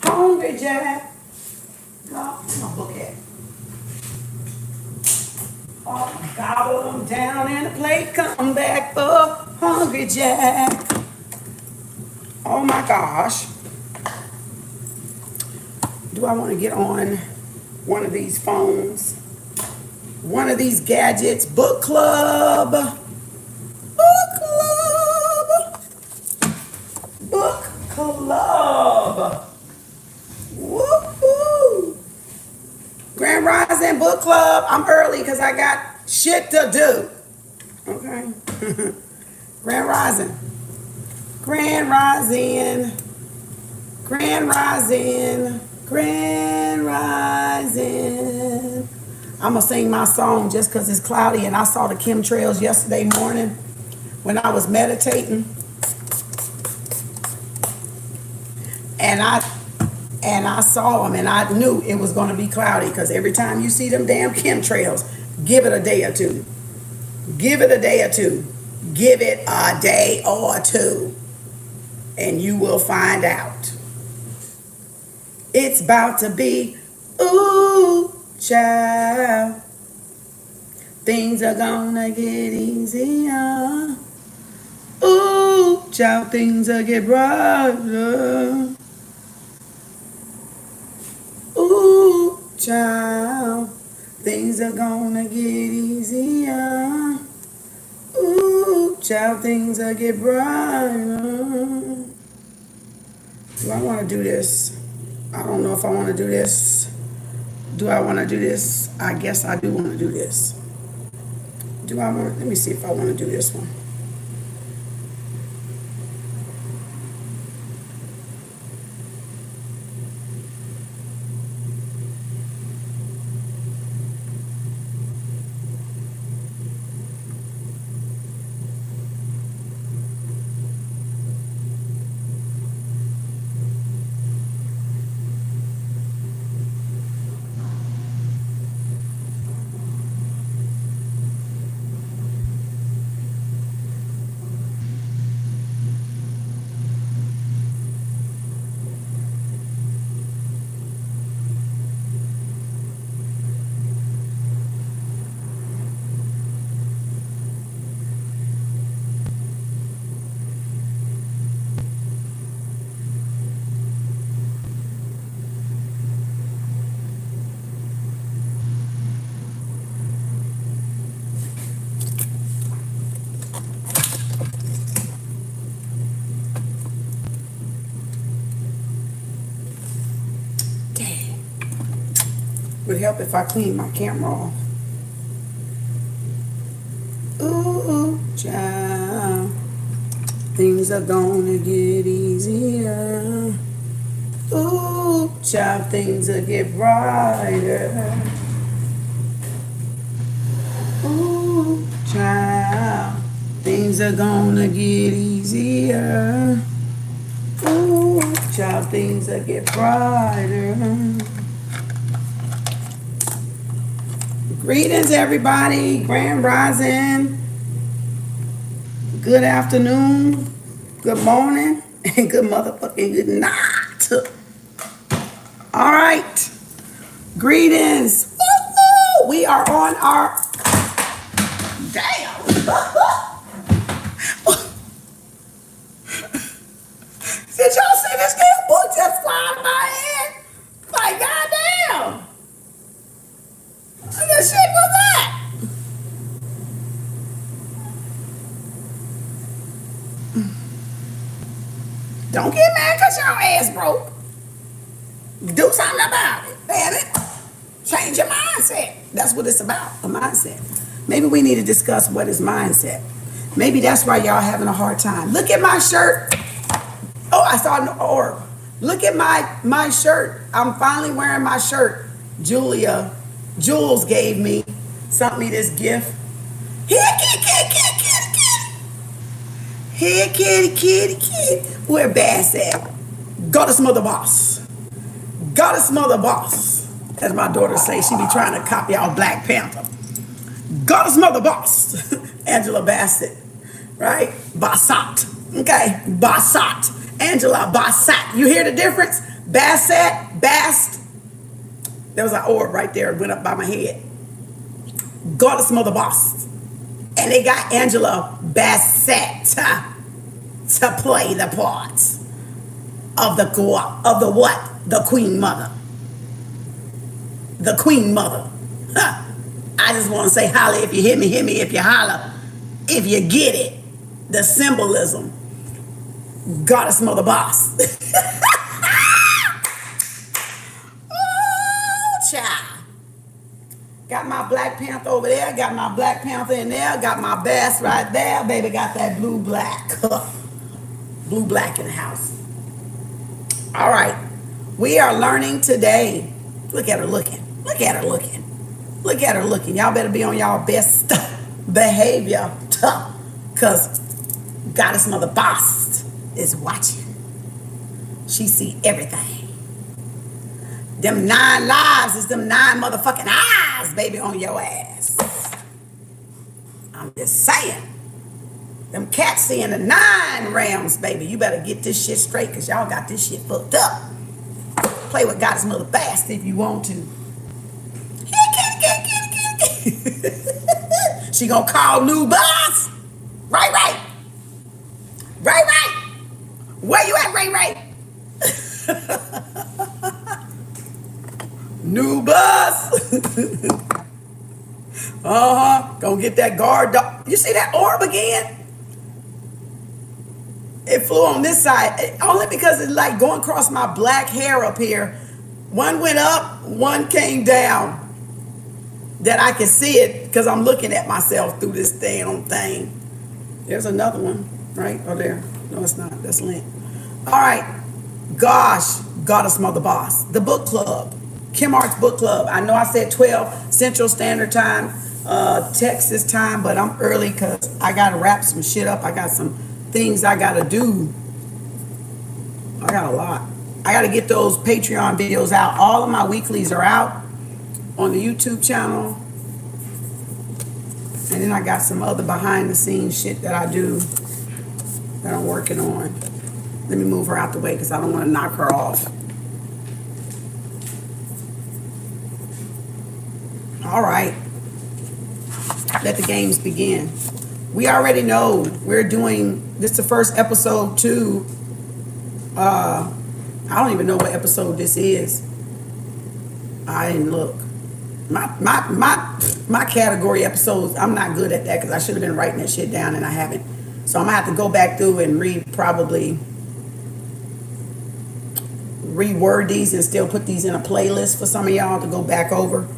Hungry Jack. Where's my book at? Oh, gobble them down in a plate, come back for Hungry Jack. Oh my gosh. Do I want to get on one of these phones? One of these gadgets? Book club. Book club. Book club. Woohoo. Grand Rising Book Club. I'm early because I got shit to do. Okay. Grand Rising. Grand Rising. Grand Rising. Grand Rising. I'm going to sing my song just because it's cloudy and I saw the chemtrails yesterday morning when I was meditating. And I saw them and I knew it was going to be cloudy because every time you see them damn chemtrails, give it a day or two. Give it a day or two. Give it a day or two. And you will find out. It's about to be, ooh, child. Things are gonna get easier. Ooh, child, things will get brighter. Ooh, child, things are gonna get easier. Ooh, child, things will get brighter. Do I want to do this? I don't know if I want to do this. Do I want to do this? I guess I do want to do this. Do I want? Let me see if I want to do this one. Would help if I clean my camera off. Ooh, child, things are gonna get easier. Ooh, child, things will get brighter. Ooh, child, things are gonna get easier. Ooh, child, things will get brighter. Greetings, everybody. Grand Rising. Good afternoon. Good morning. And good motherfucking good night. All right. Greetings. Woo-hoo. We are on our... Damn. Did y'all see this damn book just fly out of my head? Like, goddamn. What the shit was that? Don't get mad because your ass broke. Do something about it. Damn it. Change your mindset. That's what it's about, a mindset. Maybe we need to discuss what is mindset. Maybe that's why y'all having a hard time. Look at my shirt. Oh, I saw an orb. Look at my shirt. I'm finally wearing my shirt. Jules gave me, sent me this gift. Here, kitty. Here, kitty. Where Bass at? Goddess mother boss. Goddess mother boss. As my daughter say, she be trying to copy out Black Panther. Goddess mother boss. Angela Bassett. Right? Bassat. Okay? Bassat. Angela Bassett. You hear the difference? Bassett, Bast. There was an orb right there. It went up by my head. Goddess Mother Boss. And they got Angela Bassett to play the part of the what? The Queen Mother. The Queen Mother. I just want to say holla if you hit me if you holla. If you get it. The symbolism. Goddess Mother Boss. Oh, child. Got my Black Panther over there. Got my Black Panther in there. Got my Bass right there. Baby got that blue black. Blue black in the house. All right. We are learning today. Look at her looking. Look at her looking. Look at her looking. Y'all better be on y'all best behavior. Because Goddess Mother Boss is watching. She see everything. Them 9 lives is them 9 motherfucking eyes, baby, on your ass. I'm just saying. Them cats seeing the 9 realms, baby. You better get this shit straight because y'all got this shit fucked up. Play with Goddess Mother fast if you want to. She gonna call new boss. Right. Where you at, Ray? New boss. Gonna get that guard dog. You see that orb again? It flew on this side. Only because it's like going across my black hair up here. One went up, one came down. That I can see it because I'm looking at myself through this damn thing. There's another one, right? Oh, there. No, it's not. That's Lent. All right. Gosh, Goddess Mother Boss. The book club. KemArts book club. I know I said 12 Central Standard Time, Texas time, but I'm early because I got to wrap some shit up. I got some things I got to do. I got a lot. I got to get those Patreon videos out. All of my weeklies are out on the YouTube channel. And then I got some other behind the scenes shit that I do that I'm working on. Let me move her out the way because I don't want to knock her off. All right. Let the games begin. We already know we're doing, this is the first episode too. I don't even know what episode this is. I didn't look. My category episodes, I'm not good at that because I should have been writing that shit down and I haven't. So I'm gonna have to go back through and reword these and still put these in a playlist for some of y'all to go back over.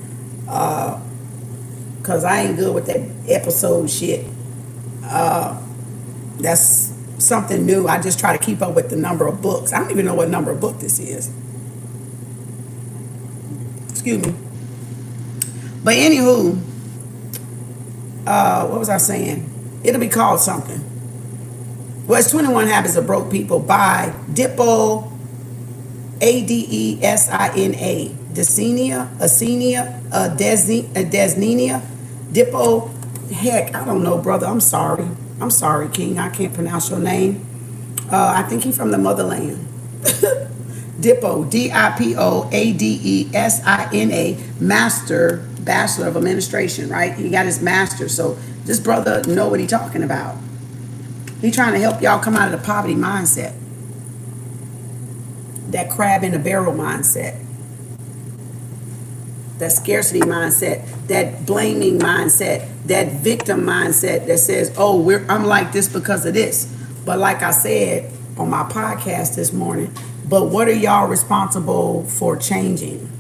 Cause I ain't good with that episode shit. That's something new. I just try to keep up with the number of books. I don't even know what number of book this is. Excuse me. But anywho, what was I saying? It'll be called something. Well, it's 21 Habits of Broke People by Dippo, Adesina, Desnina, Dippo. Heck, I don't know, brother. I'm sorry, King. I can't pronounce your name. I think he's from the motherland. Dippo, Dippo, Adesina, Master, Bachelor of Administration, right? He got his master. So this brother know what he talking about. He trying to help y'all come out of the poverty mindset. That crab in the barrel mindset. That scarcity mindset. That blaming mindset. That victim mindset that says, oh, I'm like this because of this. But like I said on my podcast this morning, but what are y'all responsible for changing?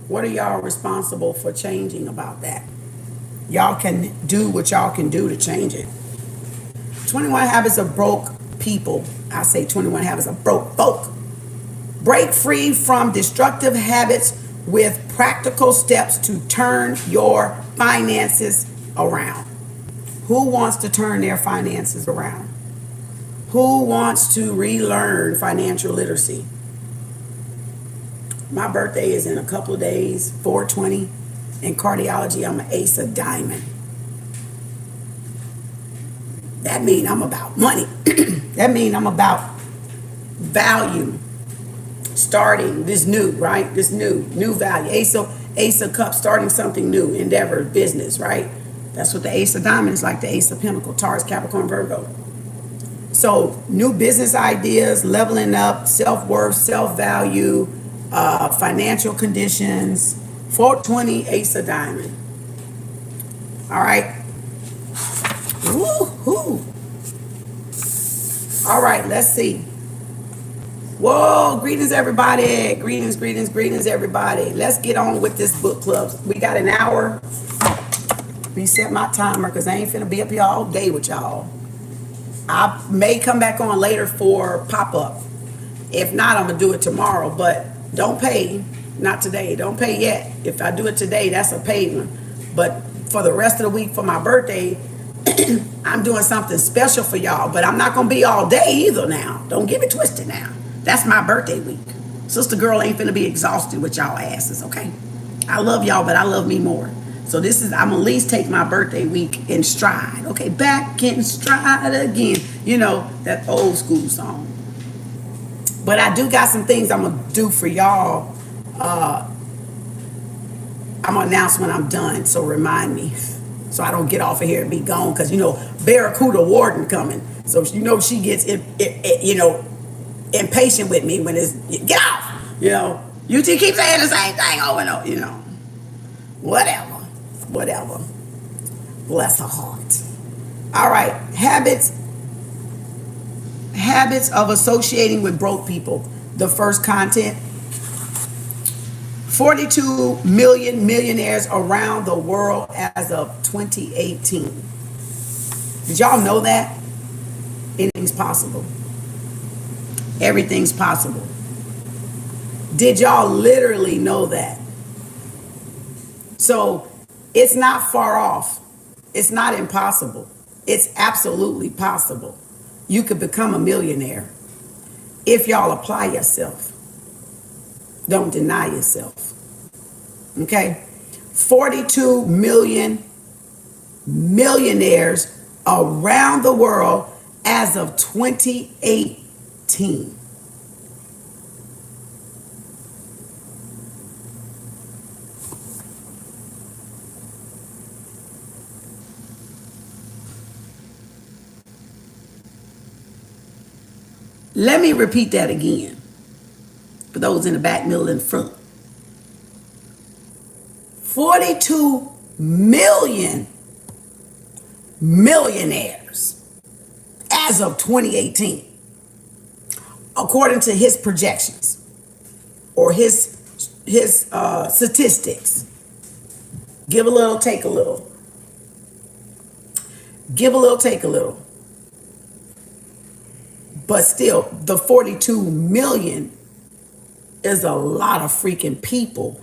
What are y'all responsible for changing about that? Y'all can do what y'all can do to change it. 21 Habits of Broke People. I say 21 Habits of Broke Folk. Break free from destructive habits with practical steps to turn your finances around. Who wants to turn their finances around? Who wants to relearn financial literacy? My birthday is in a couple of days, 4/20. In cardiology, I'm an ace of diamond. That means I'm about money. That means I'm about value. Starting this new, right? This new value. Ace of Cups, starting something new, endeavor, business, right? That's what the Ace of Diamonds is like, the Ace of Pentacles, Taurus, Capricorn, Virgo. So new business ideas, leveling up, self-worth, self-value, financial conditions. 420, Ace of Diamond. All right. Woo-hoo. All right, let's see. Whoa, greetings everybody. Greetings everybody. Let's get on with this book club. We got an hour. Reset my timer because I ain't finna be up here all day with y'all. I may come back on later for pop-up. If not, I'm gonna do it tomorrow, but don't pay. Not today, don't pay yet. If I do it today, that's a paid one. But for the rest of the week for my birthday, I'm doing something special for y'all, but I'm not gonna be all day either now. Don't get me twisted now. That's my birthday week. Sister girl ain't finna be exhausted with y'all asses, okay? I love y'all, but I love me more. So I'm gonna at least take my birthday week in stride. Okay, back in stride again. You know, that old school song. But I do got some things I'm gonna do for y'all. I'm gonna announce when I'm done, so remind me. So I don't get off of here and be gone, because, you know, Barracuda Warden coming. So, you know, she gets, impatient with me when it's, get off, you know. UT keep saying the same thing over and over, you know. Whatever. Bless her heart. All right, habits of associating with broke people. The first content. 42 million millionaires around the world as of 2018. Did y'all know that? Anything's possible. Everything's possible. Did y'all literally know that? So it's not far off. It's not impossible. It's absolutely possible. You could become a millionaire if y'all apply yourself. Don't deny yourself. Okay? 42 million millionaires around the world as of 2018. Let me repeat that again for those in the back, middle, and front. 42 million millionaires as of 2018, according to his projections or his statistics. Give a little, take a little. Give a little, take a little. But still, the 42 million is a lot of freaking people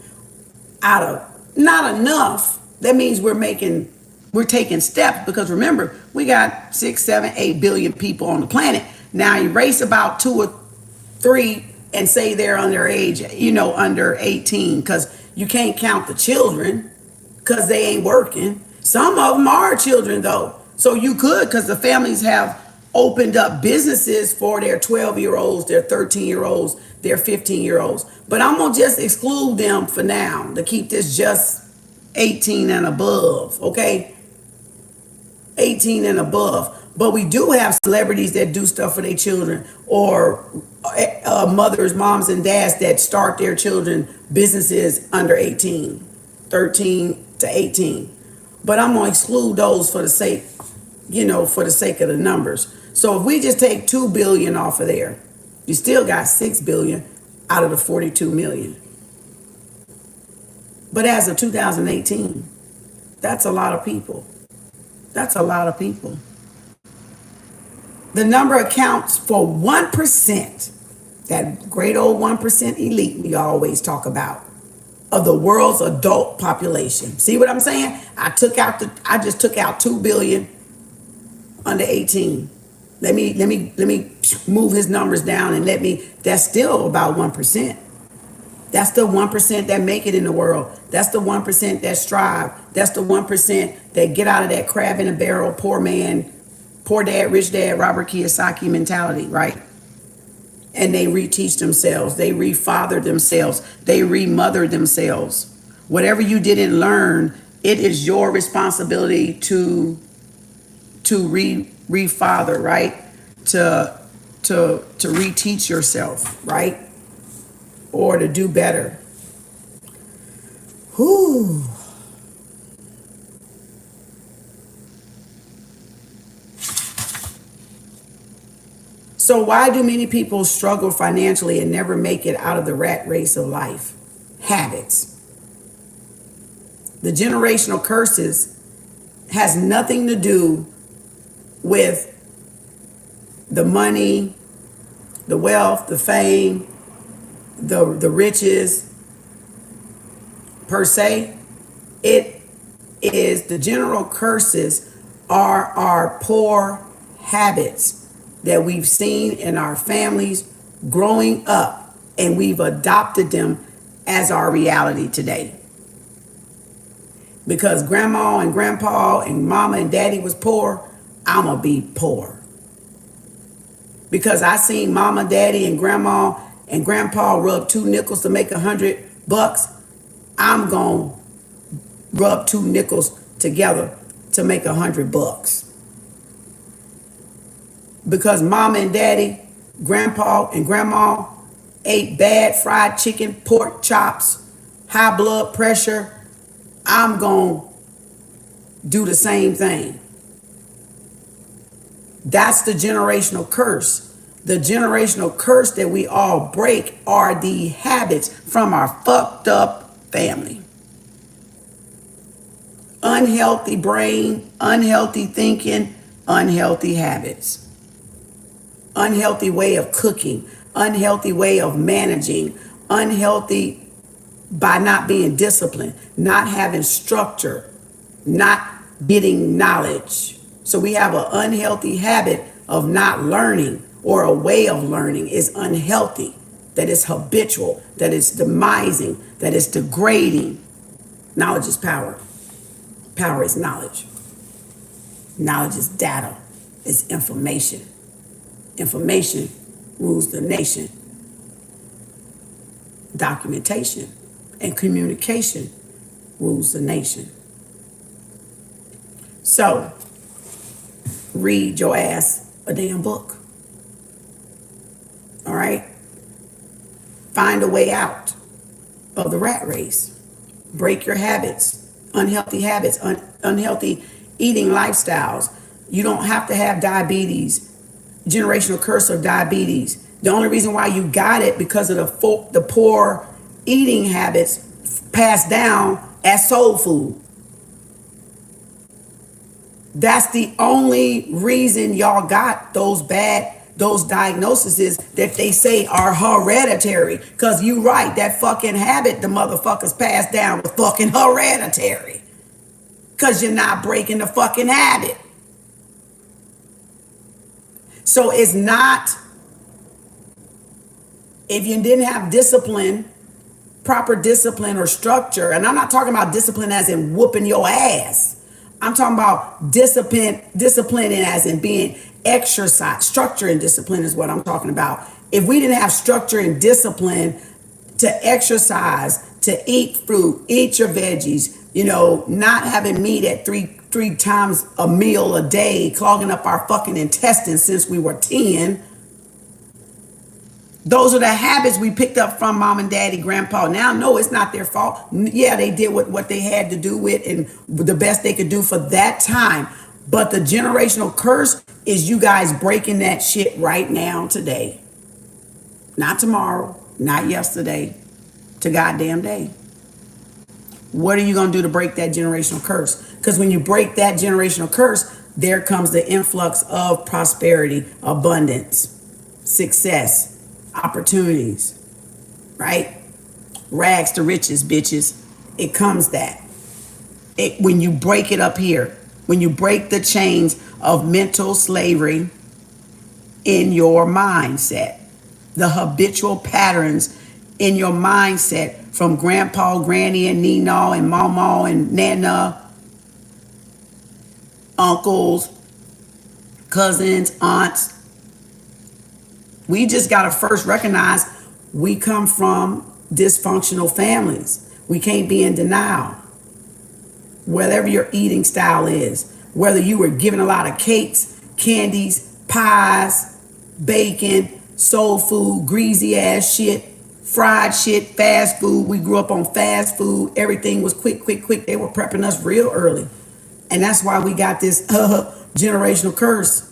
out of not enough. That means we're taking steps, because remember, we got 6, 7, 8 billion people on the planet. Now erase about 2 or 3 and say they're under age, under 18, because you can't count the children because they ain't working. Some of them are children though. So you could, because the families have opened up businesses for their 12-year-olds, their 13-year-olds, their 15-year-olds. But I'm going to just exclude them for now to keep this just 18 and above, okay? 18 and above. But we do have celebrities that do stuff for their children, or mothers, moms, and dads that start their children businesses under 18, 13 to 18. But I'm going to exclude those for the sake, for the sake of the numbers. So if we just take 2 billion off of there, you still got 6 billion out of the 42 million. But as of 2018, that's a lot of people. That's a lot of people. The number accounts for 1%, that great old 1% elite we always talk about, of the world's adult population. See what I'm saying? I just took out 2 billion under 18. Let me move his numbers down and that's still about 1%. That's the 1% that make it in the world. That's the 1% that strive. That's the 1% that get out of that crab in a barrel, poor man Poor Dad, Rich Dad, Robert Kiyosaki mentality, right? And they reteach themselves. They refather themselves. They remother themselves. Whatever you didn't learn, it is your responsibility to refather, right? To reteach yourself, right? Or to do better. Whew. So why do many people struggle financially and never make it out of the rat race of life? Habits. The generational curses has nothing to do with the money, the wealth, the fame, the riches per se. It is the general curses are our poor habits that we've seen in our families growing up, and we've adopted them as our reality today. Because grandma and grandpa and mama and daddy was poor, I'ma be poor. Because I seen mama, daddy, and grandma and grandpa rub 2 nickels to make $100, I'm gonna rub 2 nickels together to make $100. Because mama and daddy, grandpa and grandma ate bad fried chicken, pork chops, high blood pressure, I'm gonna do the same thing. That's the generational curse. The generational curse that we all break are the habits from our fucked up family. Unhealthy brain, unhealthy thinking, unhealthy habits. Unhealthy way of cooking, unhealthy way of managing, unhealthy by not being disciplined, not having structure, not getting knowledge. So we have an unhealthy habit of not learning, or a way of learning is unhealthy, that is habitual, that is demising, that is degrading. Knowledge is power. Power is knowledge. Knowledge is data, it's information. Information rules the nation. Documentation and communication rules the nation. So, read your ass a damn book. All right? Find a way out of the rat race. Break your habits, unhealthy eating lifestyles. You don't have to have diabetes. Generational curse of diabetes. The only reason why you got it because of the poor eating habits passed down as soul food. That's the only reason y'all got those diagnoses that they say are hereditary. Because you right, that fucking habit the motherfuckers passed down was fucking hereditary. Because you're not breaking the fucking habit. So it's not, if you didn't have discipline, proper discipline or structure, and I'm not talking about discipline as in whooping your ass. I'm talking about discipline as in being exercise. Structure and discipline is what I'm talking about. If we didn't have structure and discipline to exercise, to eat fruit, eat your veggies, not having meat at three times a meal a day, clogging up our fucking intestines since we were 10. Those are the habits we picked up from mom and daddy, grandpa. Now, no, it's not their fault. Yeah, they did what they had to do with and the best they could do for that time. But the generational curse is you guys breaking that shit right now, today. Not tomorrow, not yesterday, to goddamn day. What are you going to do to break that generational curse? Because when you break that generational curse, there comes the influx of prosperity, abundance, success, opportunities, right? Rags to riches, bitches. It comes that. When you break it up here, when you break the chains of mental slavery in your mindset, the habitual patterns in your mindset from grandpa, granny, and nina, and mama, and nana, uncles, cousins, aunts. We just got to first recognize we come from dysfunctional families. We can't be in denial. Whatever your eating style is, whether you were given a lot of cakes, candies, pies, bacon, soul food, greasy ass shit, fried shit, fast food. We grew up on fast food. Everything was quick, quick, quick. They were prepping us real early. And that's why we got this generational curse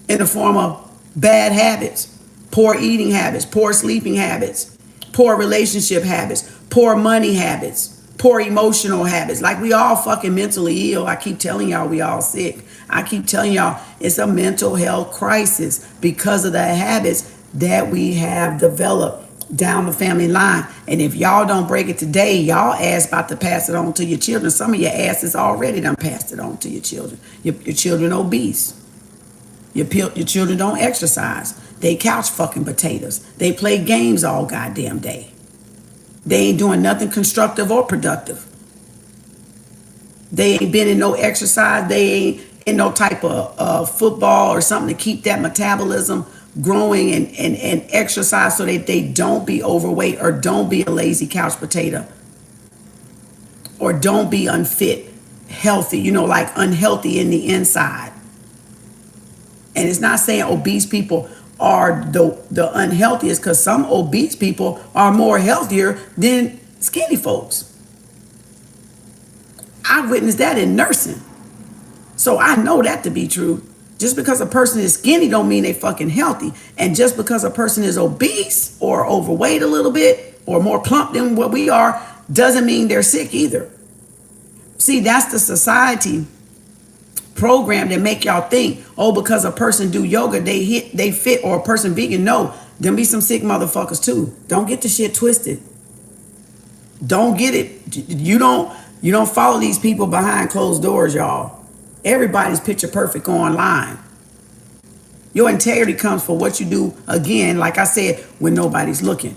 in the form of bad habits, poor eating habits, poor sleeping habits, poor relationship habits, poor money habits, poor emotional habits. Like, we all fucking mentally ill. I keep telling y'all we all sick. I keep telling y'all it's a mental health crisis because of the habits that we have developed down the family line. And if y'all don't break it today, y'all ass about to pass it on to your children. Some of your asses already done passed it on to your children. Your children obese. Your children don't exercise. They couch fucking potatoes. They play games all goddamn day. They ain't doing nothing constructive or productive. They ain't been in no exercise. They ain't in no type of football or something to keep that metabolism growing and exercise so that they don't be overweight or don't be a lazy couch potato or don't be unfit, healthy, like unhealthy in the inside. And it's not saying obese people are the unhealthiest, because some obese people are more healthier than skinny folks. I witnessed that in nursing. So I know that to be true. Just because a person is skinny don't mean they fucking healthy. And just because a person is obese or overweight a little bit or more plump than what we are doesn't mean they're sick either. See, that's the society program that make y'all think, oh, because a person do yoga, they fit, or a person vegan. No, them be some sick motherfuckers too. Don't get the shit twisted. Don't get it. You don't follow these people behind closed doors, y'all. Everybody's picture perfect online. Your integrity comes for what you do, again, like I said, when nobody's looking.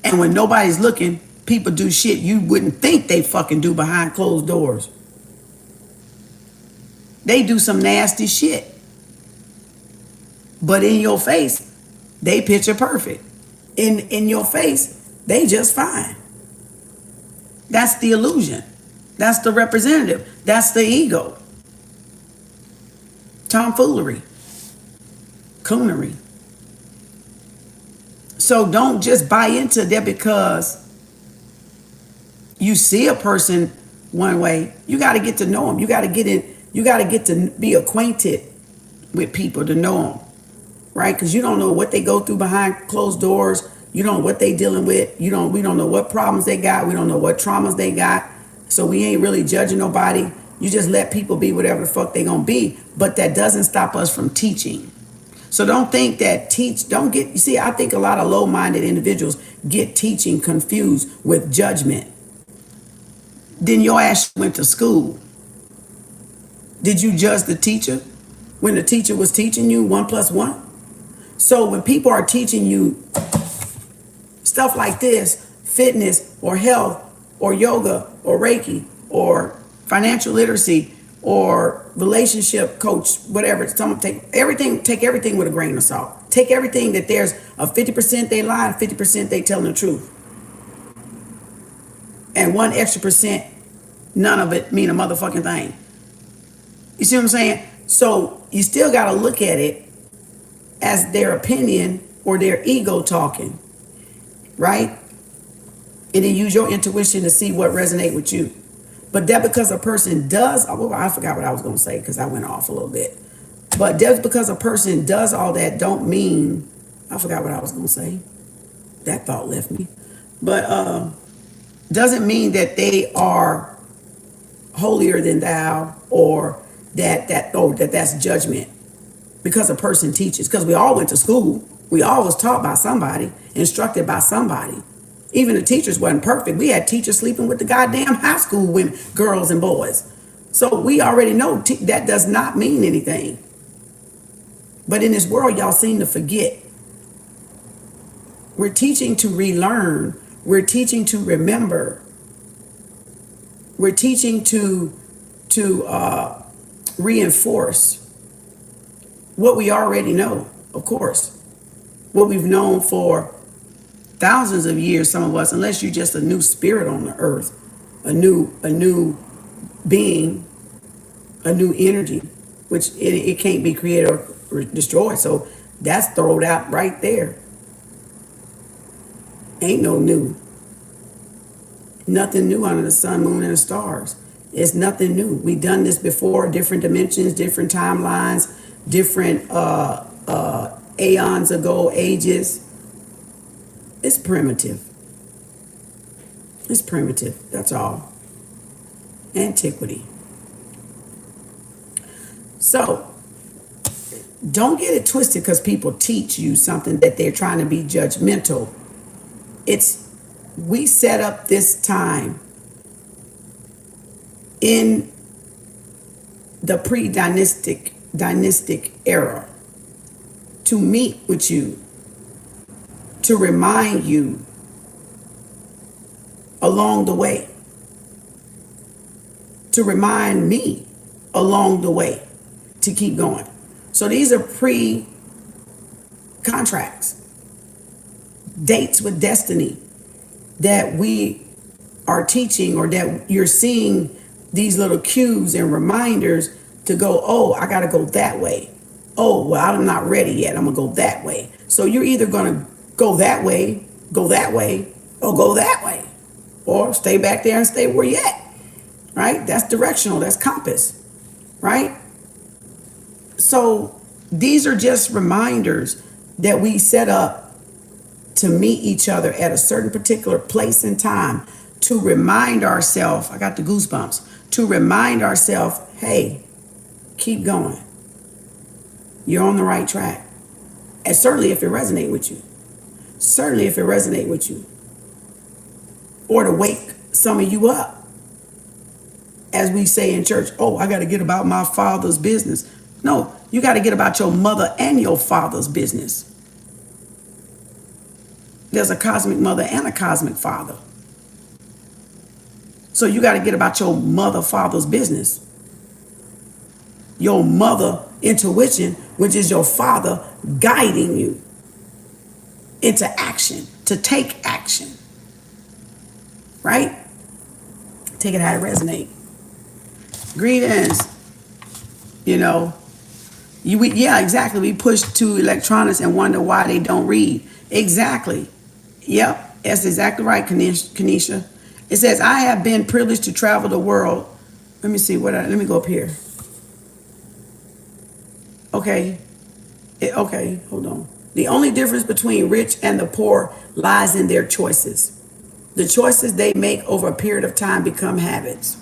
And when nobody's looking, people do shit you wouldn't think they fucking do behind closed doors. They do some nasty shit. But in your face, they picture perfect. In your face, they just fine. That's the illusion. That's the representative. That's the ego. Tomfoolery. Coonery. So don't just buy into that because you see a person one way. You got to get to know them. You got to get in. You got to get to be acquainted with people to know them, right? Because you don't know what they go through behind closed doors. You don't know what they dealing with. We don't know what problems they got. We don't know what traumas they got. So we ain't really judging nobody. You just let people be whatever the fuck they gonna be. But that doesn't stop us from teaching. So don't think that you see, I think a lot of low-minded individuals get teaching confused with judgment. Then your ass went to school. Did you judge the teacher when the teacher was teaching you 1 + 1? So when people are teaching you stuff like this, fitness or health or yoga or Reiki or financial literacy or relationship coach, whatever, take everything with a grain of salt. Take everything that there's a 50% they lie and 50% they telling the truth. And 1 extra percent, none of it mean a motherfucking thing. You see what I'm saying? So you still got to look at it as their opinion or their ego talking, right? And then use your intuition to see what resonates with you. But that because a person does, I forgot what I was going to say because I went off a little bit. But just because a person does all that don't mean, I forgot what I was going to say. That thought left me. But doesn't mean that they are holier than thou or that's judgment because a person teaches. Because we all went to school. We all was taught by somebody, instructed by somebody. Even the teachers wasn't perfect. We had teachers sleeping with the goddamn high school women, girls and boys. So we already know that does not mean anything. But in this world, y'all seem to forget. We're teaching to relearn. We're teaching to remember. We're teaching to reinforce what we already know, of course. What we've known for thousands of years, some of us, unless you're just a new spirit on the earth, a new being, a new energy, which it can't be created or destroyed. So that's thrown out right there. Ain't no new. Nothing new under the sun, moon, and the stars. It's nothing new. We've done this before, different dimensions, different timelines, different aeons ago, ages. It's primitive. It's primitive, that's all. Antiquity. So, don't get it twisted because people teach you something that they're trying to be judgmental. We set up this time in the pre-dynastic era to meet with you, to remind you along the way, to remind me along the way to keep going. So these are pre-contracts, dates with destiny that we are teaching, or that you're seeing these little cues and reminders to go, oh, I got to go that way. Oh, well, I'm not ready yet. I'm going to go that way. So you're either going to go that way, or go that way, or stay back there and stay where you're at, right? That's directional. That's compass, right? So these are just reminders that we set up to meet each other at a certain particular place and time, to remind ourselves, I got the goosebumps, to remind ourselves, hey, keep going. You're on the right track. And certainly if it resonates with you. Certainly if it resonates with you. Or to wake some of you up. As we say in church, oh, I got to get about my father's business. No, you got to get about your mother and your father's business. There's a cosmic mother and a cosmic father. So you got to get about your mother, father's business. Your mother intuition, which is your father guiding you into action, to take action. Right? Take it how it resonates. Greetings. Yeah, exactly. We push to electronics and wonder why they don't read. Exactly. Yep, that's exactly right, Kanisha. It says, I have been privileged to travel the world. Let me see, let me go up here. Okay, hold on. The only difference between rich and the poor lies in their choices. The choices they make over a period of time become habits.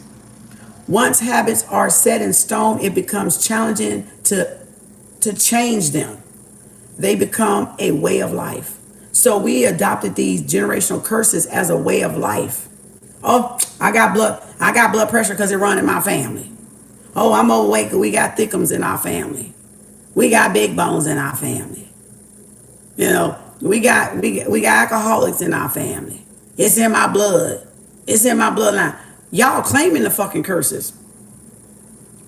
Once habits are set in stone, it becomes challenging to change them. They become a way of life. So we adopted these generational curses as a way of life. Oh, I got blood pressure because it run in my family. Oh, I'm overweight because we got thickums in our family. We got big bones in our family. We got alcoholics in our family. It's in my blood. It's in my bloodline. Y'all claiming the fucking curses.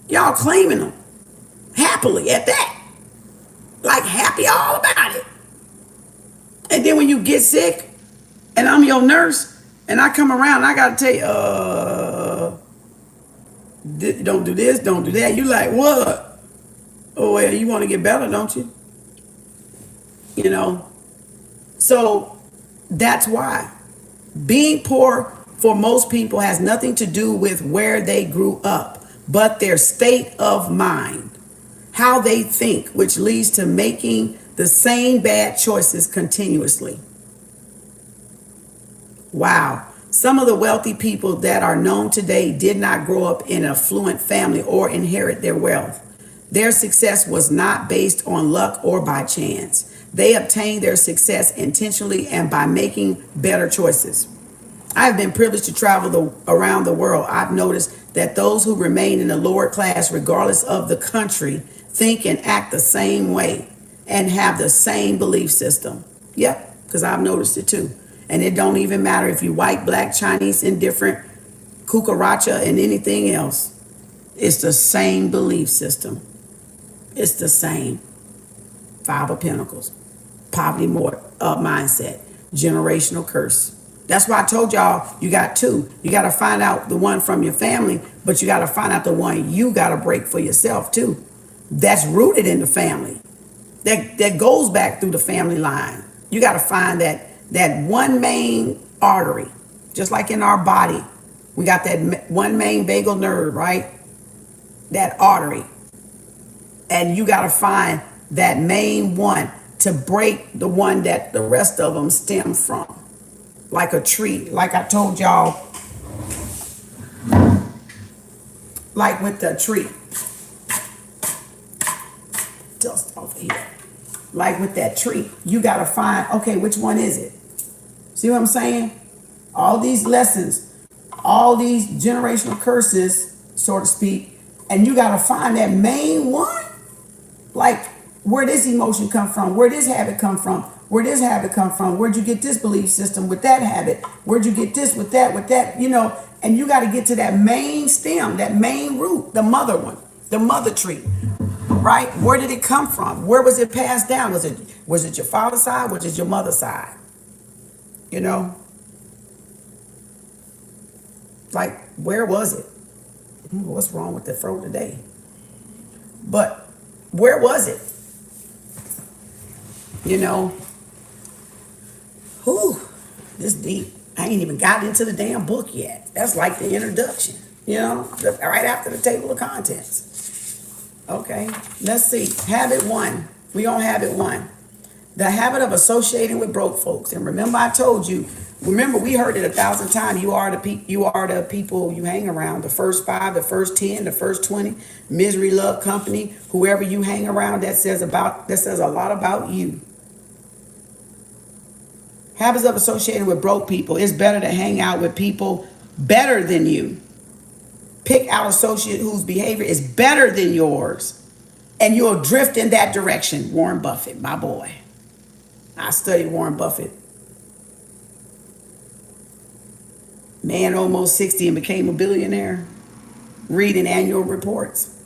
Y'all claiming them. Happily at that. Like happy all about it. And then when you get sick, and I'm your nurse, and I come around, I gotta tell you, don't do this, don't do that. You like, what? Oh, well, you want to get better, don't you? So that's why. Being poor for most people has nothing to do with where they grew up, but their state of mind, how they think, which leads to making the same bad choices continuously. Wow. Some of the wealthy people that are known today did not grow up in an affluent family or inherit their wealth. Their success was not based on luck or by chance. They obtained their success intentionally and by making better choices. I have been privileged to travel around the world. I've noticed that those who remain in the lower class, regardless of the country, think and act the same way and have the same belief system. Yep, because I've noticed it too. And it don't even matter if you white, black, Chinese, indifferent, cucaracha, and anything else. It's the same belief system. It's the same. Five of Pentacles. Poverty mindset. Generational curse. That's why I told y'all you got two. You got to find out the one from your family, but you got to find out the one you got to break for yourself too. That's rooted in the family. That goes back through the family line. You got to find that one main artery, just like in our body. We got that one main vagal nerve, right? That artery. And you got to find that main one to break the one that the rest of them stem from. Like a tree, like I told y'all, like with the tree. Dust over here. Like with that tree, you got to find, okay, which one is it? See what I'm saying? All these lessons, all these generational curses, so to speak, and you got to find that main one. Like, where this emotion come from? Where this habit come from? Where this habit come from? Where'd you get this belief system with that habit? Where'd you get this with that, you know? And you got to get to that main stem, that main root, the mother one, the mother tree, right? Where did it come from? Where was it passed down? Was it your father's side? Was it your mother's side? You know? Like, where was it? What's wrong with the throat today? But where was it? You know? Whew, this deep. I ain't even got into the damn book yet. That's like the introduction, you know? Right after the table of contents. Okay, let's see. Habit one. We on habit one. The habit of associating with broke folks. And remember I told you, remember we heard it 1,000 times. You are the people you hang around. The first 5, the first 10, the first 20. Misery, love, company. Whoever you hang around, that says a lot about you. Habits of associating with broke people. It's better to hang out with people better than you. Pick out associate whose behavior is better than yours. And you'll drift in that direction. Warren Buffett, my boy. I studied Warren Buffett. Man almost 60 and became a billionaire. Reading annual reports.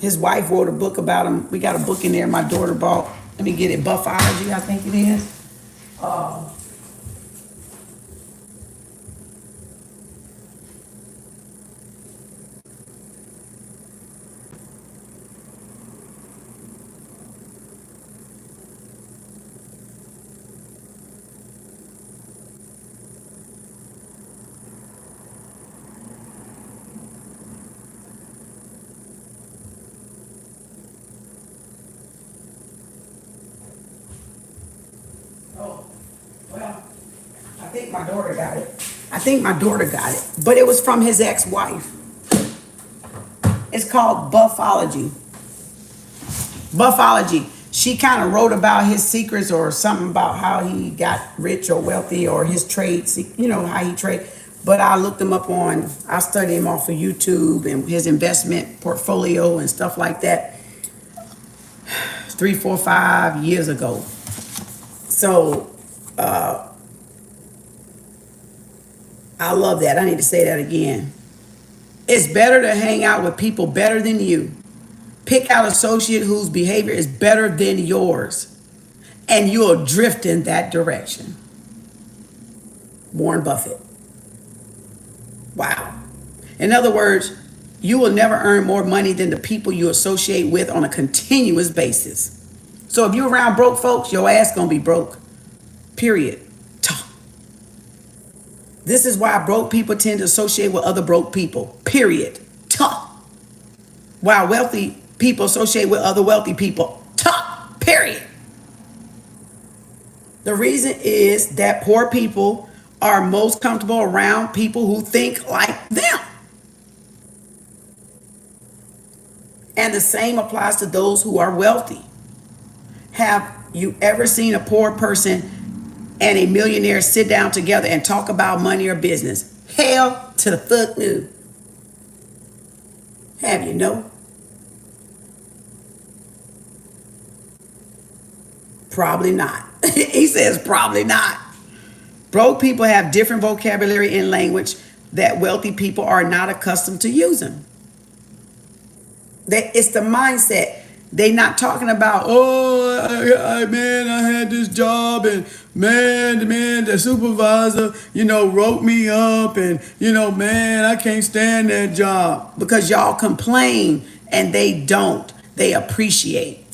His wife wrote a book about him. We got a book in there my daughter bought. Let me get it. Buffology, I think it is. I think my daughter got it, but it was from his ex-wife. It's called Buffology. Buffology. She kind of wrote about his secrets or something about how he got rich or wealthy or his trades, you know, how he trade. But I looked him up I studied him off of YouTube and his investment portfolio and stuff like that 3, 4, 5 years ago. So, I love that. I need to say that again. It's better to hang out with people better than you. Pick out an associate whose behavior is better than yours, and you'll drift in that direction. Warren Buffett. Wow. In other words, you will never earn more money than the people you associate with on a continuous basis. So if you're around broke folks, your ass gonna be broke. Period. This is why broke people tend to associate with other broke people. Period. While wealthy people associate with other wealthy people. Period. The reason is that poor people are most comfortable around people who think like them. And the same applies to those who are wealthy. Have you ever seen a poor person and a millionaire sit down together and talk about money or business? Hell to the fuck no. Have you know? Probably not. He says probably not. Broke people have different vocabulary and language, that wealthy people are not accustomed to using. It's the mindset. They not talking about, oh, man, I had this job and man, the supervisor, wrote me up and, man, I can't stand that job. Because y'all complain and they don't. They appreciate.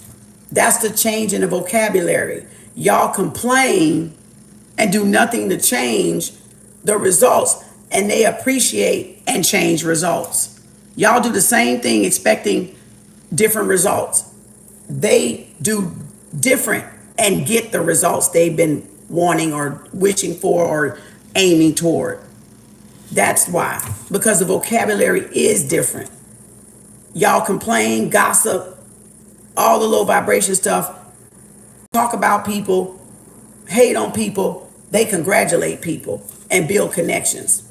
That's the change in the vocabulary. Y'all complain and do nothing to change the results, and they appreciate and change results. Y'all do the same thing expecting different results. They do different and get the results they've been wanting or wishing for or aiming toward. That's why, because the vocabulary is different. Y'all complain, gossip, all the low vibration stuff, talk about people, hate on people. They congratulate people and build connections.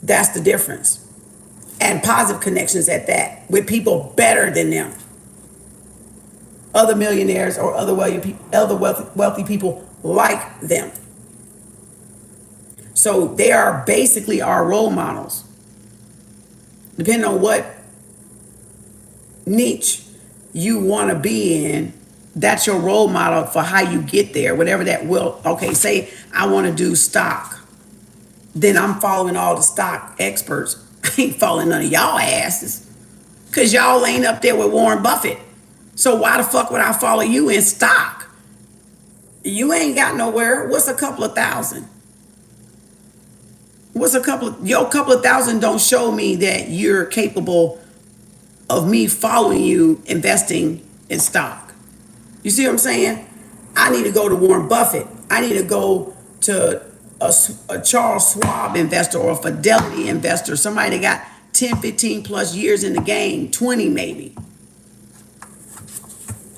That's the difference. And positive connections at that, with people better than them. Other millionaires or other wealthy people like them. So they are basically our role models. Depending on what niche you want to be in, that's your role model for how you get there, whatever that will. Okay, say I want to do stock. Then I'm following all the stock experts. I ain't following none of y'all asses. Because y'all ain't up there with Warren Buffett. So why the fuck would I follow you in stock? You ain't got nowhere. What's a couple of thousand? Your couple of thousand don't show me that you're capable of me following you investing in stock. You see what I'm saying? I need to go to Warren Buffett. I need to go to a Charles Schwab investor or a Fidelity investor, somebody that got 10, 15 plus years in the game, 20 maybe.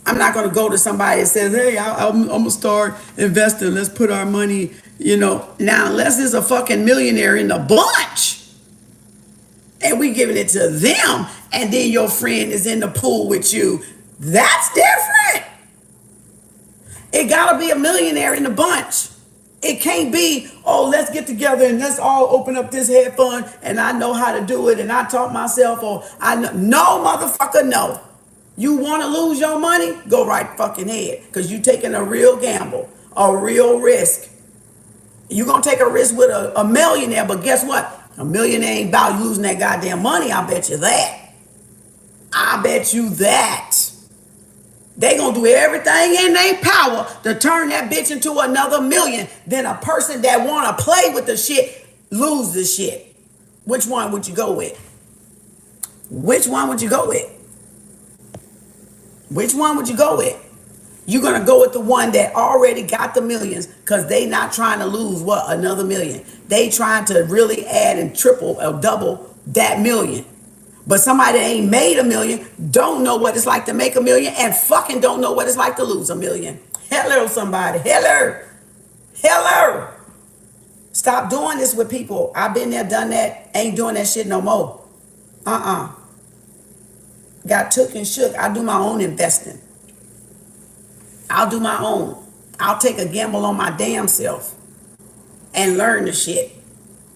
I'm not going to go to somebody that says, hey, I'm going to start investing. Let's put our money, now, unless there's a fucking millionaire in the bunch and we giving it to them and then your friend is in the pool with you, that's different. It got to be a millionaire in the bunch. It can't be, oh, let's get together and let's all open up this hedge fund and I know how to do it and I taught myself, or I know. No, motherfucker, no. You want to lose your money? Go right fucking ahead, because you're taking a real gamble, a real risk. You're going to take a risk with a millionaire, but guess what? A millionaire ain't about losing that goddamn money. I bet you that. I bet you that. They gonna do everything in their power to turn that bitch into another million. Then a person that wanna play with the shit lose the shit. Which one would you go with? Which one would you go with? Which one would you go with? You're gonna go with the one that already got the millions, because they not trying to lose another million. They trying to really add and triple or double that million. But somebody that ain't made a million don't know what it's like to make a million and fucking don't know what it's like to lose a million. Hello, somebody. Hello. Stop doing this with people. I've been there, done that. Ain't doing that shit no more. Got took and shook. I do my own investing. I'll do my own. I'll take a gamble on my damn self and learn the shit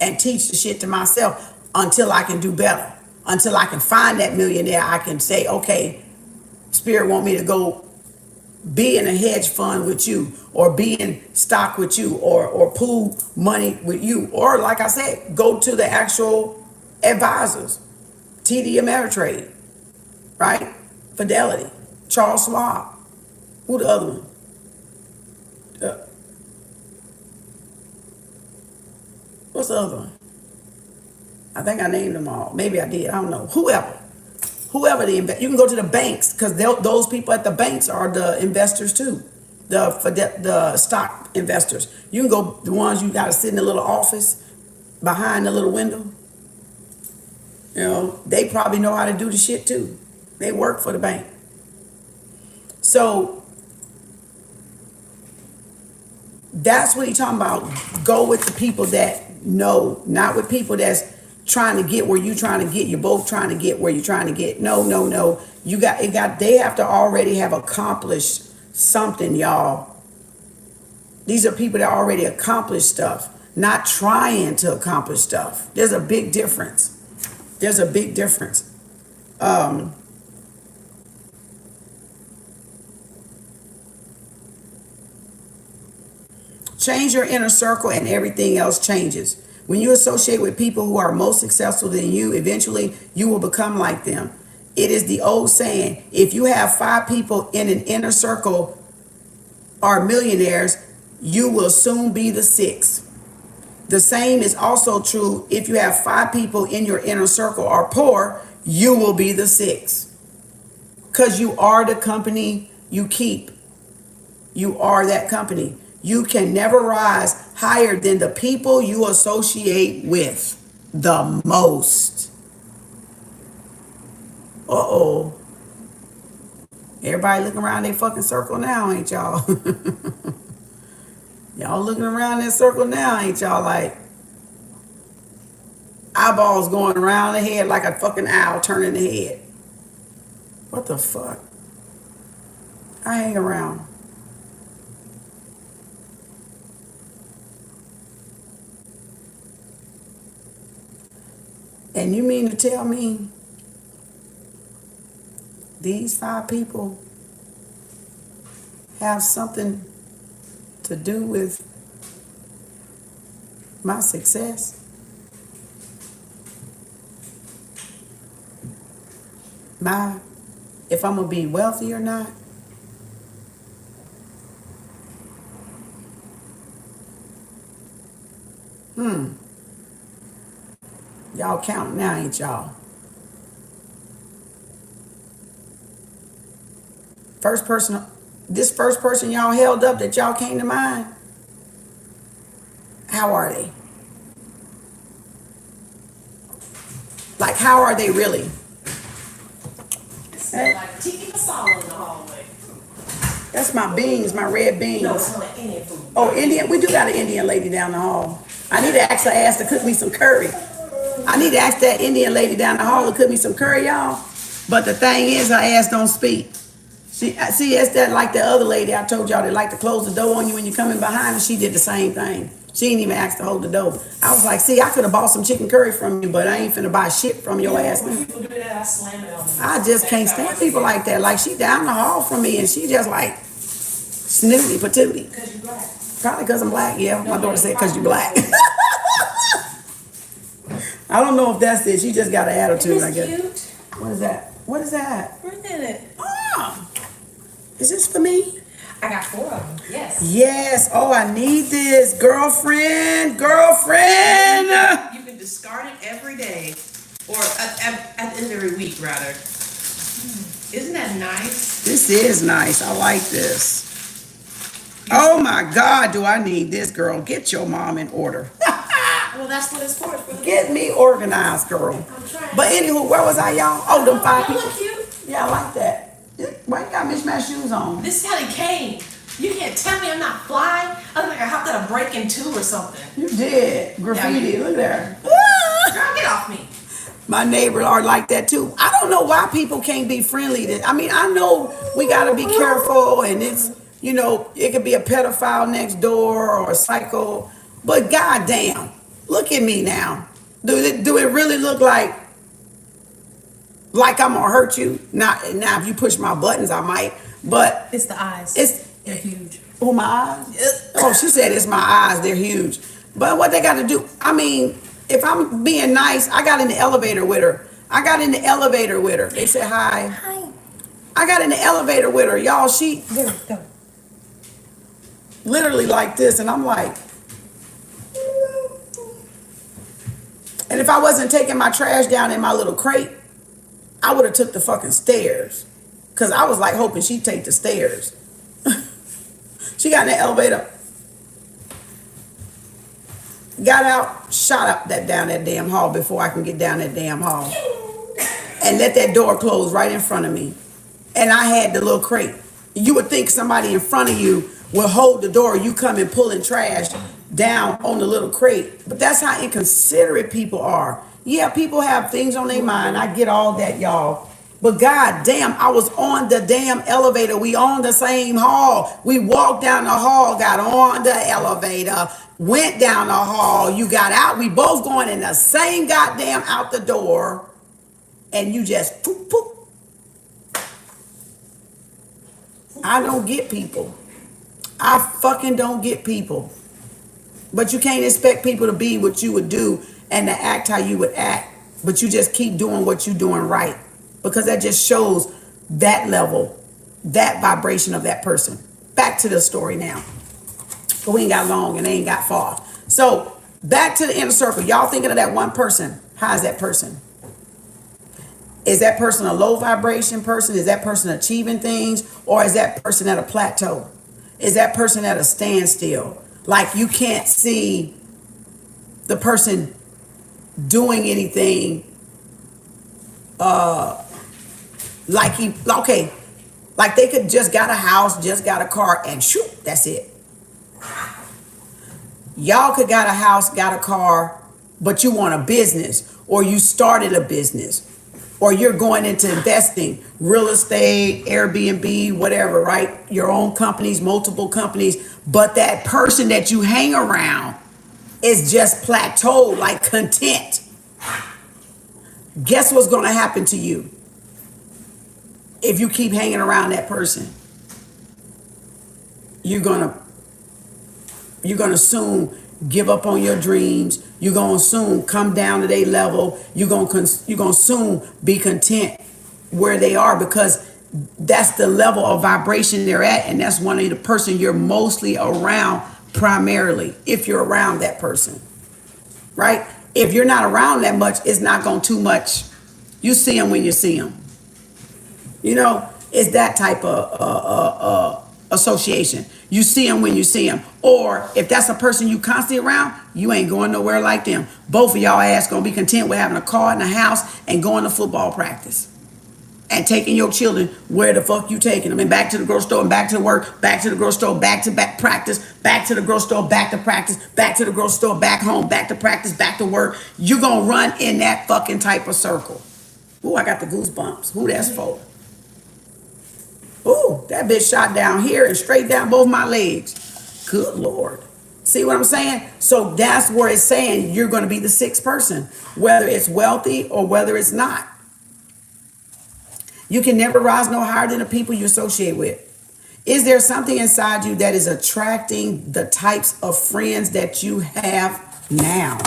and teach the shit to myself until I can do better. Until I can find that millionaire, I can say, okay, Spirit want me to go be in a hedge fund with you, or be in stock with you, or pool money with you. Or like I said, go to the actual advisors, TD Ameritrade, right? Fidelity, Charles Schwab. Who the other one? What's the other one? I think I named them all. Maybe I did. I don't know. Whoever you can go to the banks, because those people at the banks are the investors too. The stock investors. You can go, the ones you got to sit in the little office behind the little window. They probably know how to do the shit too. They work for the bank. So that's what he's talking about. Go with the people that know, not with people that's trying to get where you trying to get. You're both trying to get where you're trying to get. No. They have to already have accomplished something, y'all. These are people that already accomplished stuff. not trying to accomplish stuff. There's a big difference. There's a big difference. Change your inner circle and everything else changes. When you associate with people who are more successful than you, eventually you will become like them. It is the old saying, if you have 5 people in an inner circle are millionaires, you will soon be the 6th. The same is also true if you have 5 people in your inner circle are poor, you will be the 6th. Because you are the company you keep. You are that company. You can never rise higher than the people you associate with the most. Uh-oh. Everybody looking around their fucking circle now, ain't y'all? Y'all looking around that circle now, ain't y'all? Like eyeballs going around the head like a fucking owl turning the head. What the fuck? I hang around. And you mean to tell me these 5 people have something to do with my success? If I'm gonna be wealthy or not? Y'all counting now, ain't y'all? This first person y'all held up that y'all came to mind, how are they? Like, how are they really? It smells like tiki masala in the hallway. That's my beans, my red beans. No, it smells like Indian food. Oh, Indian. We do got an Indian lady down the hall. I need to ask her ass to cook me some curry. I need to ask that Indian lady down the hall to cook me some curry, y'all. But the thing is, her ass don't speak. See, it's that like the other lady I told y'all that like to close the door on you when you're coming behind her. She did the same thing. She ain't even asked to hold the door. I was like, see, I could have bought some chicken curry from you, but I ain't finna buy shit from your ass. When people do that, I slam it on them. I just can't stand people like that. Like, she down the hall from me and she just like snooty patootie. Because you black. Probably because I'm black, yeah. My daughter said because you black. I don't know if that's it. She just got an attitude, I guess. Cute. What is that? What is that? Look at it. Oh, is this for me? I got 4 of them. Yes. Yes. Oh, I need this. Girlfriend. You can discard it every day, or at the end of every week, rather. Isn't that nice? This is nice. I like this. Oh my God, do I need this, girl? Get your mom in order. Well, that's what it's for. Get me organized, girl. I'm trying. But anywho, where was I, y'all? Oh, them 5 You people. look cute. Yeah, I like that. Why you got mismatched shoes on? This is how they came. You can't tell me I'm not fly. I look like I hopped out of Breaking 2 or something. You did. Graffiti. Look there. Girl, get off me. My neighbors are like that too. I don't know why people can't be friendly. I mean, I know we got to be careful, and it's, you know, it could be a pedophile next door or a psycho, but goddamn, look at me now. Do it really look like I'm gonna hurt you? Now if you push my buttons, I might. But It's the eyes. They're huge. Oh, my eyes? Oh, she said it's my eyes. They're huge. But what they got to do? I mean, if I'm being nice, I got in the elevator with her. They said hi. Hi. I got in the elevator with her. Y'all, she literally like this. And I'm like, and if I wasn't taking my trash down in my little crate, I would have took the fucking stairs. Because I was like hoping she'd take the stairs. She got in the elevator, got out, shot up down that damn hall before I can get down that damn hall, and let that door close right in front of me. And I had the little crate. You would think somebody in front of you will hold the door, you come and pulling trash down on the little crate. But that's how inconsiderate people are. Yeah, people have things on their mind. I get all that, y'all. But god damn, I was on the damn elevator. We on the same hall. We walked down the hall, got on the elevator, went down the hall. You got out. We both going in the same goddamn out the door. And you just poop, poop. I don't get people. I fucking don't get people. But you can't expect people to be what you would do and to act how you would act. But you just keep doing what you're doing right. Because that just shows that level, that vibration of that person. Back to the story now. But we ain't got long and they ain't got far. So back to the inner circle. Y'all thinking of that one person. How is that person? Is that person a low vibration person? Is that person achieving things? Or is that person at a plateau? Is that person at a standstill? Like you can't see the person doing anything like they could just got a house, just got a car, and shoot, that's it. Y'all could got a house, got a car, but you want a business, or you started a business, or you're going into investing, real estate, Airbnb, whatever, right? Your own companies, multiple companies, but that person that you hang around is just plateaued, like content. Guess what's going to happen to you if you keep hanging around that person? You're gonna soon give up on your dreams. You're gonna soon come down to their level. You're gonna soon be content where they are, because that's the level of vibration they're at, and that's one of the person you're mostly around primarily, if you're around that person, right? If you're not around that much, it's not going too much. You see them when you see them. You know, it's that type of association. You see them when you see them. Or if that's a person you constantly around, you ain't going nowhere like them. Both of y'all ass going to be content with having a car and a house and going to football practice. And taking your children where the fuck you taking them, and back to the grocery store and back to work, back to the grocery store, back to back practice, back to the grocery store, back to practice, back to the grocery store, back home, back to practice, back to work. You gonna run in that fucking type of circle. Ooh, I got the goosebumps. Who that's for? Ooh, that bitch shot down here and straight down both my legs. Good Lord. See what I'm saying? So that's where it's saying you're gonna be the sixth person, whether it's wealthy or whether it's not. You can never rise no higher than the people you associate with. Is there something inside you that is attracting the types of friends that you have now?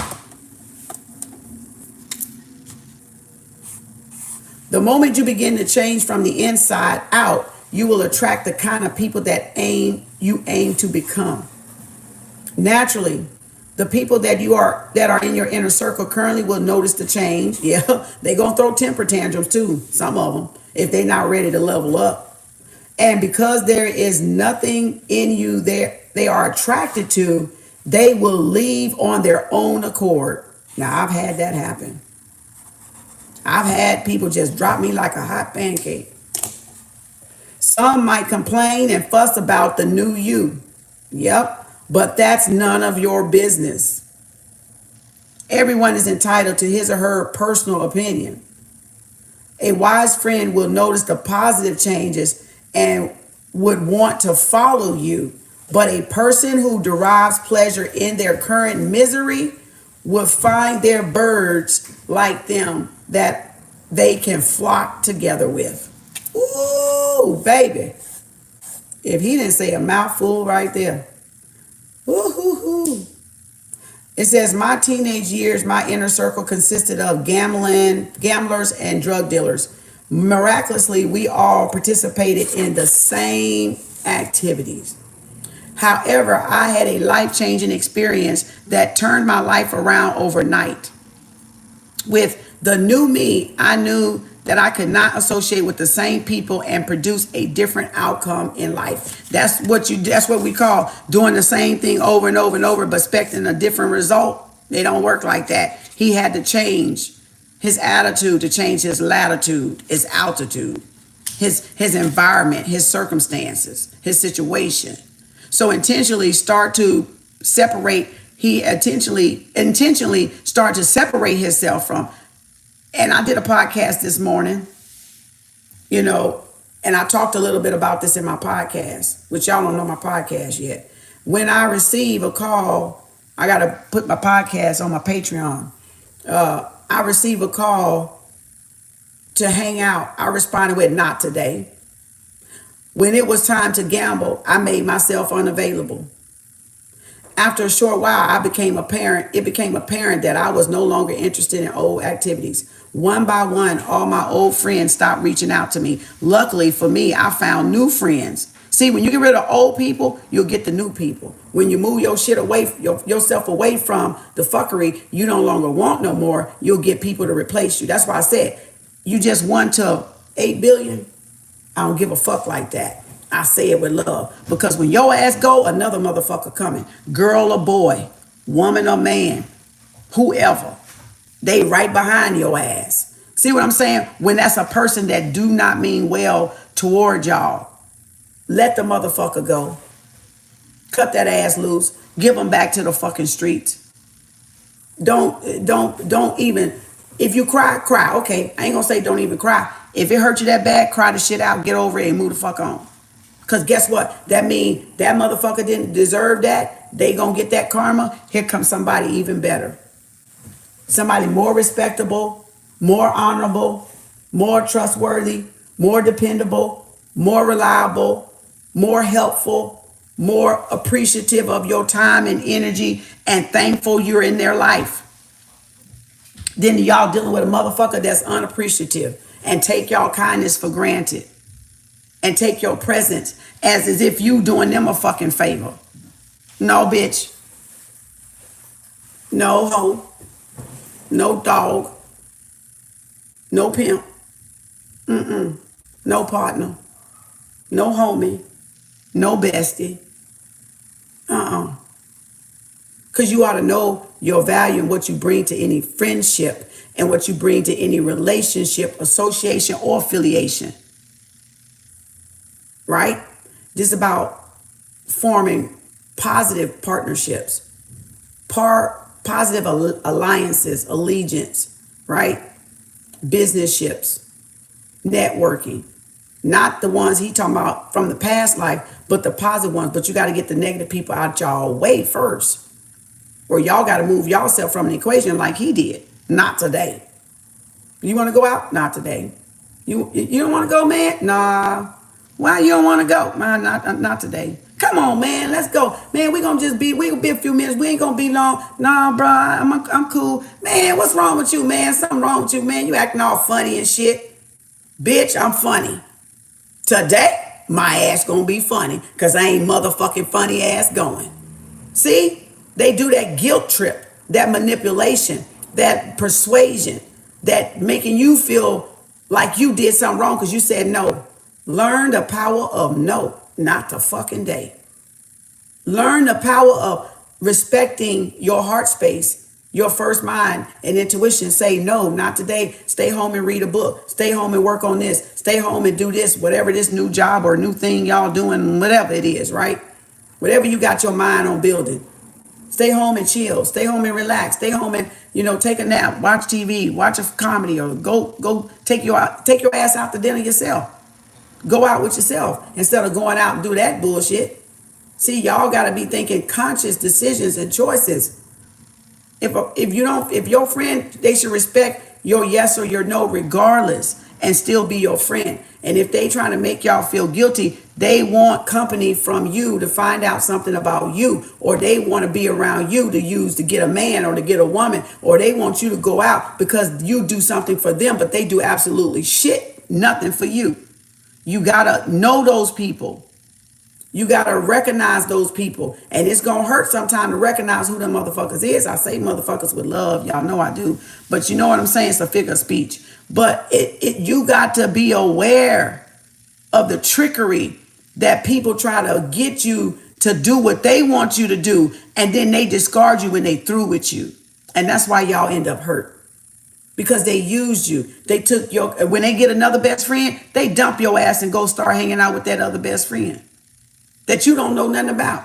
The moment you begin to change from the inside out, you will attract the kind of people that you aim to become. Naturally, the people that are in your inner circle currently will notice the change. Yeah, they're gonna throw temper tantrums too, some of them, if they're not ready to level up. And because there is nothing in you they are attracted to, they will leave on their own accord. Now, I've had that happen. I've had people just drop me like a hot pancake. Some might complain and fuss about the new you. Yep. But that's none of your business. Everyone is entitled to his or her personal opinion. A wise friend will notice the positive changes and would want to follow you. But a person who derives pleasure in their current misery will find their birds like them that they can flock together with. Ooh, baby. If he didn't say a mouthful right there. Ooh. It says, my teenage years, my inner circle consisted of gamblers, and drug dealers. Miraculously, we all participated in the same activities. However, I had a life-changing experience that turned my life around overnight. With the new me, I knew that I could not associate with the same people and produce a different outcome in life. That's what we call doing the same thing over and over and over, but expecting a different result. They don't work like that. He had to change his attitude to change his latitude, his altitude, his environment, his circumstances, his situation. So intentionally start to separate. He intentionally start to separate himself from. And I did a podcast this morning And I talked a little bit about this in my podcast, which y'all don't know my podcast yet. When I receive a call, I got to put my podcast on my Patreon. I receive a call to hang out. I responded with not today. When it was time to gamble, I made myself unavailable. After a short while, it became apparent that I was no longer interested in old activities. One by one, all my old friends stopped reaching out to me. Luckily for me, I found new friends. See, when you get rid of old people, you'll get the new people. When you move your shit away, yourself away from the fuckery you no longer want no more, you'll get people to replace you. That's why I said, you just 1 to 8 billion. I don't give a fuck like that. I say it with love. Because when your ass go, another motherfucker coming. Girl or boy, woman or man, whoever. They right behind your ass. See what I'm saying? When that's a person that do not mean well toward y'all, let the motherfucker go. Cut that ass loose. Give them back to the fucking streets. Don't even, if you cry, cry. Okay, I ain't gonna say don't even cry. If it hurt you that bad, cry the shit out, get over it and move the fuck on. Because guess what? That means that motherfucker didn't deserve that. They gonna get that karma. Here comes somebody even better. Somebody more respectable, more honorable, more trustworthy, more dependable, more reliable, more helpful, more appreciative of your time and energy and thankful you're in their life. Then y'all dealing with a motherfucker that's unappreciative and take y'all kindness for granted and take your presence as if you doing them a fucking favor. No, bitch. No hoe. No dog. No pimp. No partner. No homie. No bestie. Because you ought to know your value and what you bring to any friendship and what you bring to any relationship, association, or affiliation. Right? This is about forming positive partnerships, positive alliances, allegiance, right? Business ships, networking. Not the ones he talking about from the past life, but the positive ones. But you got to get the negative people out y'all way first. Or y'all got to move yourself from the equation like he did. Not today. You want to go out? Not today. You don't want to go, man? Nah. Why you don't want to go? Man, not today. Come on, man. Let's go. Man, we're going to be a few minutes. We ain't going to be long. Nah, bro, I'm cool. Man, what's wrong with you, man? Something wrong with you, man. You acting all funny and shit. Bitch, I'm funny. Today, my ass going to be funny because I ain't motherfucking funny ass going. See? They do that guilt trip, that manipulation, that persuasion, that making you feel like you did something wrong because you said no. Learn the power of no, not the fucking day. Learn the power of respecting your heart space, your first mind and intuition. Say no, not today. Stay home and read a book. Stay home and work on this. Stay home and do this, whatever this new job or new thing y'all doing, whatever it is, right? Whatever you got your mind on building. Stay home and chill. Stay home and relax. Stay home and, take a nap, watch TV, watch a comedy, or go take your ass out to dinner yourself. Go out with yourself instead of going out and do that bullshit. See, y'all got to be thinking conscious decisions and choices. If your friend, they should respect your yes or your no regardless and still be your friend. And if they trying to make y'all feel guilty, they want company from you to find out something about you, or they want to be around you to use to get a man or to get a woman, or they want you to go out because you do something for them, but they do absolutely shit, nothing for you. You got to know those people. You got to recognize those people. And it's going to hurt sometime to recognize who them motherfuckers is. I say motherfuckers with love. Y'all know I do. But you know what I'm saying? It's a figure of speech. But you got to be aware of the trickery that people try to get you to do what they want you to do. And then they discard you when they through with you. And that's why y'all end up hurt. Because they used you. They took when they get another best friend, they dump your ass and go start hanging out with that other best friend that you don't know nothing about.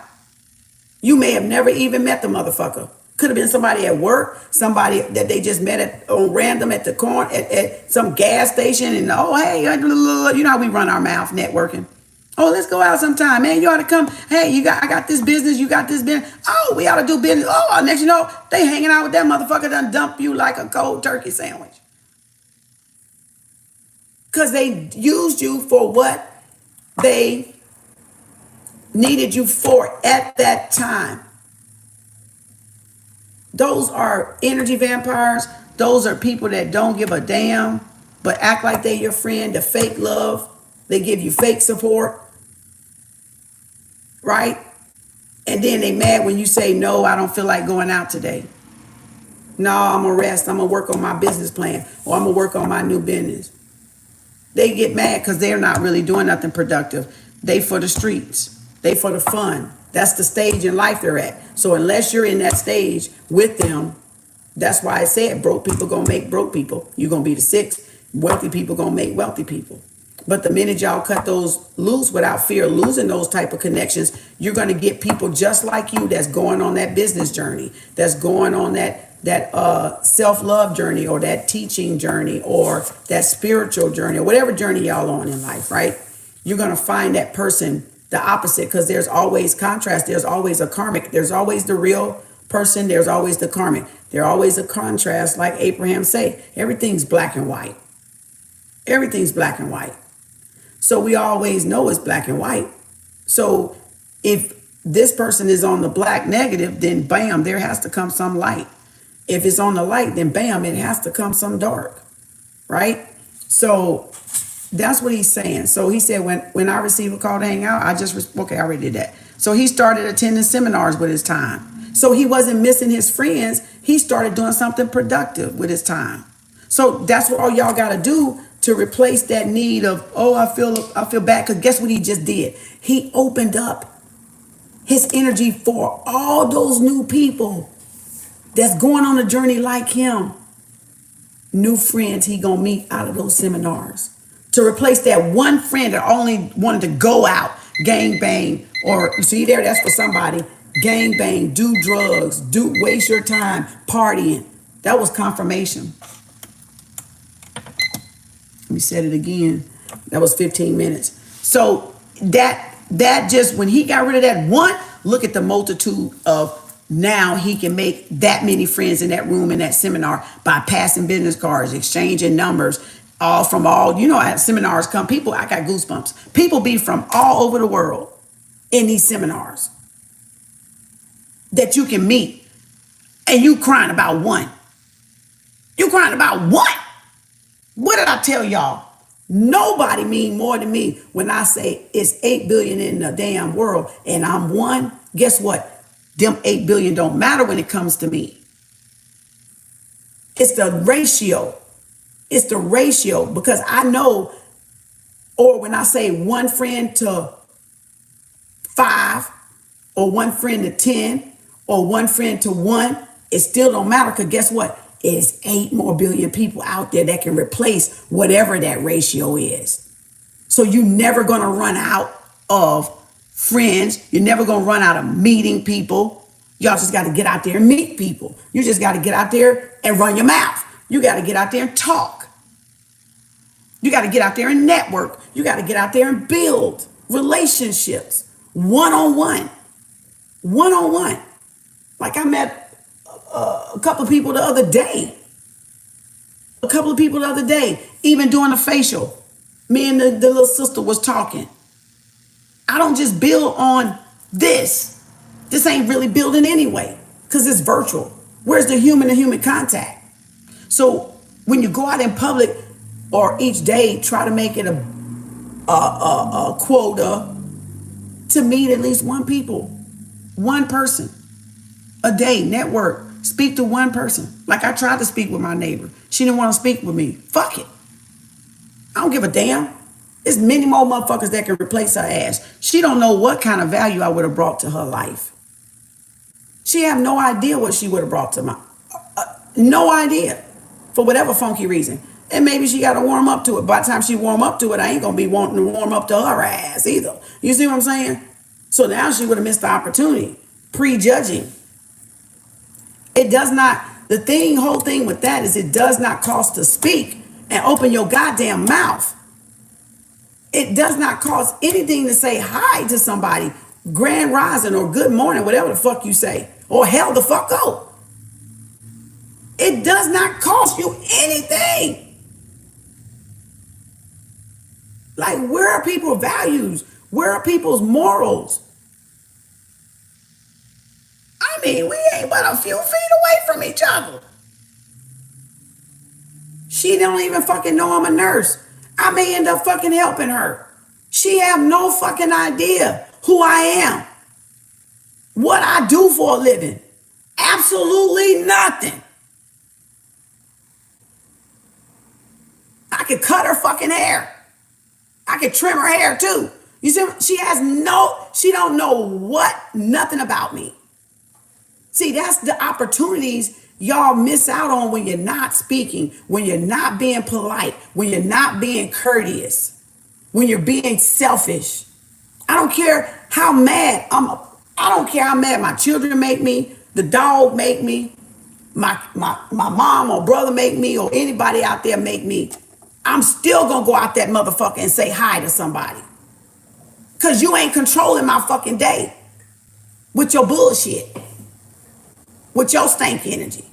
You may have never even met the motherfucker. Could have been somebody at work, somebody that they just met on random at the corner, at some gas station, and oh, hey, you know how we run our mouth networking. Oh, let's go out sometime, man. You ought to come. Hey, I got this business, you got this business. Oh, we ought to do business. Oh, next you know, they hanging out with that motherfucker done dump you like a cold turkey sandwich. Because they used you for what they needed you for at that time. Those are energy vampires. Those are people that don't give a damn, but act like they're your friend, the fake love. They give you fake support, right? And then they mad when you say, no, I don't feel like going out today. No, I'm gonna rest. I'm gonna work on my business plan, or I'm gonna work on my new business. They get mad because they're not really doing nothing productive. They for the streets. They for the fun. That's the stage in life they're at. So unless you're in that stage with them, that's why I said broke people gonna make broke people. You're gonna be the sixth. Wealthy people gonna make wealthy people. But the minute y'all cut those loose without fear of losing those type of connections, you're gonna get people just like you that's going on that business journey, that's going on that self-love journey, or that teaching journey, or that spiritual journey, or whatever journey y'all on in life, right? You're gonna find that person the opposite, because there's always contrast. There's always a karmic. There's always the real person. There's always the karmic. There's always a contrast, like Abraham say. Everything's black and white. Everything's black and white. So we always know it's black and white. So if this person is on the black negative, then bam, there has to come some light. If it's on the light, then bam, it has to come some dark, right? So that's what he's saying. So he said, when I receive a call to hang out, I already did that. So he started attending seminars with his time. So he wasn't missing his friends. He started doing something productive with his time. So that's what all y'all got to do to replace that need of, oh, I feel bad. Because guess what he just did? He opened up his energy for all those new people that's going on a journey like him. New friends he gonna meet out of those seminars. To replace that one friend that only wanted to go out, gang bang, or you see there, that's for somebody. Gang bang, do drugs, waste your time, partying. That was confirmation. Let me say it again. That was 15 minutes. So that just, when he got rid of that one, look at the multitude of, now he can make that many friends in that room, in that seminar, by passing business cards, exchanging numbers, all from all, at seminars come people, I got goosebumps. People be from all over the world in these seminars that you can meet, and you crying about one. You crying about one. What did I tell y'all? Nobody mean more than me when I say it's 8 billion in the damn world and I'm one. Guess what? Them 8 billion don't matter when it comes to me. It's the ratio. It's the ratio, because I know, or when I say one friend to 5, or one friend to 10, or one friend to 1, it still don't matter, because guess what? It's 8 more billion people out there that can replace whatever that ratio is. So you're never going to run out of friends. You're never going to run out of meeting people. Y'all just got to get out there and meet people. You just got to get out there and run your mouth. You got to get out there and talk. You got to get out there and network. You got to get out there and build relationships one-on-one. One-on-one. Like I met a couple of people the other day. Even doing a facial. Me and the little sister was talking. I don't just build on this. This ain't really building anyway, because it's virtual. Where's the human-to-human contact? So when you go out in public, or each day, try to make it a quota to meet at least one person a day. Network, speak to one person. Like I tried to speak with my neighbor. She didn't want to speak with me. Fuck it. I don't give a damn. There's many more motherfuckers that can replace her ass. She don't know what kind of value I would have brought to her life. She have no idea what she would have brought to my, no idea, for whatever funky reason. And maybe she got to warm up to it. By the time she warm up to it, I ain't going to be wanting to warm up to her ass either. You see what I'm saying? So now she would have missed the opportunity, prejudging. It does not, whole thing with that is it does not cost to speak and open your goddamn mouth. It does not cost anything to say hi to somebody, grand rising or good morning, whatever the fuck you say, or hell the fuck go. It does not cost you anything. Like, where are people's values? Where are people's morals? I mean, we ain't but a few feet away from each other. She don't even fucking know I'm a nurse. I may end up fucking helping her. She have no fucking idea who I am, what I do for a living. Absolutely nothing. I could cut her fucking hair. I could trim her hair too. You see, she don't know nothing about me. See, that's the opportunities y'all miss out on when you're not speaking, when you're not being polite, when you're not being courteous, when you're being selfish. I don't care how mad I don't care how mad my children make me, the dog make me, my mom or brother make me, or anybody out there make me. I'm still gonna go out that motherfucker and say hi to somebody. Cause you ain't controlling my fucking day with your bullshit, with your stank energy.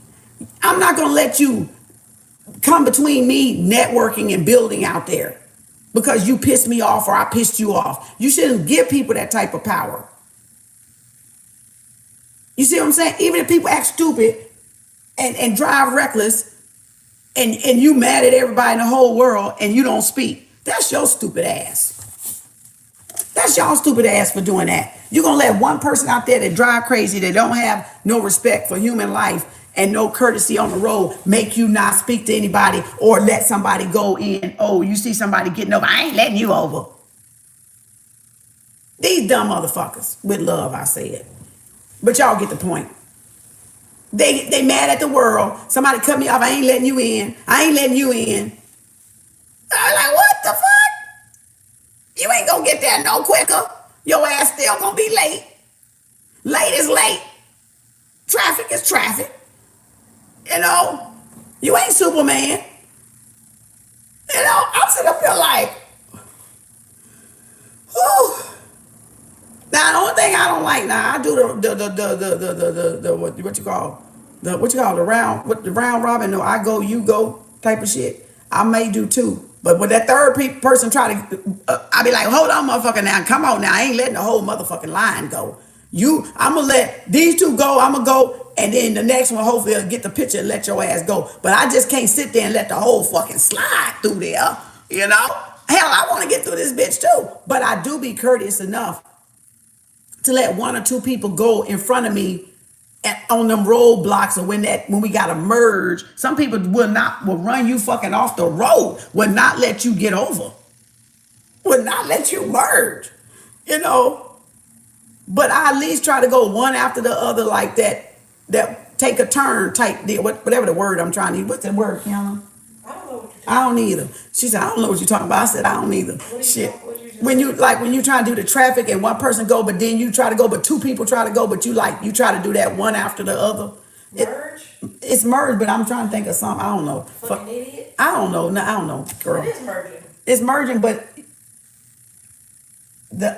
I'm not gonna let you come between me networking and building out there because you pissed me off or I pissed you off. You shouldn't give people that type of power. You see what I'm saying? Even if people act stupid and drive reckless, and you mad at everybody in the whole world and you don't speak, that's your stupid ass. That's y'all stupid ass for doing that. You're gonna let one person out there that drive crazy, that don't have no respect for human life and no courtesy on the road, make you not speak to anybody or let somebody go in. Oh, you see somebody getting over, I ain't letting you over. These dumb motherfuckers, with love I say it. But y'all get the point. They mad at the world. Somebody cut me off, I ain't letting you in. I ain't letting you in. I'm like, what the fuck? You ain't gonna get there no quicker. Your ass still gonna be late. Late is late. Traffic is traffic. You know, you ain't Superman. You know, I'm sitting up here like, whew. Now the only thing I don't like now, I do the round robin. No, I go, you go type of shit. I may do too, but when that third person try to, I be like, hold on, motherfucker, now, come on now, I ain't letting the whole motherfucking line go. I'm gonna let these two go. I'm gonna go, and then the next one hopefully will get the picture and let your ass go. But I just can't sit there and let the whole fucking slide through there. You know, hell, I want to get through this bitch too, but I do be courteous enough to let one or two people go in front of me on them roadblocks, or when we gotta merge. Some people will run you fucking off the road, will not let you get over, will not let you merge, you know. But I at least try to go one after the other like that take a turn type deal, whatever the word I'm trying to use. What's that word, Kiana? I don't know what you're talking I don't either. She said, I don't know what you're talking about. I said, I don't either. Shit. When you try to do the traffic and one person go, but then you try to go, but two people try to go, but you try to do that one after the other. Merge? It's merged, but I'm trying to think of something. I don't know. Fucking idiot? I don't know. No, I don't know, girl. It is merging. It's merging, but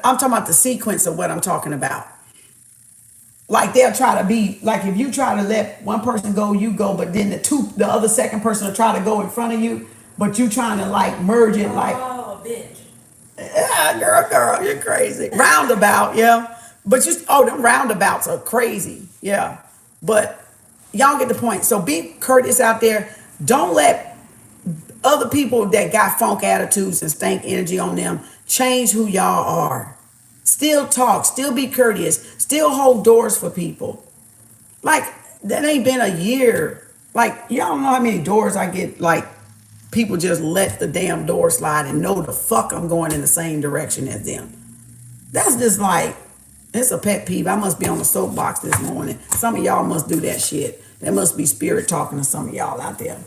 I'm talking about the sequence of what I'm talking about. Like they'll try to be like, if you try to let one person go, you go, but then the other second person will try to go in front of you, but you trying to like merge it like. Oh, bitch. Yeah, girl, you're crazy. Roundabout, yeah. But them roundabouts are crazy, yeah. But y'all get the point. So be courteous out there. Don't let other people that got funk attitudes and stank energy on them change who y'all are. Still talk, still be courteous, still hold doors for people. Like, that ain't been a year. Like, y'all don't know how many doors I get, like, people just let the damn door slide and know the fuck I'm going in the same direction as them. That's just like, it's a pet peeve. I must be on the soapbox this morning. Some of y'all must do that shit. That must be spirit talking to some of y'all out there.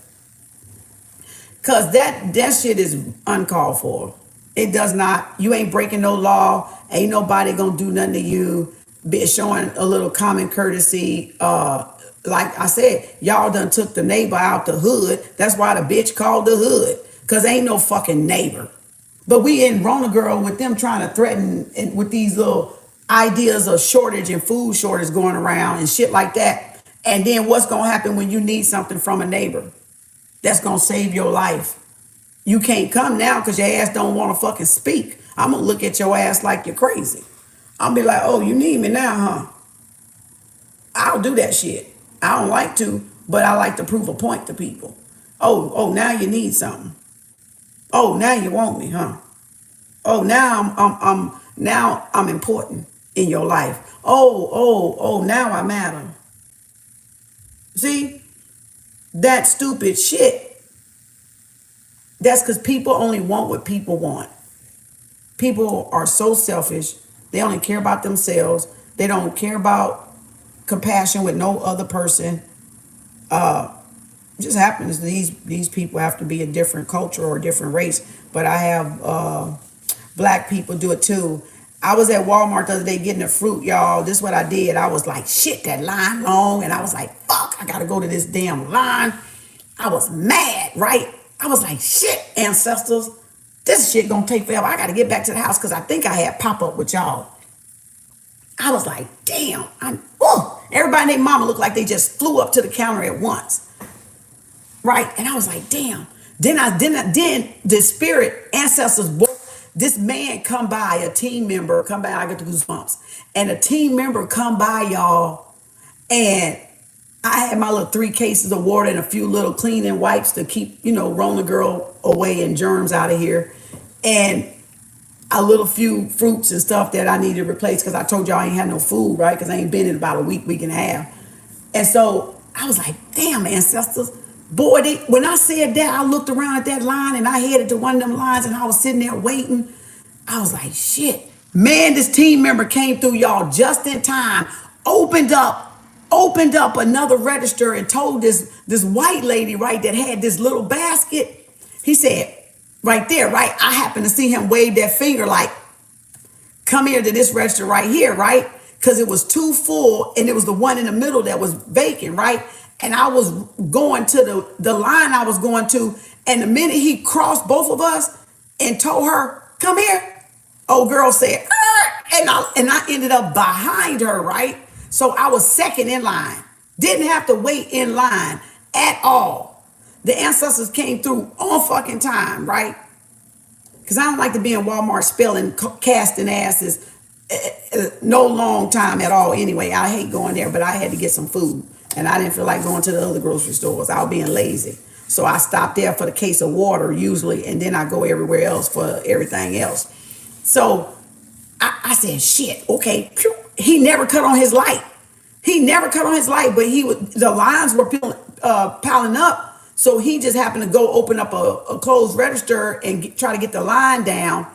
Cause that shit is uncalled for. It does not, you ain't breaking no law. Ain't nobody gonna do nothing to you. be showing a little common courtesy. Like I said, y'all done took the neighbor out the hood. That's why the bitch called the hood, because ain't no fucking neighbor. But we in Rona Girl with them trying to threaten and with these little ideas of shortage and food shortage going around and shit like that. And then what's gonna happen when you need something from a neighbor that's gonna save your life? You can't come now because your ass don't want to fucking speak. I'm gonna look at your ass like you're crazy. I'll be like, oh, you need me now, huh? I'll do that shit. I don't like to, but I like to prove a point to people. Oh, now you need something. Oh, now you want me, huh? Oh, now I'm important in your life. Oh, now I matter. See? That stupid shit. That's because people only want what people want. People are so selfish. They only care about themselves. They don't care about compassion with no other person. It just happens these people have to be a different culture or a different race. But I have black people do it too. I was at Walmart the other day getting the fruit, y'all. This is what I did. I was like, shit, that line long. And I was like, fuck, I gotta go to this damn line. I was mad, right? I was like, shit, ancestors, this shit gonna take forever. I gotta get back to the house because I think I had pop up with y'all. I was like, damn, everybody and their mama looked like they just flew up to the counter at once. Right? And I was like, damn. Then the spirit ancestors, this man come by, a team member come by, I get the goosebumps. And a team member come by, y'all, and I had my little 3 cases of water and a few little cleaning wipes to keep, Rona Girl away and germs out of here. And a little few fruits and stuff that I needed to replace because I told y'all I ain't had no food, right? Because I ain't been in about a week and a half. And so I was like, damn, ancestors. Boy, when I said that, I looked around at that line and I headed to one of them lines and I was sitting there waiting. I was like, shit. Man, this team member came through, y'all, just in time, opened up another register and told this white lady, right, that had this little basket. He said, right there, right, I happened to see him wave that finger like, come here to this register right here, right? Because it was too full and it was the one in the middle that was vacant, right? And I was going to the line I was going to, and the minute he crossed both of us and told her, come here, old girl said, and I ended up behind her, right? So I was second in line. Didn't have to wait in line at all. The ancestors came through on fucking time, right? Because I don't like to be in Walmart spelling, casting asses, no long time at all anyway. I hate going there, but I had to get some food. And I didn't feel like going to the other grocery stores. I was being lazy. So I stopped there for the case of water usually, and then I go everywhere else for everything else. So I said, shit, okay. He never cut on his light. But the lines were piling up. So he just happened to go open up a closed register and try to get the line down.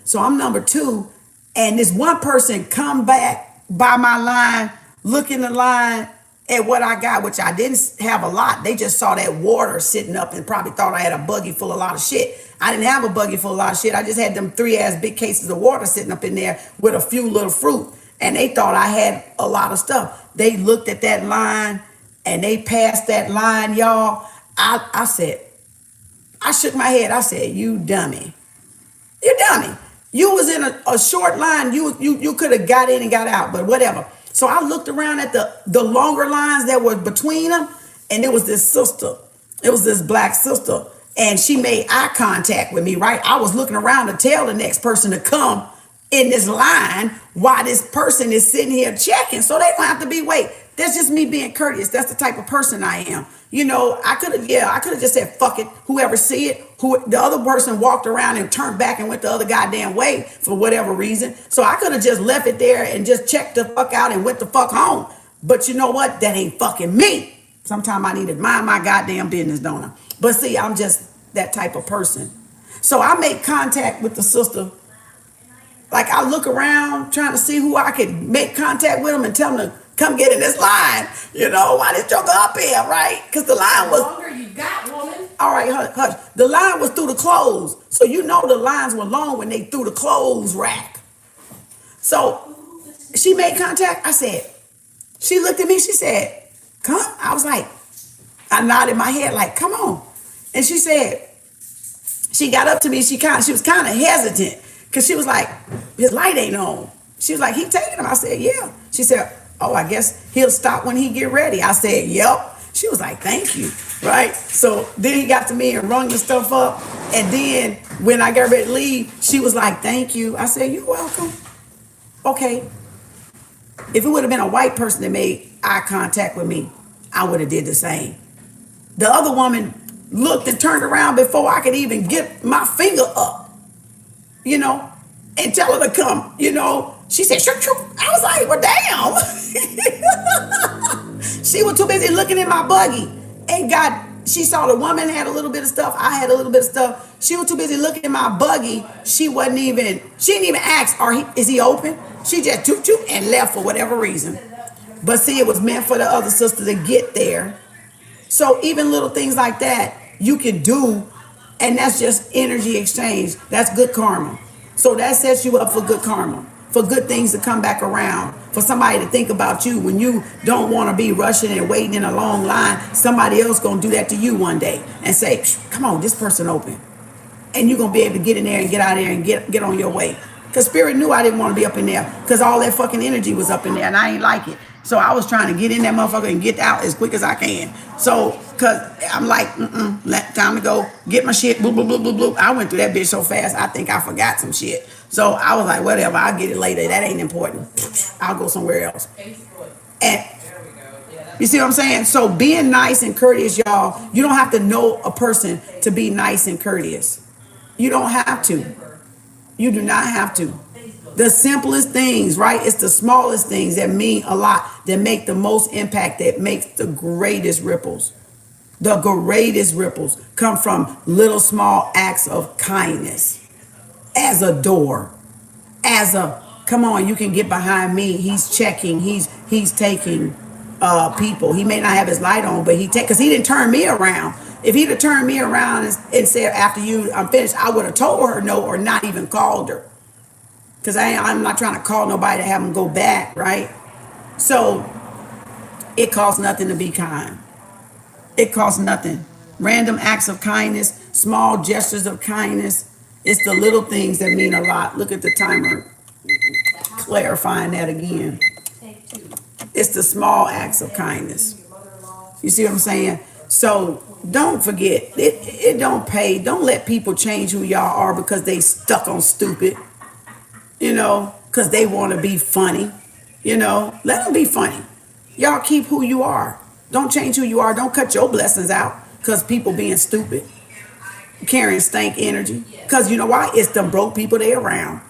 So I'm number 2. And this one person come back by my line, look in the line at what I got, which I didn't have a lot. They just saw that water sitting up and probably thought I had a buggy full of a lot of shit. I didn't have a buggy full of a lot of shit. I just had them 3 ass big cases of water sitting up in there with a few little fruit. And they thought I had a lot of stuff. They looked at that line and they passed that line, y'all. I said, I shook my head. I said, you dummy. You dummy. You was in a short line. You could have got in and got out, but whatever. So I looked around at the longer lines that were between them, and there was this sister. It was this black sister, and she made eye contact with me, right? I was looking around to tell the next person to come in this line while this person is sitting here checking, so they don't have to be wait. That's just me being courteous. That's the type of person I am. I could have just said, fuck it. Whoever see it, the other person walked around and turned back and went the other goddamn way for whatever reason. So I could have just left it there and just checked the fuck out and went the fuck home. But you know what? That ain't fucking me. Sometimes I need to mind my goddamn business, don't I? But see, I'm just that type of person. So I make contact with the sister. Like I look around trying to see who I could make contact with them and tell them to come get in this line, why this joker up here, right? Because the line was... The longer you got, woman. All right, hush. The line was through the clothes. So the lines were long when they threw the clothes rack. So She made contact. I said, she looked at me, she said, come. I was like, I nodded my head like, come on. And she said, she got up to me, she was kind of hesitant because she was like, his light ain't on. She was like, he taking him. I said, yeah. She said, oh, I guess he'll stop when he get ready. I said, yep. She was like, thank you, right? So then he got to me and rung the stuff up. And then when I got ready to leave, she was like, thank you. I said, you're welcome. Okay. If it would have been a white person that made eye contact with me, I would have did the same. The other woman looked and turned around before I could even get my finger up, you know, and tell her to come, you know. She said, shoot, shoot. I was like, well, damn. She was too busy looking in my buggy and she saw the woman had a little bit of stuff. I had a little bit of stuff. She was too busy looking in my buggy. She didn't even ask, is he open? She just toot toot and left for whatever reason. But see, it was meant for the other sister to get there. So even little things like that you can do, and that's just energy exchange. That's good karma. So that sets you up for good karma, for good things to come back around, for somebody to think about you when you don't want to be rushing and waiting in a long line. Somebody else gonna do that to you one day and say, come on, this person open. And you're gonna be able to get in there and get out of there and get on your way. Because Spirit knew I didn't want to be up in there because all that fucking energy was up in there and I ain't like it. So I was trying to get in that motherfucker and get out as quick as I can. So, because I'm like, time to go get my shit, bloop, bloop, bloop, bloop, bloop. I went through that bitch so fast, I think I forgot some shit. So I was like, whatever, I'll get it later. That ain't important. I'll go somewhere else. And you see what I'm saying? So being nice and courteous, y'all, you don't have to know a person to be nice and courteous. You don't have to. You do not have to. The simplest things, right? It's the smallest things that mean a lot, that make the most impact, that makes the greatest ripples. The greatest ripples come from little small acts of kindness. As a door, come on, you can get behind me. He's checking, he's taking people. He may not have his light on, but because he didn't turn me around. If he'd have turned me around and said, after I'm finished, I would have told her no or not even called her. Because I'm not trying to call nobody to have them go back, right? So it costs nothing to be kind. It costs nothing. Random acts of kindness, small gestures of kindness. It's the little things that mean a lot. Look at the timer, clarifying that again. It's the small acts of kindness. You see what I'm saying? So don't forget, it don't pay. Don't let people change who y'all are because they stuck on stupid. You know, because they want to be funny. You know, let them be funny. Y'all keep who you are. Don't change who you are. Don't cut your blessings out because people being stupid, carrying stank energy. Because you know why? It's them broke people they around.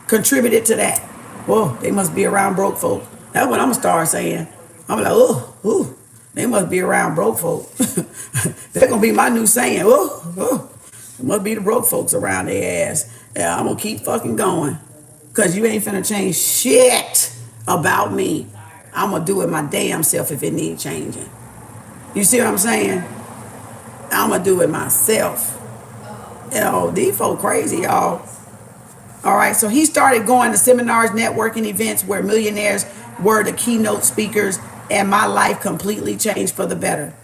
Contributed to that. Whoa, they must be around broke folk. That's what I'm going to start saying. I'm like, oh, they must be around broke folk. They're going to be my new saying. Oh, it must be the broke folks around their ass. Yeah, I'm going to keep fucking going. Because you ain't finna change shit about me. I'm going to do it my damn self if it needs changing. You see what I'm saying? I'm going to do it myself. You know, these folk crazy, y'all. All right, so he started going to seminars, networking events where millionaires were the keynote speakers, and my life completely changed for the better.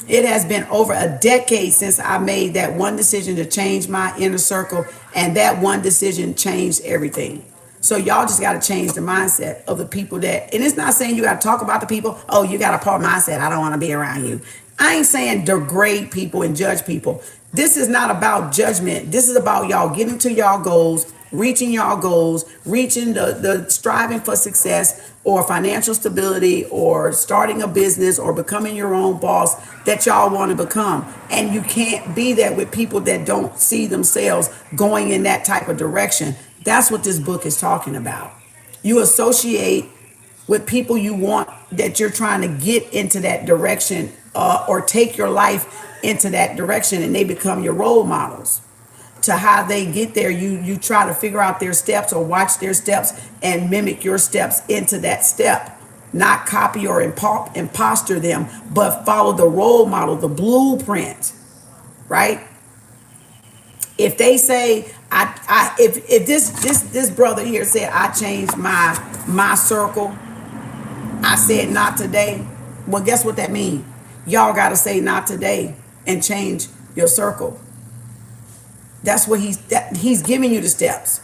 It has been over a decade since I made that one decision to change my inner circle, and that one decision changed everything. So y'all just got to change the mindset of the people and it's not saying you got to talk about the people. Oh, you got a poor mindset. I don't want to be around you. I ain't saying degrade people and judge people. This is not about judgment. This is about y'all getting to y'all goals, reaching y'all goals, reaching the striving for success or financial stability or starting a business or becoming your own boss that y'all want to become. And you can't be that with people that don't see themselves going in that type of direction. That's what this book is talking about. You associate with people you want, that you're trying to get into that direction or take your life into that direction, and they become your role models. To how they get there, you try to figure out their steps or watch their steps and mimic your steps into that step. Not copy or impostor them, but follow the role model, the blueprint, right? If they say, if this brother here said, I changed my circle, I said not today, well, guess what that means? Y'all got to say not today and change your circle. That's what he's giving you the steps.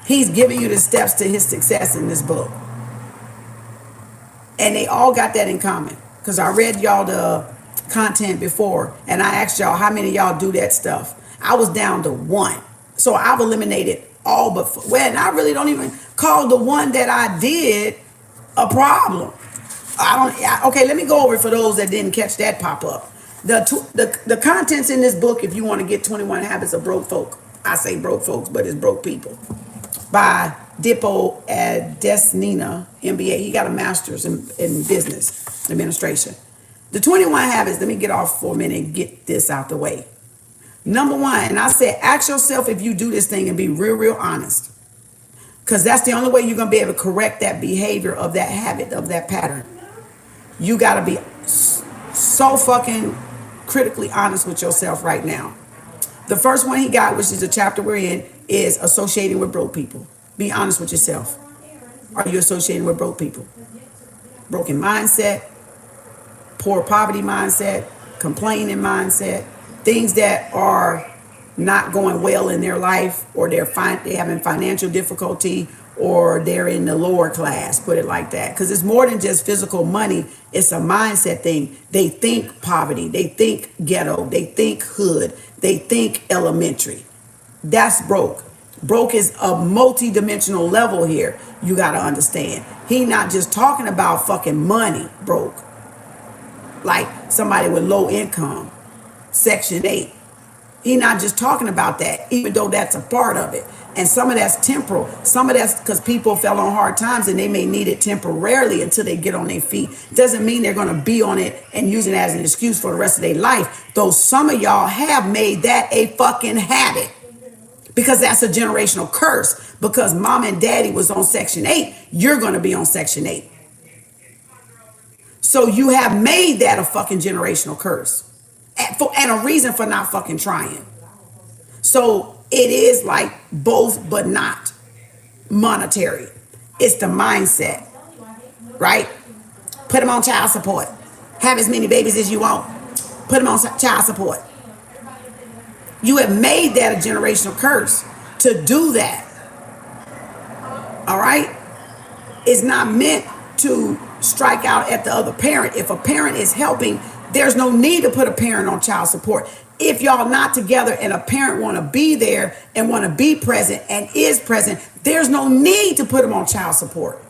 He's giving you the steps to his success in this book. And they all got that in common. Because I read y'all the content before, and I asked y'all how many of y'all do that stuff. I was down to one. So I've eliminated all but, and I really don't even call the one that I did a problem. Okay, let me go over it for those that didn't catch that pop up. The contents in this book, if you want to get 21 Habits of Broke Folk, I say broke folks, but it's broke people, by Dippo Adesnina, MBA. He got a master's in business administration. The 21 Habits, let me get off for a minute and get this out the way. Number one, and I said, ask yourself if you do this thing and be real honest. Because that's the only way you're going to be able to correct that behavior of that habit, of that pattern. You got to be so fucking critically honest with yourself right now. The first one he got, which is the chapter we're in, is associating with broke people. Be honest with yourself. Are you associating with broke people? Broken mindset, poor poverty mindset, complaining mindset, things that are not going well in their life, or they're having financial difficulty, or they're in the lower class, put it like that. Because it's more than just physical money. It's a mindset thing. They think poverty. They think ghetto. They think hood. They think elementary. That's broke. Broke is a multi-dimensional level here. You got to understand. He not just talking about fucking money broke. Like somebody with low income, Section 8. He not just talking about that, even though that's a part of it. And some of that's temporal. Some of that's because people fell on hard times and they may need it temporarily until they get on their feet. Doesn't mean they're going to be on it and use it as an excuse for the rest of their life. Though some of y'all have made that a fucking habit. Because that's a generational curse. Because mom and daddy was on Section 8, you're going to be on Section 8. So you have made that a fucking generational curse. And a reason for not fucking trying. So it is like both, but not monetary. It's the mindset, right? Put them on child support. Have as many babies as you want. Put them on child support. You have made that a generational curse to do that. All right? It's not meant to strike out at the other parent. If a parent is helping, there's no need to put a parent on child support. If y'all not together and a parent want to be there and want to be present and is present, there's no need to put them on child support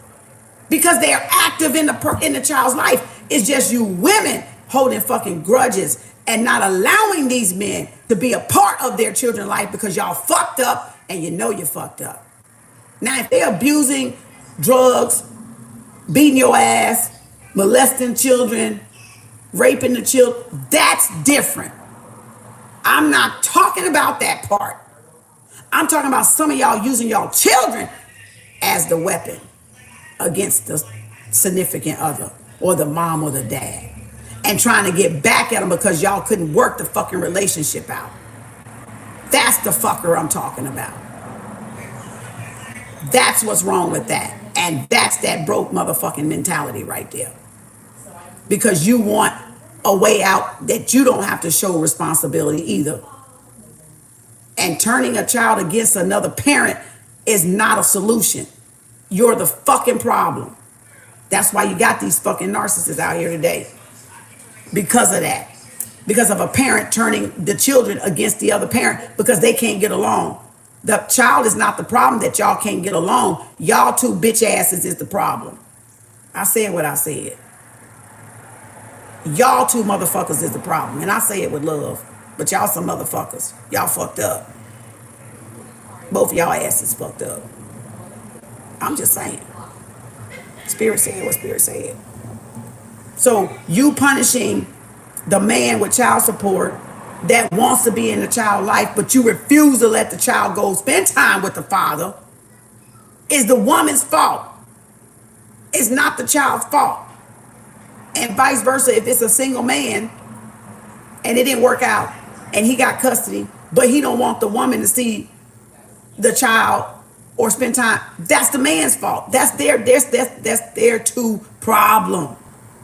because they are active in the child's life. It's just you women holding fucking grudges and not allowing these men to be a part of their children's life because y'all fucked up and you know you fucked up. Now, if they're abusing drugs, beating your ass, molesting children, raping the children, that's different. I'm not talking about that part. I'm talking about some of y'all using y'all children as the weapon against the significant other or the mom or the dad and trying to get back at them because y'all couldn't work the fucking relationship out. That's the fucker I'm talking about. That's what's wrong with that. And that's that broke motherfucking mentality right there. Because you want a way out that you don't have to show responsibility either. And turning a child against another parent is not a solution. You're the fucking problem. That's why you got these fucking narcissists out here today. Because of that. Because of a parent turning the children against the other parent because they can't get along. The child is not the problem that y'all can't get along. Y'all two bitch asses is the problem. I said what I said. Y'all two motherfuckers is the problem. And I say it with love. But y'all some motherfuckers. Y'all fucked up. Both of y'all asses fucked up. I'm just saying. Spirit said what Spirit said. So you punishing the man with child support that wants to be in the child life, but you refuse to let the child go spend time with the father, is the woman's fault. It's not the child's fault. And vice versa, if it's a single man and it didn't work out and he got custody but he don't want the woman to see the child or spend time. That's the man's fault. That's their two problem.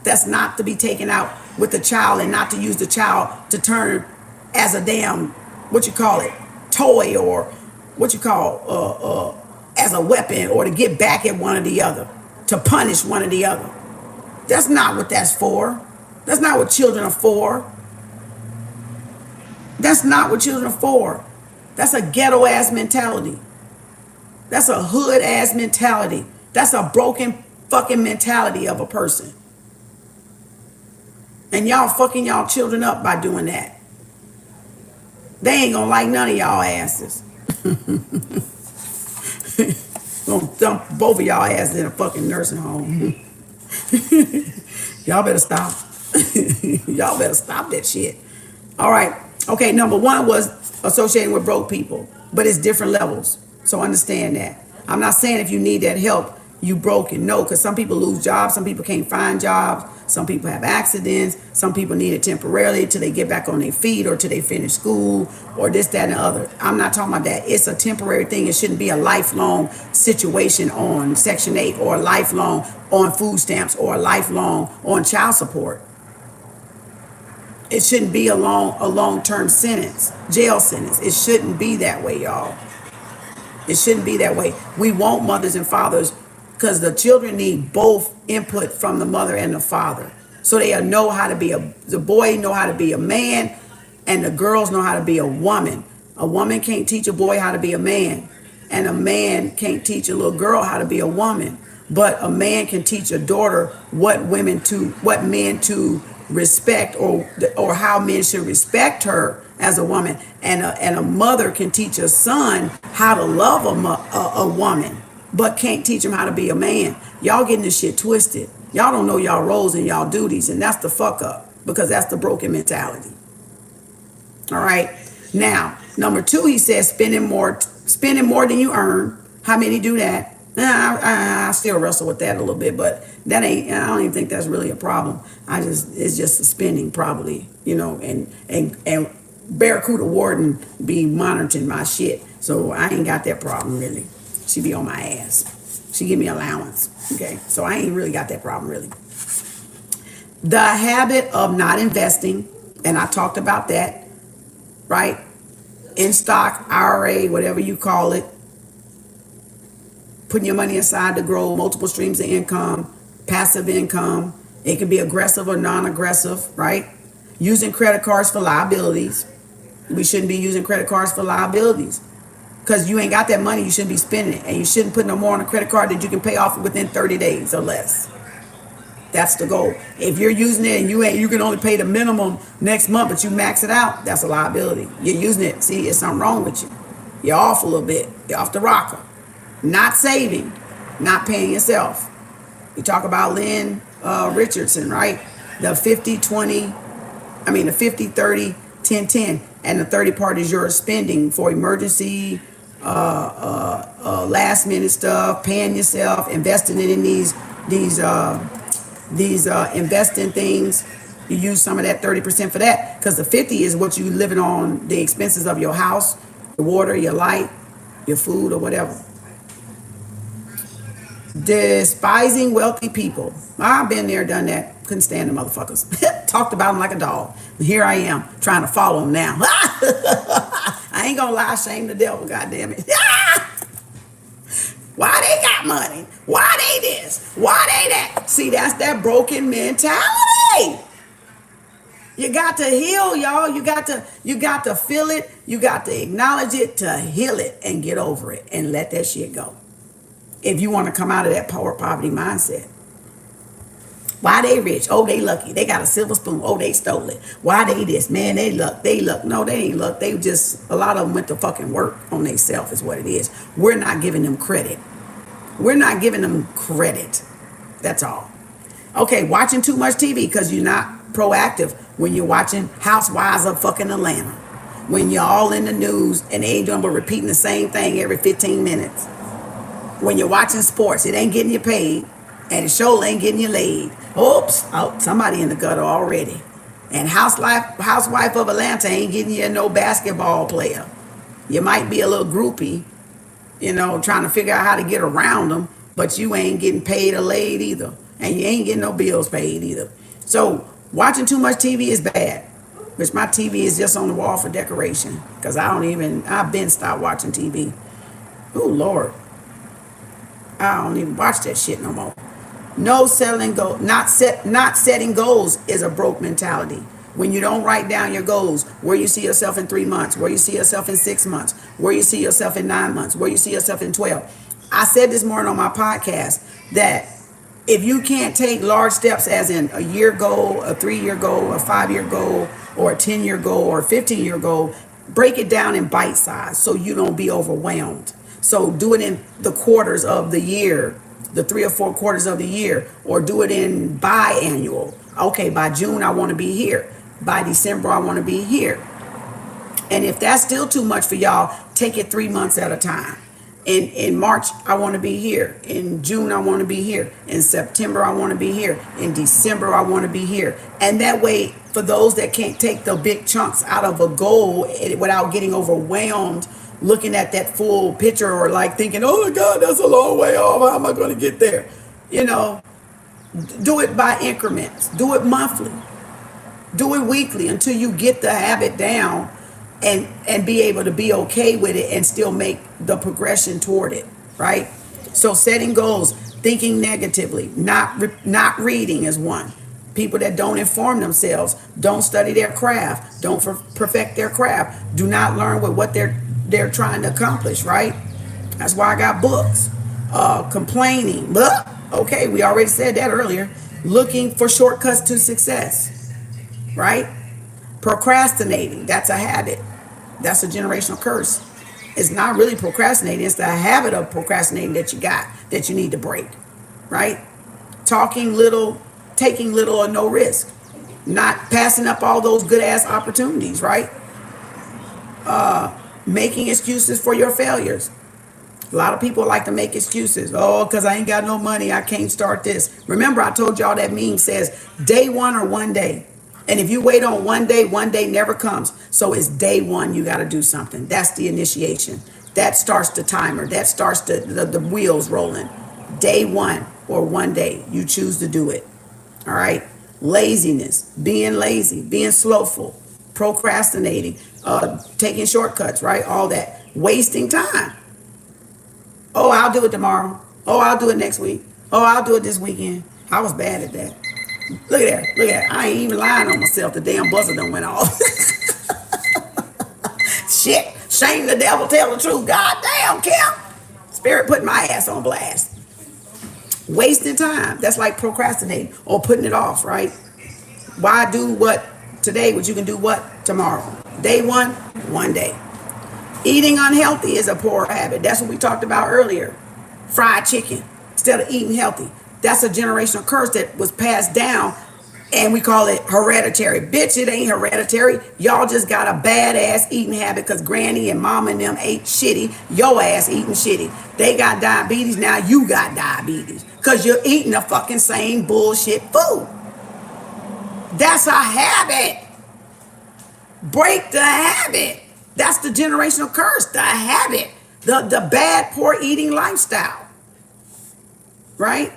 That's not to be taken out with the child, and not to use the child to turn as a damn, what you call it, toy, or what you call as a weapon, or to get back at one or the other, to punish one or the other. That's not what that's for. That's not what children are for. That's not what children are for. That's a ghetto ass mentality. That's a hood ass mentality. That's a broken fucking mentality of a person. And y'all fucking y'all children up by doing that. They ain't gonna like none of y'all asses. Gonna dump both of y'all asses in a fucking nursing home. Y'all better stop. Y'all better stop that shit. All right. Okay, number one was associating with broke people, but it's different levels. So understand that. I'm not saying if you need that help, you broken. No, because some people lose jobs. Some people can't find jobs. Some people have accidents. Some people need it temporarily till they get back on their feet, or till they finish school, or this, that, and the other. I'm not talking about that. It's a temporary thing. It shouldn't be a lifelong situation on Section 8, or a lifelong on food stamps, or a lifelong on child support. It shouldn't be a long-term sentence, jail sentence. It shouldn't be that way, y'all. It shouldn't be that way. We want mothers and fathers, because the children need both input from the mother and the father. So they know how to be the boy know how to be a man, and the girls know how to be a woman. A woman can't teach a boy how to be a man, and a man can't teach a little girl how to be a woman. But a man can teach a daughter what men to respect, or how men should respect her as a woman. And a mother can teach a son how to love a woman, but can't teach him how to be a man. Y'all getting this shit twisted. Y'all don't know y'all roles and y'all duties, and that's the fuck up, because that's the broken mentality. All right. Now, number two, he says spending more than you earn. How many do that? I still wrestle with that a little bit, but I don't even think that's really a problem. It's just the spending, probably, and Barracuda Warden be monitoring my shit, so I ain't got that problem really. She be on my ass. She give me allowance, okay? So I ain't really got that problem really. The habit of not investing, and I talked about that, right? In stock, IRA, whatever you call it. Putting your money aside to grow multiple streams of income, passive income. It can be aggressive or non-aggressive, right? Using credit cards for liabilities. We shouldn't be using credit cards for liabilities, because you ain't got that money. You shouldn't be spending it, and you shouldn't put no more on a credit card that you can pay off within 30 days or less. That's the goal. If you're using it and you can only pay the minimum next month, but you max it out, that's a liability. You're using it. See, there's something wrong with you. You're off a little bit. You're off the rocker. Not saving, not paying yourself. We talk about Lynn Richardson, right? The 50, 30, 10, 10. And the 30 part is your spending for emergency, last minute stuff, paying yourself, investing it in these investing things. You use some of that 30% for that, because the 50 is what you living on, the expenses of your house, your water, your light, your food, or whatever. Despising wealthy people. I've been there, done that. Couldn't stand the motherfuckers. Talked about them like a dog. And here I am trying to follow them now. I ain't gonna lie, shame the devil, goddamn it. Why they got money? Why they this? Why they that? See, that's that broken mentality. You got to heal, y'all. You got to feel it. You got to acknowledge it, to heal it and get over it and let that shit go. If you want to come out of that poverty mindset. Why they rich? Oh, they lucky. They got a silver spoon. Oh, they stole it. Why they this? Man, they luck. No, they ain't luck. They just, a lot of them went to fucking work on themselves is what it is. We're not giving them credit. That's all. Okay, watching too much TV because you're not proactive when you're watching Housewives of fucking Atlanta. When you're all in the news and they ain't doing but repeating the same thing every 15 minutes. When you're watching sports, it ain't getting you paid, and the show ain't getting you laid. Oops, oh, somebody in the gutter already. And housewife of Atlanta ain't getting you no basketball player. You might be a little groupie, trying to figure out how to get around them, but you ain't getting paid or laid either. And you ain't getting no bills paid either. So watching too much TV is bad. Which my TV is just on the wall for decoration. Because I've been stopped watching TV. Oh, Lord. I don't even watch that shit no more. No settling goal, not setting goals is a broke mentality. When you don't write down your goals, where you see yourself in 3 months, where you see yourself in 6 months, where you see yourself in 9 months, where you see yourself in 12. I said this morning on my podcast that if you can't take large steps, as in a year goal, a 3-year goal, a 5-year goal, or a 10-year goal, or a 15-year goal, break it down in bite size so you don't be overwhelmed. So do it in the quarters of the year, the 3 or 4 quarters of the year, or do it in biannual. Okay, by June, I want to be here. By December, I want to be here. And if that's still too much for y'all, take it 3 months at a time. In March, I want to be here. In June, I want to be here. In September, I want to be here. In December, I want to be here. And that way, for those that can't take the big chunks out of a goal without getting overwhelmed, looking at that full picture, or like thinking, oh my God, that's a long way off. How am I going to get there? Do it by increments. Do it monthly. Do it weekly until you get the habit down and be able to be okay with it and still make the progression toward it, right? So setting goals, thinking negatively, not reading is one. People that don't inform themselves, don't study their craft, don't perfect their craft, do not learn with what they're trying to accomplish, right? That's why I got books. Complaining, okay, we already said that earlier. Looking for shortcuts to success, right? Procrastinating, that's a habit. That's a generational curse. It's not really procrastinating, it's the habit of procrastinating that you need to break, right? Talking little, taking little or no risk, not passing up all those good ass opportunities, right? Making excuses for your failures. A lot of people like to make excuses. Oh, because I ain't got no money, I can't start this. Remember, I told y'all that meme says day one or one day. And if you wait on one day never comes. So it's day one, you got to do something. That's the initiation. That starts the timer. That starts the wheels rolling. Day one or one day, you choose to do it. All right. Laziness, being lazy, being slowful, procrastinating, taking shortcuts, right? All that. Wasting time. Oh, I'll do it tomorrow. Oh, I'll do it next week. Oh, I'll do it this weekend. I was bad at that. Look at that. I ain't even lying on myself. The damn buzzer done went off. Shit. Shame the devil, tell the truth. God damn, Kim. Spirit put my ass on blast. Wasting time. That's like procrastinating or putting it off, right? Why do what today, what you can do what tomorrow? Day one, one day. Eating unhealthy is a poor habit. That's what we talked about earlier. Fried chicken instead of eating healthy. That's a generational curse that was passed down, and we call it hereditary. Bitch, it ain't hereditary. Y'all just got a badass eating habit because granny and mama and them ate shitty. Your ass eating shitty. They got diabetes, now you got diabetes because you're eating the fucking same bullshit food. That's a habit. Break the habit. That's the generational curse, the habit, the bad, poor eating lifestyle, right?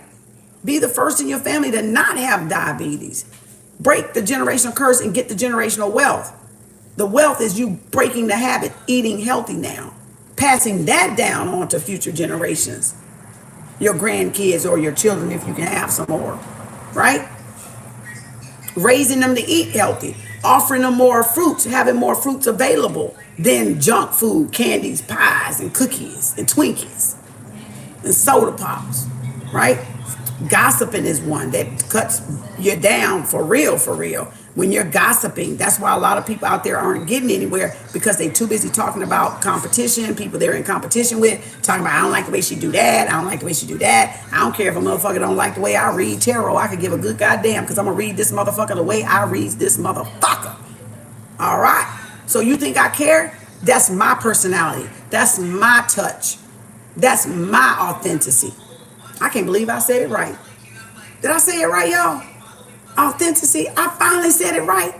Be the first in your family to not have diabetes. Break the generational curse and get the generational wealth. The wealth is you breaking the habit, eating healthy now, passing that down on to future generations, your grandkids or your children if you can have some more, right? Raising them to eat healthy, offering them more fruits, having more fruits available than junk food, candies, pies, and cookies, and Twinkies, and soda pops, right? Gossiping is one that cuts you down for real, for real. When you're gossiping, that's why a lot of people out there aren't getting anywhere because they're too busy talking about competition, people they're in competition with, talking about, I don't like the way she do that, I don't like the way she do that. I don't care if a motherfucker don't like the way I read tarot. I could give a good goddamn because I'm going to read this motherfucker the way I read this motherfucker. All right? So you think I care? That's my personality. That's my touch. That's my authenticity. I can't believe I said it right. Did I say it right, y'all? Authenticity. I finally said it right.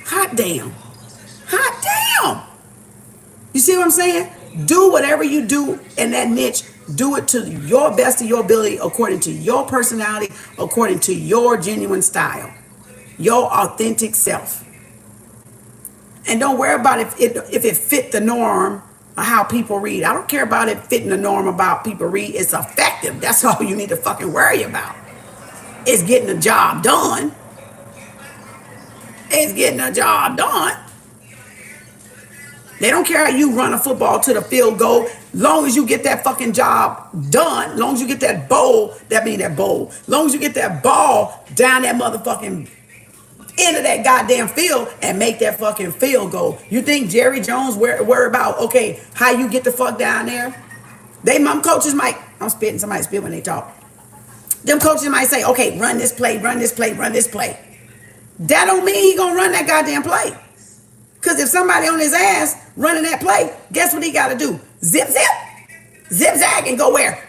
Hot damn. Hot damn. You see what I'm saying? Do whatever you do in that niche. Do it to your best of your ability, according to your personality, according to your genuine style, your authentic self. And don't worry about if it fit the norm of how people read. I don't care about it fitting the norm about people read. It's effective. That's all you need to fucking worry about. It's getting the job done. It's getting the job done. They don't care how you run a football to the field goal. Long as you get that fucking job done, long as you get that bowl, long as you get that ball down that motherfucking end of that goddamn field and make that fucking field goal. You think Jerry Jones worry about, okay, how you get the fuck down there? Them coaches might, I'm spitting, somebody spit when they talk. Them coaches might say, okay, run this play, run this play, run this play. That don't mean he gonna run that goddamn play. Because if somebody on his ass running that play, guess what he got to do? Zip, zag, and go where?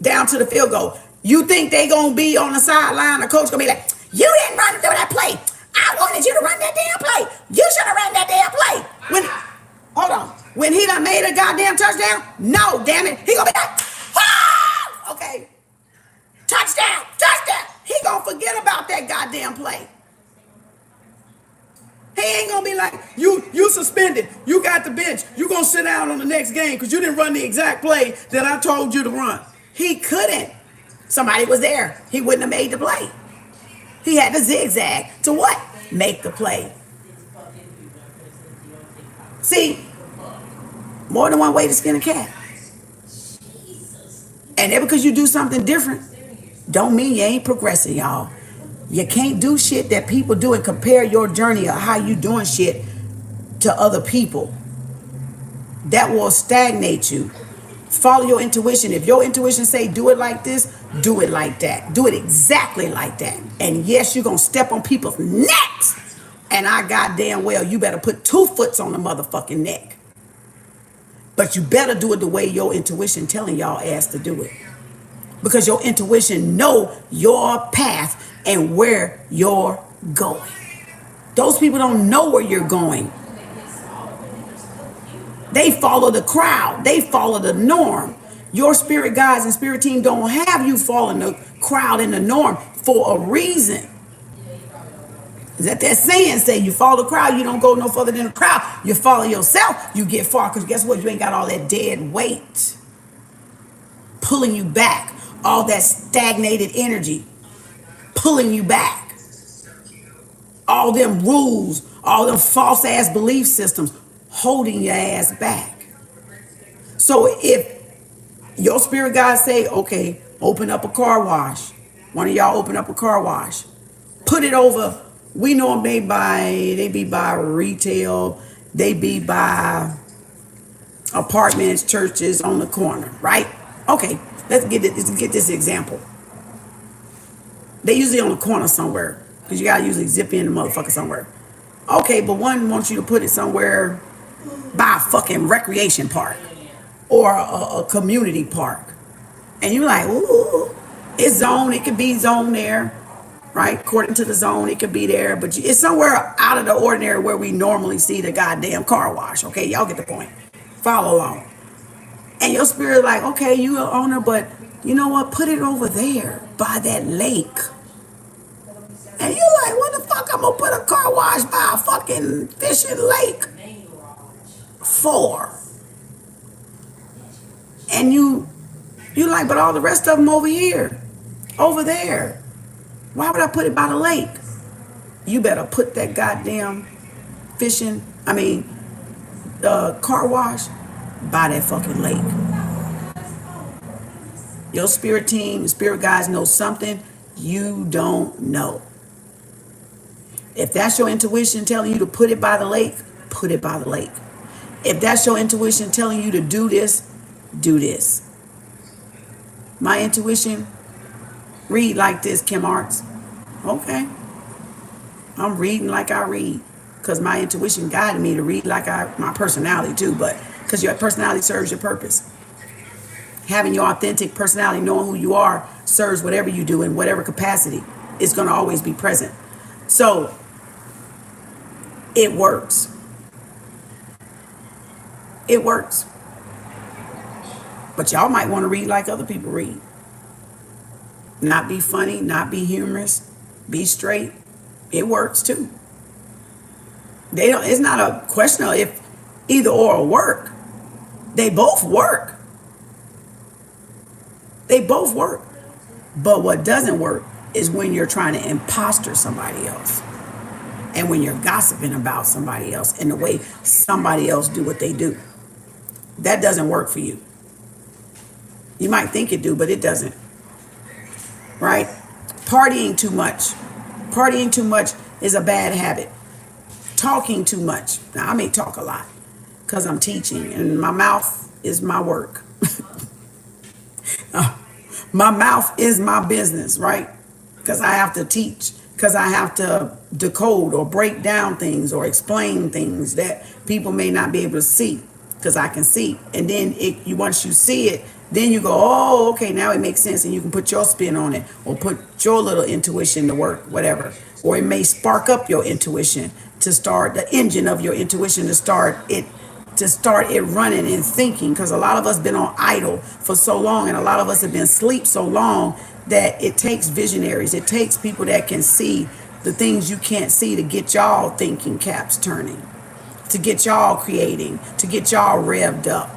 Down to the field goal. You think they going to be on the sideline? The coach going to be like, you didn't run through that play. I wanted you to run that damn play. You should have run that damn play. Hold on. When he done made a goddamn touchdown? No, damn it. He going to be like, ah! Okay. Touchdown. He going to forget about that goddamn play. He ain't gonna be like, you suspended, you got the bench, you gonna sit down on the next game because you didn't run the exact play that I told you to run. He couldn't. Somebody was there. He wouldn't have made the play. He had to zigzag to what? Make the play. See, more than one way to skin a cat. And then because you do something different, don't mean you ain't progressing, y'all. You can't do shit that people do and compare your journey of how you doing shit to other people. That will stagnate you. Follow your intuition. If your intuition say do it like this, do it like that. Do it exactly like that. And yes, you're going to step on people's necks. And I goddamn well, you better put 2 foot on the motherfucking neck. But you better do it the way your intuition telling y'all ass to do it. Because your intuition know your path and where you're going. Those people don't know where you're going. They follow the crowd. They follow the norm. Your spirit guides and spirit team don't have you following the crowd and the norm for a reason. Is that saying say you follow the crowd, you don't go no further than the crowd. You follow yourself, you get far. Because guess what? You ain't got all that dead weight pulling you back. All that stagnated energy pulling you back. All them rules, all them false ass belief systems holding your ass back. So if your spirit guides say, okay, open up a car wash. One of y'all open up a car wash. Put it over. We know they be by retail. They be by apartments, churches on the corner, right? Okay, let's get this example. They usually on the corner somewhere because you gotta usually zip in the motherfucker somewhere. Okay, but one wants you to put it somewhere by a fucking recreation park or a community park. And you're like, ooh, it's zoned. It could be zoned there, right? According to the zone, it could be there. But it's somewhere out of the ordinary where we normally see the goddamn car wash. Okay, y'all get the point. Follow along. And your spirit like, okay, you an owner, but you know what? Put it over there by that lake. And you're like, what the fuck I'm going to put a car wash by a fucking fishing lake for? And you like, but all the rest of them over here, over there. Why would I put it by the lake? You better put that goddamn car wash by that fucking lake. Your spirit team, spirit guides know something you don't know. If that's your intuition telling you to put it by the lake, put it by the lake. If that's your intuition telling you to do this, do this. My intuition, read like this, KemArts. Okay. I'm reading like I read because my intuition guided me to read like my personality too, but because your personality serves your purpose. Having your authentic personality, knowing who you are, serves whatever you do in whatever capacity is going to always be present. So It works. It works. But y'all might want to read like other people read. Not be funny, not be humorous, be straight. It works too. It's not a question of if either or work. They both work. They both work. But what doesn't work is when you're trying to imposter somebody else. And when you're gossiping about somebody else and the way somebody else do what they do. That doesn't work for you. You might think it do, but it doesn't. Right? Partying too much. Partying too much is a bad habit. Talking too much. Now, I may talk a lot because I'm teaching and my mouth is my work. My mouth is my business, right? Because I have to teach, because I have to decode or break down things or explain things that people may not be able to see, because I can see. And then once you see it, then you go, oh, okay, now it makes sense, and you can put your spin on it or put your little intuition to work, whatever. Or it may spark up your intuition to start the engine of your intuition to start it running and thinking, because a lot of us been on idle for so long, and a lot of us have been asleep so long that it takes visionaries. It takes people that can see the things you can't see to get y'all thinking caps turning, to get y'all creating, to get y'all revved up,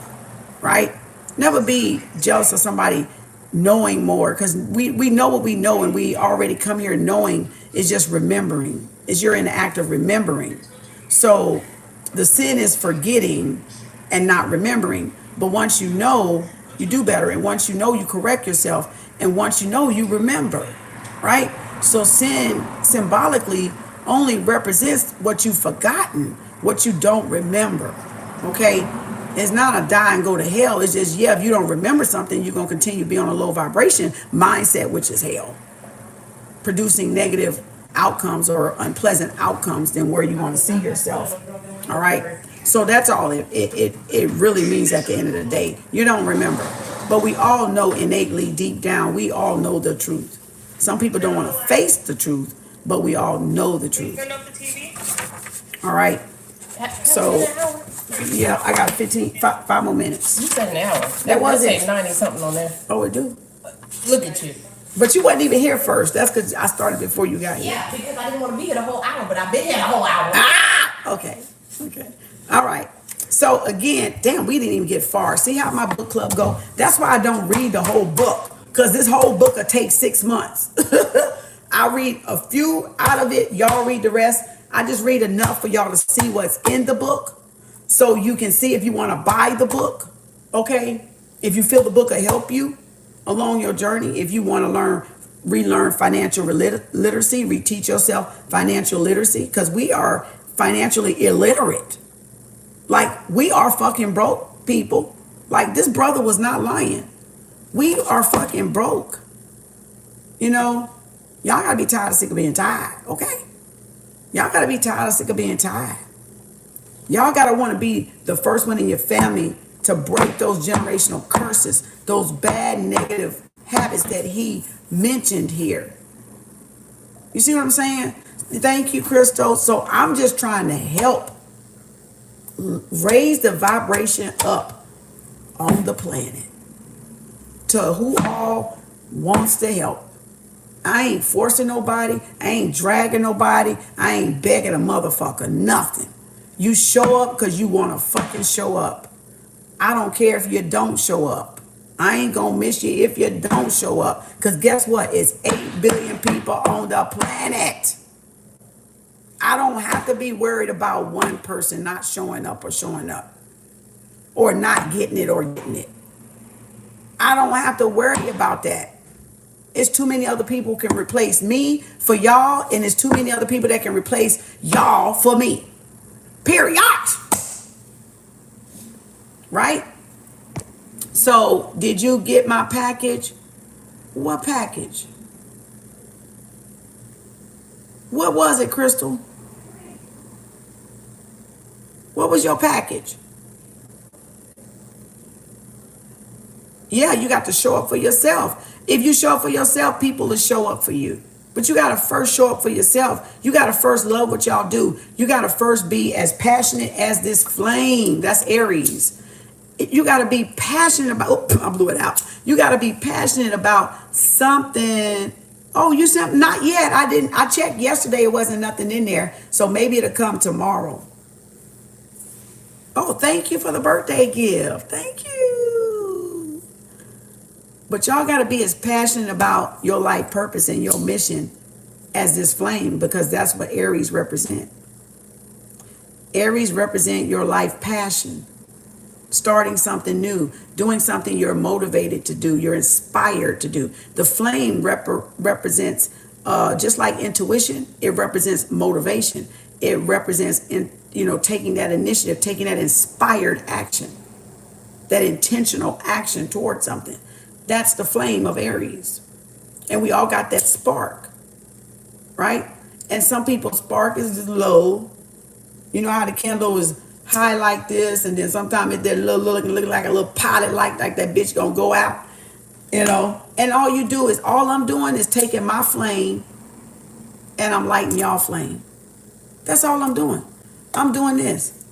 right? Never be jealous of somebody knowing more, because we know what we know, and we already come here knowing. Is just remembering. You're in the act of remembering. So the sin is forgetting and not remembering. But once you know, you do better. And once you know, you correct yourself. And once you know, you remember, right? So sin symbolically only represents what you've forgotten, what you don't remember, okay? It's not a die and go to hell. It's just, if you don't remember something, you're going to continue to be on a low vibration mindset, which is hell, producing negative outcomes or unpleasant outcomes than where you want to see yourself. All right. So that's all it really means at the end of the day. You don't remember. But we all know innately, deep down, we all know the truth. Some people don't want to face the truth, but we all know the truth. All right. So, yeah, I got 5 more minutes. You said an hour. That was it. 90 something on there. Oh, it do? Look at you. But you wasn't even here first. That's because I started before you got here. Yeah, because I didn't want to be here the whole hour, but I've been here the whole hour. Okay. All right. So again, damn, we didn't even get far. See how my book club go? That's why I don't read the whole book, because this whole book will take 6 months. I read a few out of it. Y'all read the rest. I just read enough for y'all to see what's in the book, so you can see if you want to buy the book. Okay. If you feel the book will help you along your journey, if you want to relearn financial literacy, reteach yourself financial literacy, because we are financially illiterate. Like, we are fucking broke, people. Like, this brother was not lying. We are fucking broke. You know, y'all gotta be tired of sick of being tired, okay? Y'all gotta be tired of sick of being tired. Y'all gotta want to be the first one in your family to break those generational curses, those bad negative habits that he mentioned here. You see what I'm saying? Thank you, Crystal. So I'm just trying to help raise the vibration up on the planet to who all wants to help. I ain't forcing nobody. I ain't dragging nobody. I ain't begging a motherfucker nothing. You show up because you want to fucking show up. I don't care if you don't show up. I ain't gonna miss you if you don't show up. Because guess what? It's 8 billion people on the planet. I don't have to be worried about one person not showing up or not getting it or getting it. I don't have to worry about that. It's too many other people can replace me for y'all, and it's too many other people that can replace y'all for me. Period. Right? So, did you get my package? What package? What was it, Crystal? What was your package? Yeah, you got to show up for yourself. If you show up for yourself, people will show up for you. But you got to first show up for yourself. You got to first love what y'all do. You got to first be as passionate as this flame. That's Aries. You got to be passionate about, I blew it out. You got to be passionate about something. Oh, you said not yet. I checked yesterday. It wasn't nothing in there. So maybe it'll come tomorrow. Oh, thank you for the birthday gift. Thank you. But y'all got to be as passionate about your life purpose and your mission as this flame, because that's what Aries represent. Aries represent your life passion, starting something new, doing something you're motivated to do, you're inspired to do. The flame represents, just like intuition, it represents motivation. It represents, taking that initiative, taking that inspired action, that intentional action towards something. That's the flame of Aries. And we all got that spark, right? And some people's spark is low. You know how the candle is high like this, and then sometimes it's looking like a little pilot light, like that bitch gonna go out, And all I'm doing is taking my flame and I'm lighting y'all flame. That's all I'm doing. I'm doing this.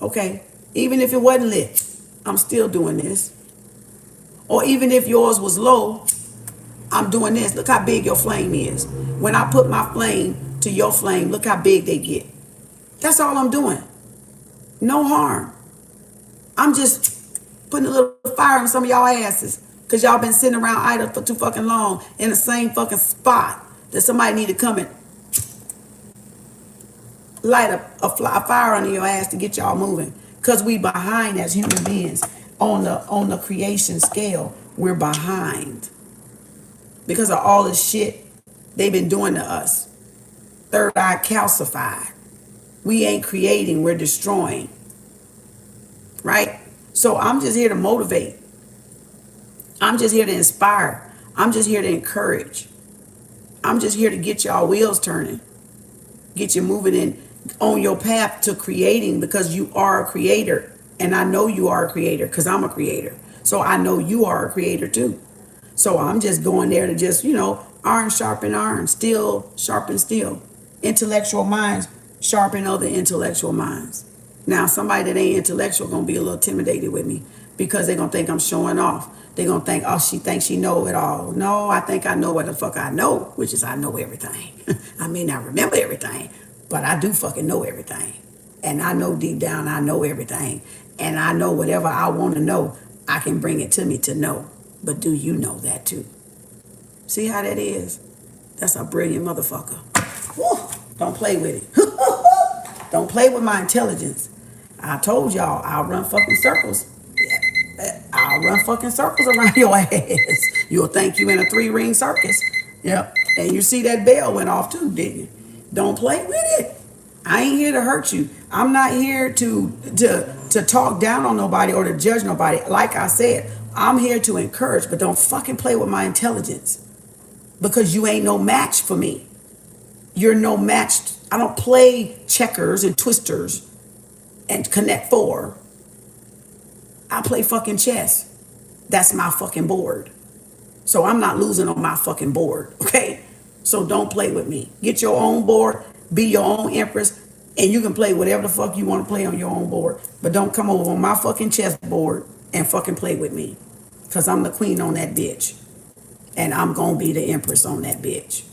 Okay? Even if it wasn't lit, I'm still doing this. Or even if yours was low, I'm doing this. Look how big your flame is. When I put my flame to your flame, look how big they get. That's all I'm doing. No harm. I'm just putting a little fire in some of y'all asses because y'all been sitting around idle for too fucking long in the same fucking spot that somebody need to come and light a fire under your ass to get y'all moving. Because we behind as human beings on the creation scale. We're behind because of all the shit they've been doing to us. Third eye calcified. We ain't creating, we're destroying. Right? So I'm just here to motivate. I'm just here to inspire. I'm just here to encourage. I'm just here to get y'all wheels turning. Get you moving in on your path to creating, because you are a creator. And I know you are a creator because I'm a creator. So I know you are a creator too. So I'm just going there to just, iron sharpen iron, steel sharpen steel. Intellectual minds sharpen other intellectual minds. Now, somebody that ain't intellectual going to be a little intimidated with me because they're going to think I'm showing off. They're going to think, oh, she thinks she know it all. No, I think I know what the fuck I know, which is I know everything. I may not remember everything, but I do fucking know everything. And I know deep down I know everything. And I know whatever I want to know, I can bring it to me to know. But do you know that too? See how that is? That's a brilliant motherfucker. Woo, don't play with it. Don't play with my intelligence. I told y'all I'll run fucking circles. I'll run fucking circles around your ass. You'll think you in a 3-ring circus. Yep. And you see that bell went off too, didn't you? Don't play with it. I ain't here to hurt you. I'm not here to talk down on nobody or to judge nobody. Like I said, I'm here to encourage, but don't fucking play with my intelligence, because you ain't no match for me. You're no match. I don't play checkers and twisters and Connect 4. I play fucking chess. That's my fucking board. So I'm not losing on my fucking board, okay? So don't play with me. Get your own board, be your own empress, and you can play whatever the fuck you want to play on your own board. But don't come over on my fucking chess board and fucking play with me, because I'm the queen on that bitch. And I'm going to be the empress on that bitch.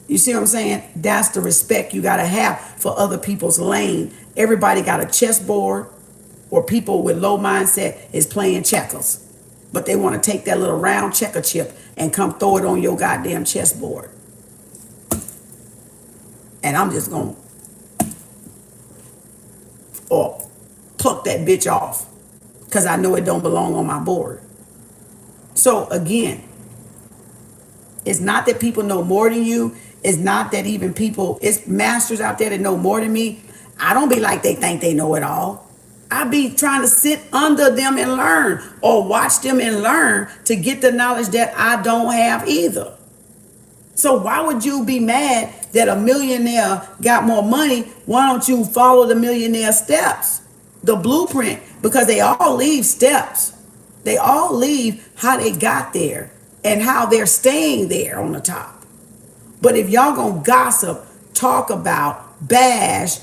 You see what I'm saying? That's the respect you got to have for other people's lane. Everybody got a chessboard, or people with low mindset is playing checkers. But they want to take that little round checker chip and come throw it on your goddamn chessboard. And I'm just going to pluck that bitch off because I know it don't belong on my board. So again, it's not that people know more than you. It's not that even people, it's masters out there that know more than me. I don't be like they think they know it all. I be trying to sit under them and learn, or watch them and learn to get the knowledge that I don't have either. So why would you be mad that a millionaire got more money? Why don't you follow the millionaire steps, the blueprint? Because they all leave steps. They all leave how they got there. and how they're staying there on the top. But if y'all gonna gossip, talk about, bash,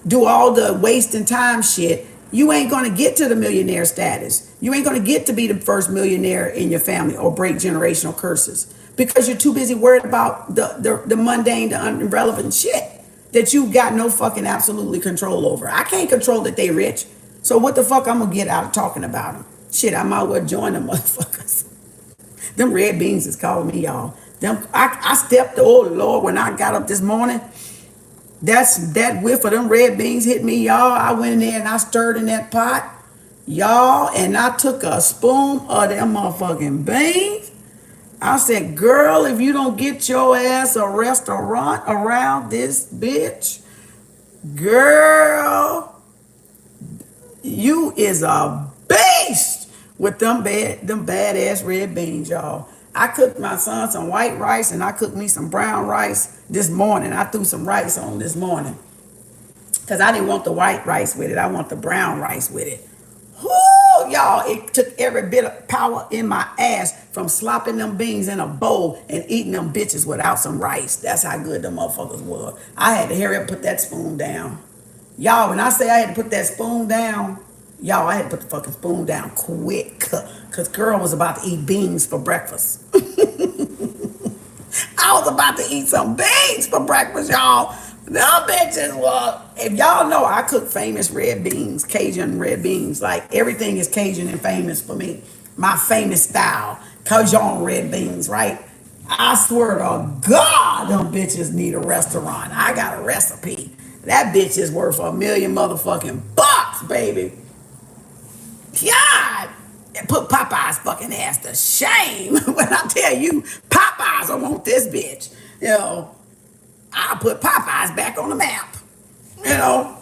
do all the wasting time shit, you ain't gonna get to the millionaire status. You ain't gonna get to be the first millionaire in your family or break generational curses because you're too busy worried about the mundane, the irrelevant shit that you got no fucking absolutely control over. I can't control that they rich. So what the fuck I'm gonna get out of talking about them? Shit, I might well join them motherfuckers. Them red beans is calling me, y'all. I stepped, oh Lord, when I got up this morning, that whiff of them red beans hit me, y'all. I went in there and I stirred in that pot, y'all, and I took a spoon of them motherfucking beans. I said, girl, if you don't get your ass a restaurant around this bitch, girl, you is a beast with them badass red beans, y'all. I cooked my son some white rice and I cooked me some brown rice this morning. I threw some rice on this morning because I didn't want the white rice with it. I want the brown rice with it. Whoo, y'all, it took every bit of power in my ass from slopping them beans in a bowl and eating them bitches without some rice. That's how good them motherfuckers were. I had to hurry up and put that spoon down. Y'all, when I say I had to put that spoon down, y'all, I had to put the fucking spoon down quick. Because girl was about to eat beans for breakfast. I was about to eat some beans for breakfast, y'all. Them bitches were, if y'all know, I cook famous red beans, Cajun red beans. Like, everything is Cajun and famous for me. My famous style, Cajun red beans, right? I swear to God, them bitches need a restaurant. I got a recipe. That bitch is worth $1 million motherfucking bucks, baby. God, put Popeye's fucking ass to shame. When I tell you, Popeyes, I want this bitch. You know, I'll put Popeyes back on the map. You know,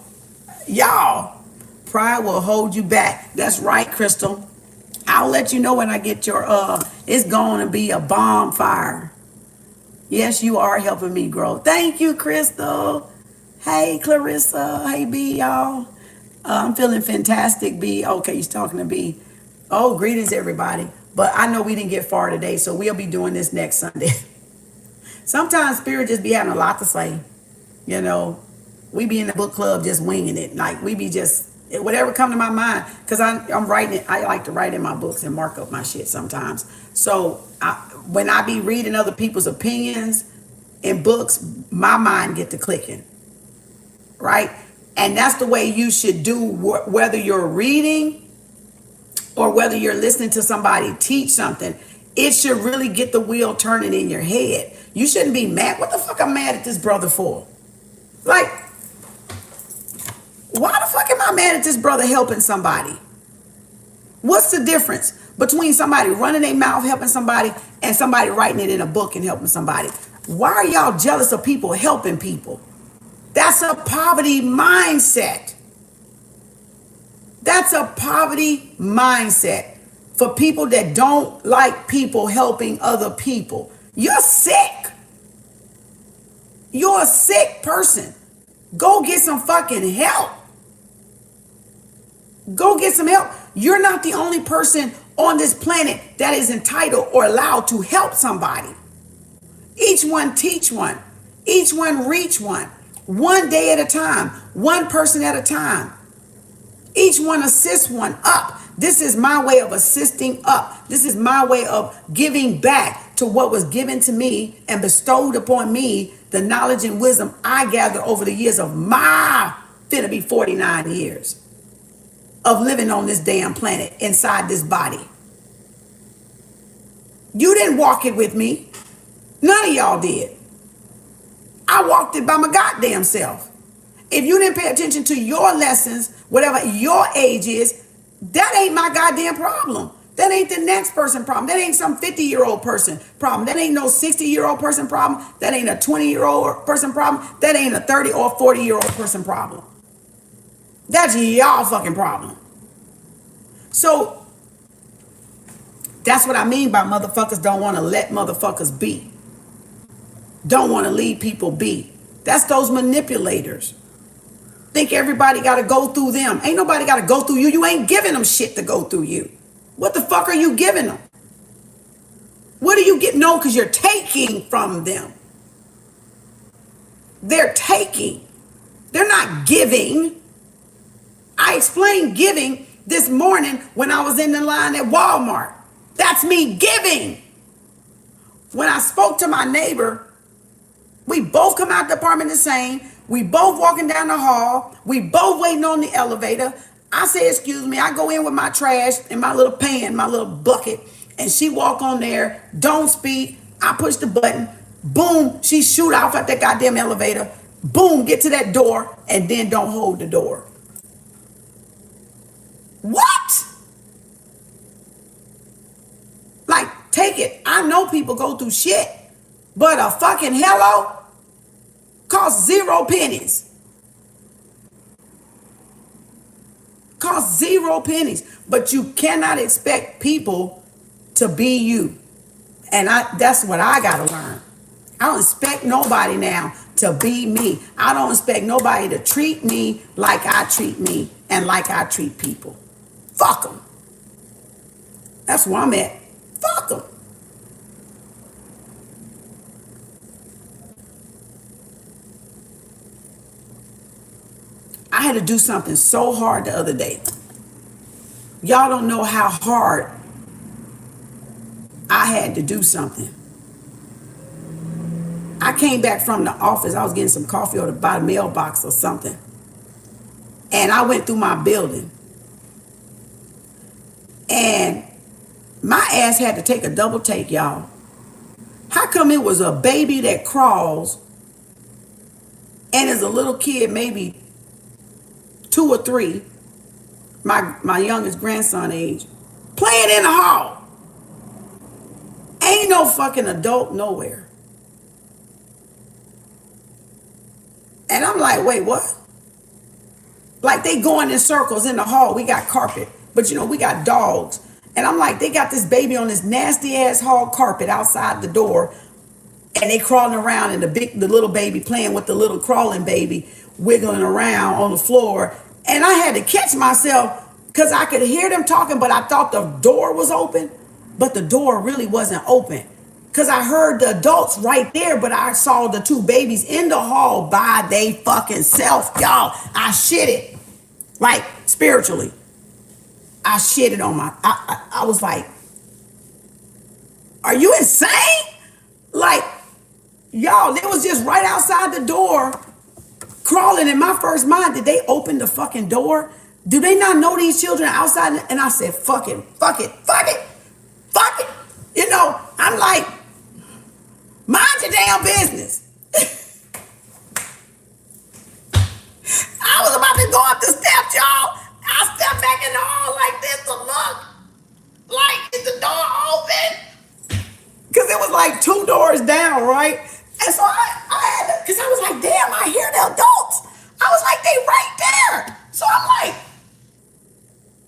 y'all, pride will hold you back. That's right, Crystal. I'll let you know when I get your, it's going to be a bonfire. Yes, you are helping me grow. Thank you, Crystal. Hey, Clarissa. Hey, B, y'all. I'm feeling fantastic, B. Okay, he's talking to B. Oh, greetings, everybody. But I know we didn't get far today, so we'll be doing this next Sunday. Sometimes Spirit just be having a lot to say. You know, we be in the book club just winging it. Like, we be just, whatever come to my mind. Because I'm writing it. I like to write in my books and mark up my shit sometimes. So when I be reading other people's opinions in books, my mind get to clicking. Right? And that's the way you should do, whether you're reading or whether you're listening to somebody teach something. It should really get the wheel turning in your head. You shouldn't be mad. What the fuck I'm mad at this brother for? Like, why the fuck am I mad at this brother helping somebody? What's the difference between somebody running their mouth helping somebody and somebody writing it in a book and helping somebody? Why are y'all jealous of people helping people? That's a poverty mindset. That's a poverty mindset for people that don't like people helping other people. You're sick. You're a sick person. Go get some fucking help. Go get some help. You're not the only person on this planet that is entitled or allowed to help somebody. Each one teach one. Each one reach one. One day at a time. One person at a time. Each one assist one up. This is my way of assisting up. This is my way of giving back to what was given to me and bestowed upon me, the knowledge and wisdom I gathered over the years of my finna be 49 years of living on this damn planet inside this body. You didn't walk it with me. None of y'all did. I walked it by my goddamn self. If you didn't pay attention to your lessons, whatever your age is, that ain't my goddamn problem. That ain't the next person problem. That ain't some 50-year-old person problem. That ain't no 60-year-old person problem. That ain't a 20-year-old person problem. That ain't a 30 or 40-year-old person problem. That's y'all fucking problem. So that's what I mean by motherfuckers don't want to let motherfuckers be. Don't want to leave people be. That's those manipulators. Think everybody got to go through them. Ain't nobody got to go through you. You ain't giving them shit to go through you. What the fuck are you giving them? What do you get? No, because you're taking from them. They're taking. They're not giving. I explained giving this morning when I was in the line at Walmart. That's me giving. When I spoke to my neighbor, we both come out the apartment the same. We both walking down the hall. We both waiting on the elevator. I say, excuse me. I go in with my trash and my little pan, my little bucket. And she walk on there, don't speak. I push the button. Boom, she shoot off at that goddamn elevator. Boom, get to that door and then don't hold the door. What? Like, take it. I know people go through shit, but a fucking hello costs 0 pennies. Costs 0 pennies. But you cannot expect people to be you. And that's what I gotta learn. I don't expect nobody now to be me. I don't expect nobody to treat me like I treat me and like I treat people. Fuck them. That's where I'm at. Fuck them. I had to do something so hard the other day. Y'all don't know how hard I had to do something. I came back from the office. I was getting some coffee or to buy a mailbox or something. And I went through my building. And my ass had to take a double take, y'all. How come it was a baby that crawls and is a little kid, maybe 2 or 3, my youngest grandson age, playing in the hall? Ain't no fucking adult nowhere. And I'm like, wait, what? Like they going in circles in the hall. We got carpet, but we got dogs. And I'm like, they got this baby on this nasty ass hall carpet outside the door. And they crawling around and the little baby playing with the little crawling baby, wiggling around on the floor. And I had to catch myself because I could hear them talking, but I thought the door was open, but the door really wasn't open. Because I heard the adults right there, but I saw the 2 babies in the hall by they fucking self, y'all. I shit it. Like, spiritually. I shit it on my... I was like, are you insane? Like, y'all, they was just right outside the door, crawling. In my first mind, did they open the fucking door? Do they not know these children outside? And I said, fuck it, fuck it, fuck it, fuck it. I'm like, mind your damn business. I was about to go up the steps, y'all. I stepped back in the hall like this to look. Like, is the door open? Because it was like 2 doors down, right? And so I had to, because I was like, damn, I hear the adults. I was like, they right there. So I'm like,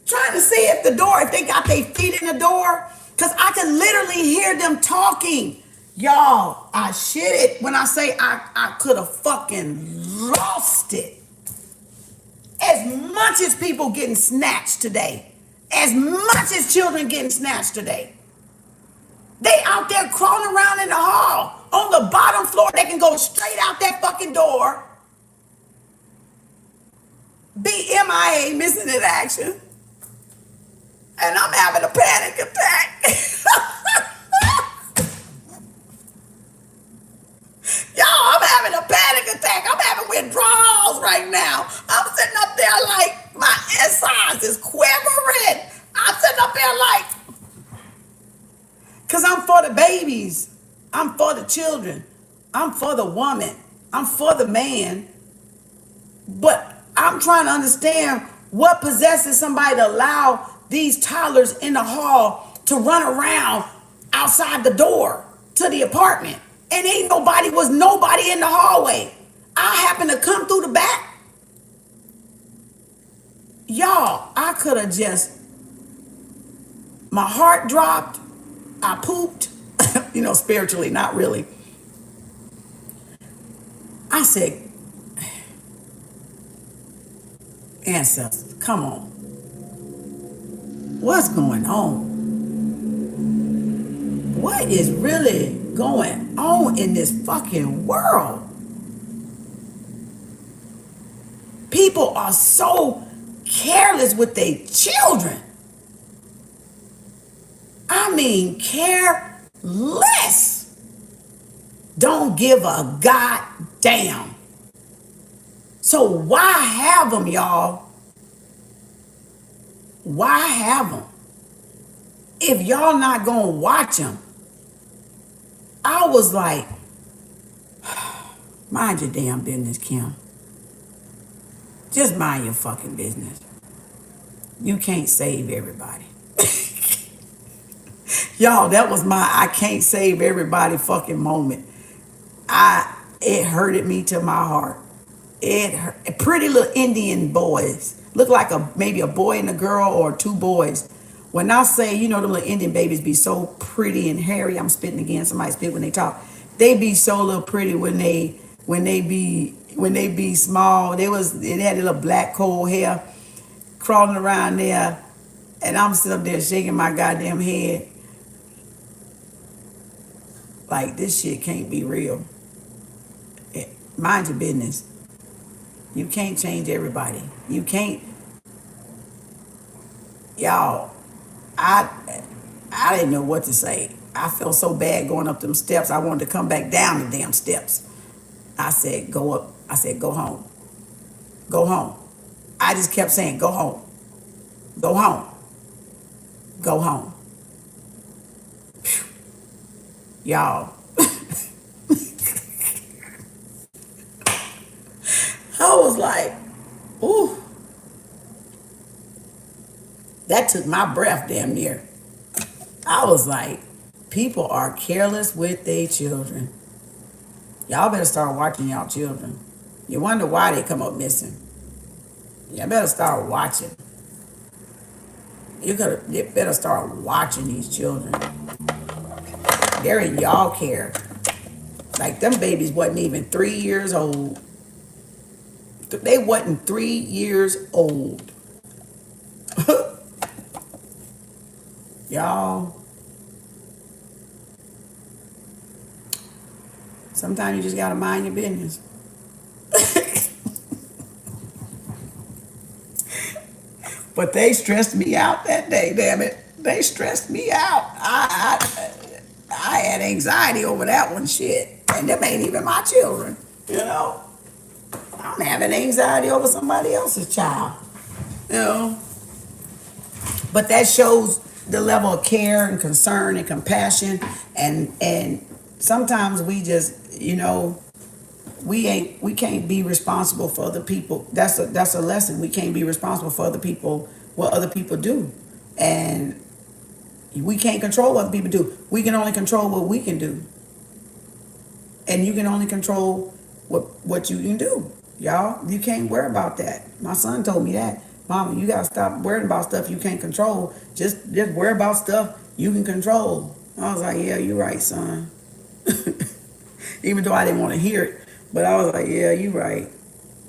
trying to see if they got their feet in the door. Because I could literally hear them talking. Y'all, I shit it when I say I could have fucking lost it. As much as people getting snatched today, as much as children getting snatched today, they out there crawling around in the hall. On the bottom floor, they can go straight out that fucking door. Be MIA, missing in action. And I'm having a panic attack. Y'all, I'm having a panic attack. I'm having withdrawals right now. I'm sitting up there like my insides is quivering. I'm sitting up there like, because I'm for the babies. I'm for the children. I'm for the woman. I'm for the man. But I'm trying to understand what possesses somebody to allow these toddlers in the hall to run around outside the door to the apartment. And was nobody in the hallway. I happened to come through the back. Y'all, I could have just, my heart dropped. I pooped, spiritually, not really. I said, ancestors, come on. What's going on? what is really going on in this fucking world? People are so careless with their children. I mean, careless. Don't give a goddamn. So why have them, y'all? Why have them? If y'all not gonna watch them. I was like, mind your damn business, Kim. Just mind your fucking business. You can't save everybody. Y'all, that was my I can't save everybody fucking moment. It hurted me to my heart. It hurt. Pretty little Indian boys. Look like maybe a boy and a girl or two boys. When I say, the little Indian babies be so pretty and hairy, I'm spitting again, somebody spit when they talk. They be so little pretty when they be small. They had a little black cold hair crawling around there, and I'm sitting up there shaking my goddamn head. Like, this shit can't be real. Mind your business. You can't change everybody. You can't. Y'all, I didn't know what to say. I felt so bad going up them steps. I wanted to come back down the damn steps. I said, go up. I said, go home. Go home. I just kept saying, go home. Go home. Go home. Phew. Y'all. I was like, ooh. That took my breath damn near. I was like, people are careless with their children. Y'all better start watching y'all children. You wonder why they come up missing. You better start watching. You better start watching these children. They're in y'all care. Like, them babies wasn't even 3 years old. They wasn't 3 years old. Y'all. Sometimes you just gotta mind your business. But they stressed me out that day, damn it. They stressed me out. I had anxiety over that one, shit. And them ain't even my children, I'm having anxiety over somebody else's child, But that shows the level of care and concern and compassion. And sometimes we just, we can't be responsible for other people. That's a lesson. We can't be responsible for other people, what other people do. And we can't control what other people do. We can only control what we can do. And you can only control what you can do. Y'all, you can't worry about that. My son told me that. Mama, you gotta stop worrying about stuff you can't control. Just worry about stuff you can control. I was like, yeah, you're right, son. Even though I didn't want to hear it. But I was like, yeah, you're right.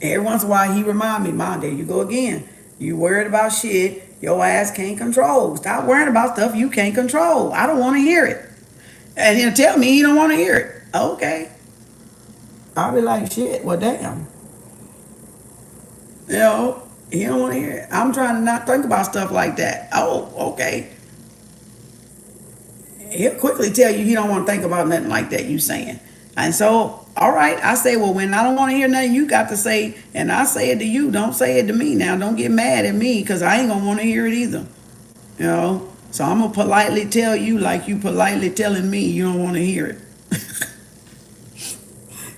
Every once in a while, he remind me, Mom, there you go again. You worried about shit your ass can't control. Stop worrying about stuff you can't control. I don't want to hear it. And he'll tell me he don't want to hear it. Okay. I'll be like, shit, well, damn. He don't want to hear it. I'm trying to not think about stuff like that. Oh, okay. He'll quickly tell you he don't want to think about nothing like that you saying. And so, all right, I say, well, when I don't want to hear nothing you got to say, and I say it to you, don't say it to me now. Don't get mad at me, because I ain't going to want to hear it either. So I'm going to politely tell you like you politely telling me you don't want to hear it.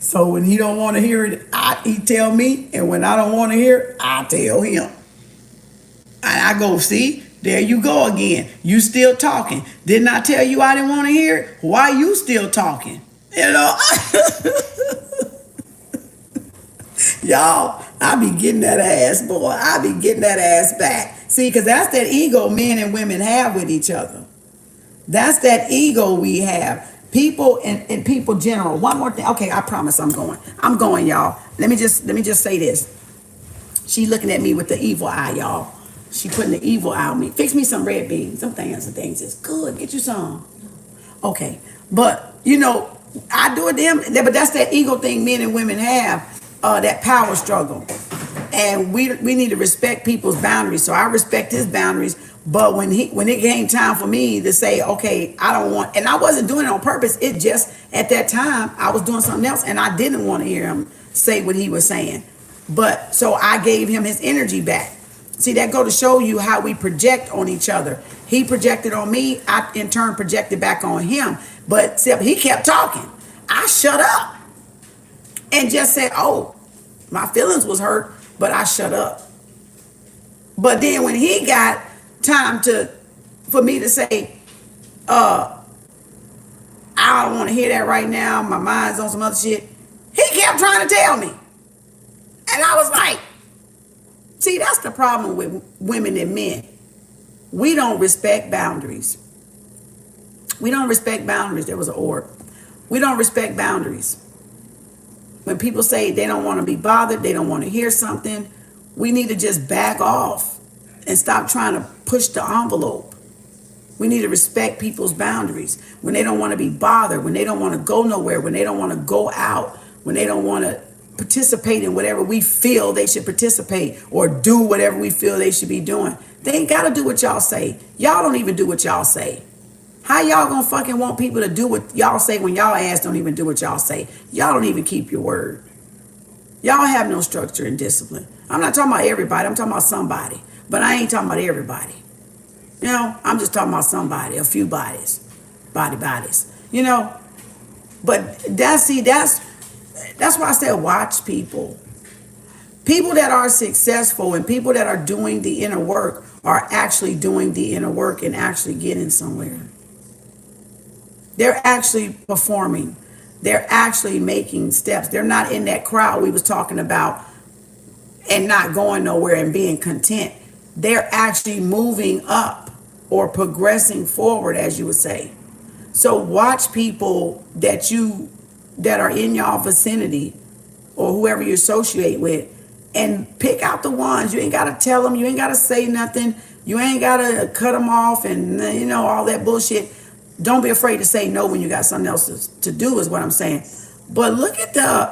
So when he don't want to hear it, he tell me, and when I don't want to hear it, I tell him. And I go, see, there you go again. You still talking. Didn't I tell you I didn't want to hear it? Why you still talking? Y'all, I be getting that ass, boy. I be getting that ass back. See, because that's that ego men and women have with each other. That's that ego we have. People and people general. One more thing. Okay, I promise I'm going. I'm going, y'all. Let me just say this. She looking at me with the evil eye, y'all. She putting the evil eye on me. Fix me some red beans. Some things is good. Get you some. Okay. But, you know, I do it to him, but that's that ego thing men and women have, that power struggle. And we need to respect people's boundaries. So I respect his boundaries. But when it came time for me to say, okay, I don't want, and I wasn't doing it on purpose. It just, at that time, I was doing something else and I didn't want to hear him say what he was saying. But so I gave him his energy back. See, that go to show you how we project on each other. He projected on me. I, in turn, projected back on him. But except he kept talking. I shut up and just said, oh, my feelings was hurt, but I shut up. But then when he got time for me to say, I don't want to hear that right now, my mind's on some other shit, he kept trying to tell me. And I was like, see, that's the problem with women and men. We don't respect boundaries. We don't respect boundaries. There was an orb. We don't respect boundaries. When people say they don't want to be bothered, they don't want to hear something, we need to just back off and stop trying to push the envelope. We need to respect people's boundaries. When they don't want to be bothered, when they don't want to go nowhere, when they don't want to go out, when they don't want to participate in whatever we feel they should participate or do whatever we feel they should be doing. They ain't got to do what y'all say. Y'all don't even do what y'all say. How y'all gonna fucking want people to do what y'all say when y'all ass don't even do what y'all say? Y'all don't even keep your word. Y'all have no structure and discipline. I'm not talking about everybody. I'm talking about somebody. But I ain't talking about everybody. You know, I'm just talking about somebody, a few bodies. Bodies. You know? But that's why I said watch people. People that are successful and people that are doing the inner work are actually doing the inner work and actually getting somewhere. They're actually performing. They're actually making steps. They're not in that crowd we was talking about and not going nowhere and being content. They're actually moving up or progressing forward, as you would say. So watch people that are in your vicinity or whoever you associate with and pick out the ones. You ain't got to tell them. You ain't got to say nothing. You ain't got to cut them off and, you know, all that bullshit. Don't be afraid to say no when you got something else to do is what I'm saying. But look at them.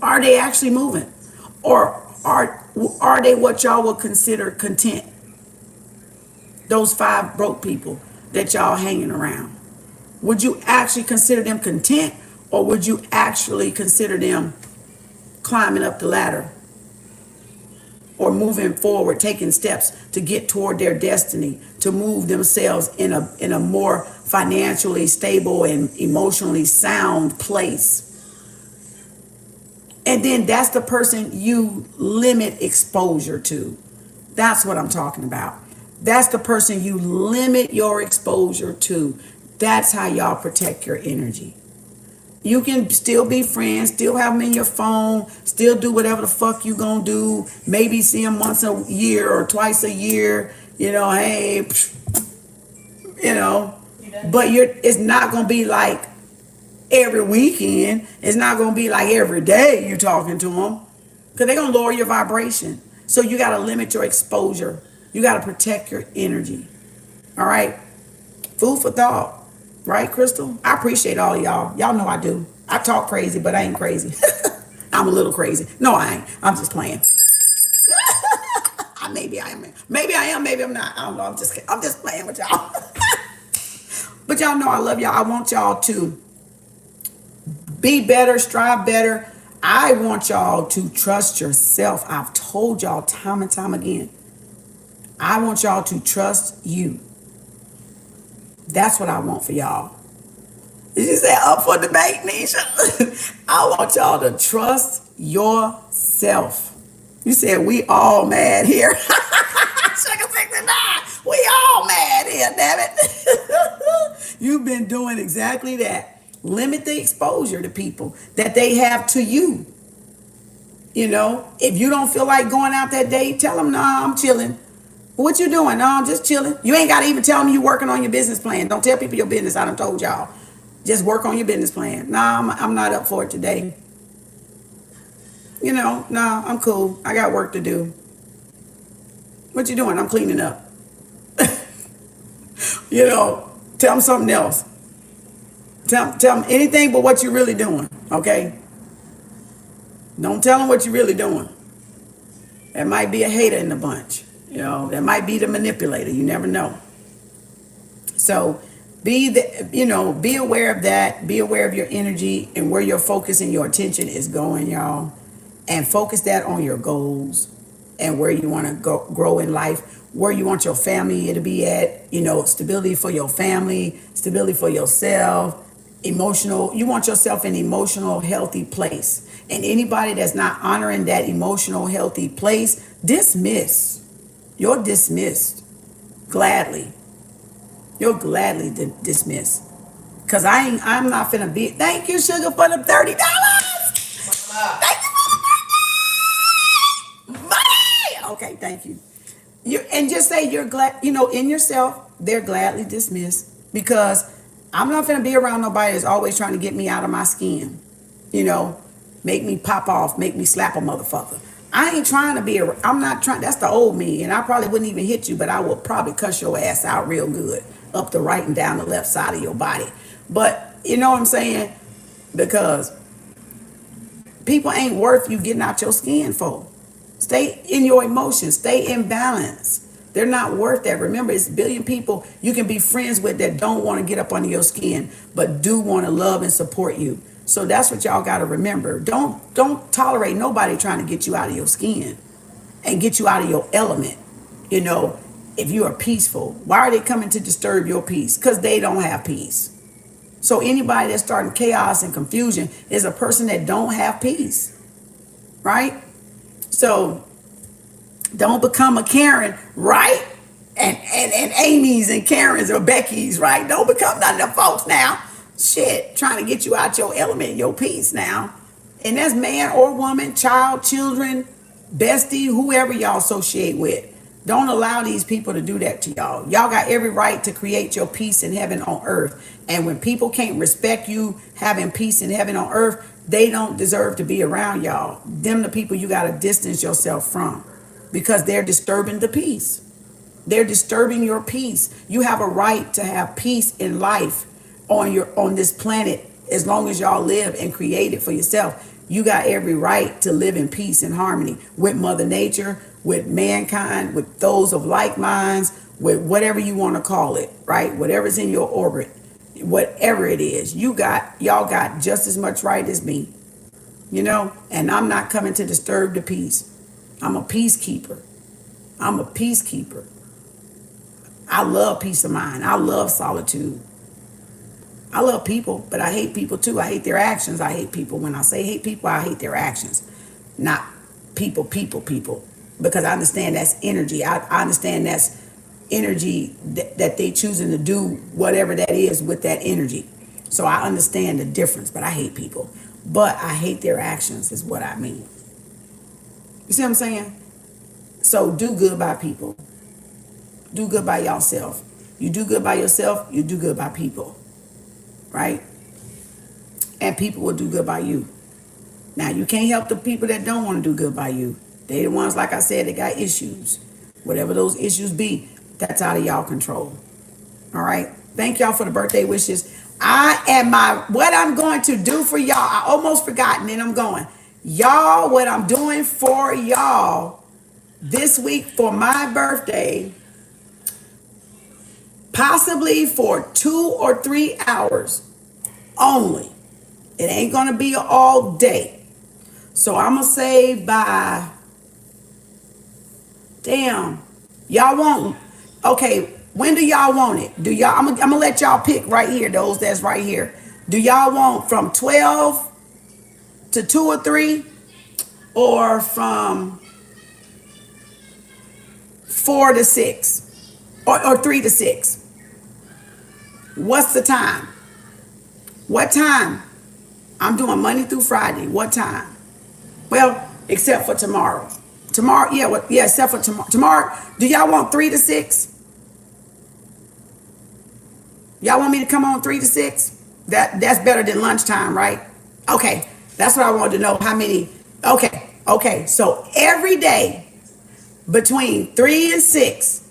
Are they actually moving? Or are they what y'all would consider content? Those 5 broke people that y'all hanging around. Would you actually consider them content, or would you actually consider them climbing up the ladder or moving forward, taking steps to get toward their destiny, to move themselves in a more financially stable and emotionally sound place? And then that's the person you limit exposure to. That's what I'm talking about. That's the person you limit your exposure to. That's how y'all protect your energy. You can still be friends, still have them in your phone, still do whatever the fuck you gonna do. Maybe see them once a year or twice a year. You know, hey, you know. But it's not gonna be like every weekend. It's not gonna be like every day you're talking to them, because they're gonna lower your vibration. So you gotta limit your exposure. You gotta protect your energy. All right. Food for thought. Right, Crystal? I appreciate all of y'all. Y'all know I do. I talk crazy, but I ain't crazy. I'm a little crazy. No, I ain't. I'm just playing. Maybe I am. Maybe I am. Maybe I'm not. I don't know. I'm just playing with y'all. But y'all know I love y'all. I want y'all to be better, strive better. I want y'all to trust yourself. I've told y'all time and time again. I want y'all to trust you. That's what I want for y'all. Did you say up for debate, Nisha? I want y'all to trust yourself. You said we all mad here. Sugar 69. We all mad here, damn it. You've been doing exactly that. Limit the exposure to people that they have to you. You know, if you don't feel like going out that day, tell them, nah, I'm chilling. What you doing? No, I'm just chilling. You ain't got to even tell them you working on your business plan. Don't tell people your business. I done told y'all. Just work on your business plan. Nah, I'm not up for it today. You know, nah, I'm cool. I got work to do. What you doing? I'm cleaning up. You know, tell them something else. Tell them anything but what you're really doing, okay? Don't tell them what you're really doing. There might be a hater in the bunch. You know, that might be the manipulator. You never know. So be aware of that. Be aware of your energy and where your focus and your attention is going, y'all. And focus that on your goals and where you want to grow in life, where you want your family to be at, you know, stability for your family, stability for yourself, emotional. You want yourself in an emotional, healthy place. And anybody that's not honoring that emotional, healthy place, dismiss. You're dismissed gladly. You're gladly dismissed. Cause I'm not finna be. Thank you, sugar, for the $30. Thank you for the money. Okay, thank you. And just say you're glad. You know, in yourself, they're gladly dismissed. Because I'm not finna be around nobody that's always trying to get me out of my skin. You know, make me pop off, make me slap a motherfucker. I ain't trying to be I'm not trying. That's the old me, and I probably wouldn't even hit you, but I will probably cuss your ass out real good, up the right and down the left side of your body. But you know what I'm saying? Because people ain't worth you getting out your skin for. Stay in your emotions. Stay in balance. They're not worth that. Remember, it's a billion people you can be friends with that don't want to get up under your skin, but do want to love and support you. So that's what y'all got to remember. Don't tolerate nobody trying to get you out of your skin and get you out of your element. You know, if you are peaceful, why are they coming to disturb your peace? Because they don't have peace. So anybody that's starting chaos and confusion is a person that don't have peace, right? So don't become a Karen, right? And Amy's and Karen's or Becky's, right? Don't become none of them folks now. Shit, trying to get you out your element, your peace now. And that's man or woman, child, children, bestie, whoever y'all associate with. Don't allow these people to do that to y'all. Y'all got every right to create your peace in heaven on earth. And when people can't respect you having peace in heaven on earth, they don't deserve to be around y'all. Them the people you got to distance yourself from because they're disturbing the peace. They're disturbing your peace. You have a right to have peace in life on this planet as long as y'all live and create it for yourself. You got every right to live in peace and harmony with Mother Nature, with mankind, with those of like minds, with whatever you want to call it, right? Whatever's in your orbit, whatever it is, y'all got just as much right as me, you know? And I'm not coming to disturb the peace. I'm a peacekeeper. I'm a peacekeeper. I love peace of mind. I love solitude. I love people, but I hate people too. I hate their actions. I hate people. When I say hate people, I hate their actions. Not people. Because I understand that's energy. I understand that's energy that they choosing to do whatever that is with that energy. So I understand the difference, but I hate people. But I hate their actions is what I mean. You see what I'm saying? So do good by people. Do good by yourself. You do good by yourself, you do good by people. Right? And people will do good by you. Now, you can't help the people that don't want to do good by you. They the ones, like I said, that got issues. Whatever those issues be, that's out of y'all control. All right? Thank y'all for the birthday wishes. What I'm going to do for y'all, I almost forgot, and then I'm going. Y'all, what I'm doing for y'all this week for my birthday, possibly for 2 or 3 hours only. It ain't gonna be all day. So I'm gonna say by, damn, y'all want, okay, when do y'all want it? I'm gonna let y'all pick right here, those that's right here. Do y'all want from 12 to 2 or 3, or from 4 to 6, or 3 to 6? What's the time? What time? I'm doing Monday through Friday. What time? Well, except for tomorrow. Tomorrow, except for tomorrow. Tomorrow, do y'all want 3 to 6? Y'all want me to come on 3 to 6? That's better than lunchtime, right? Okay, that's what I wanted to know. How many? Okay. So every day between 3 and 6,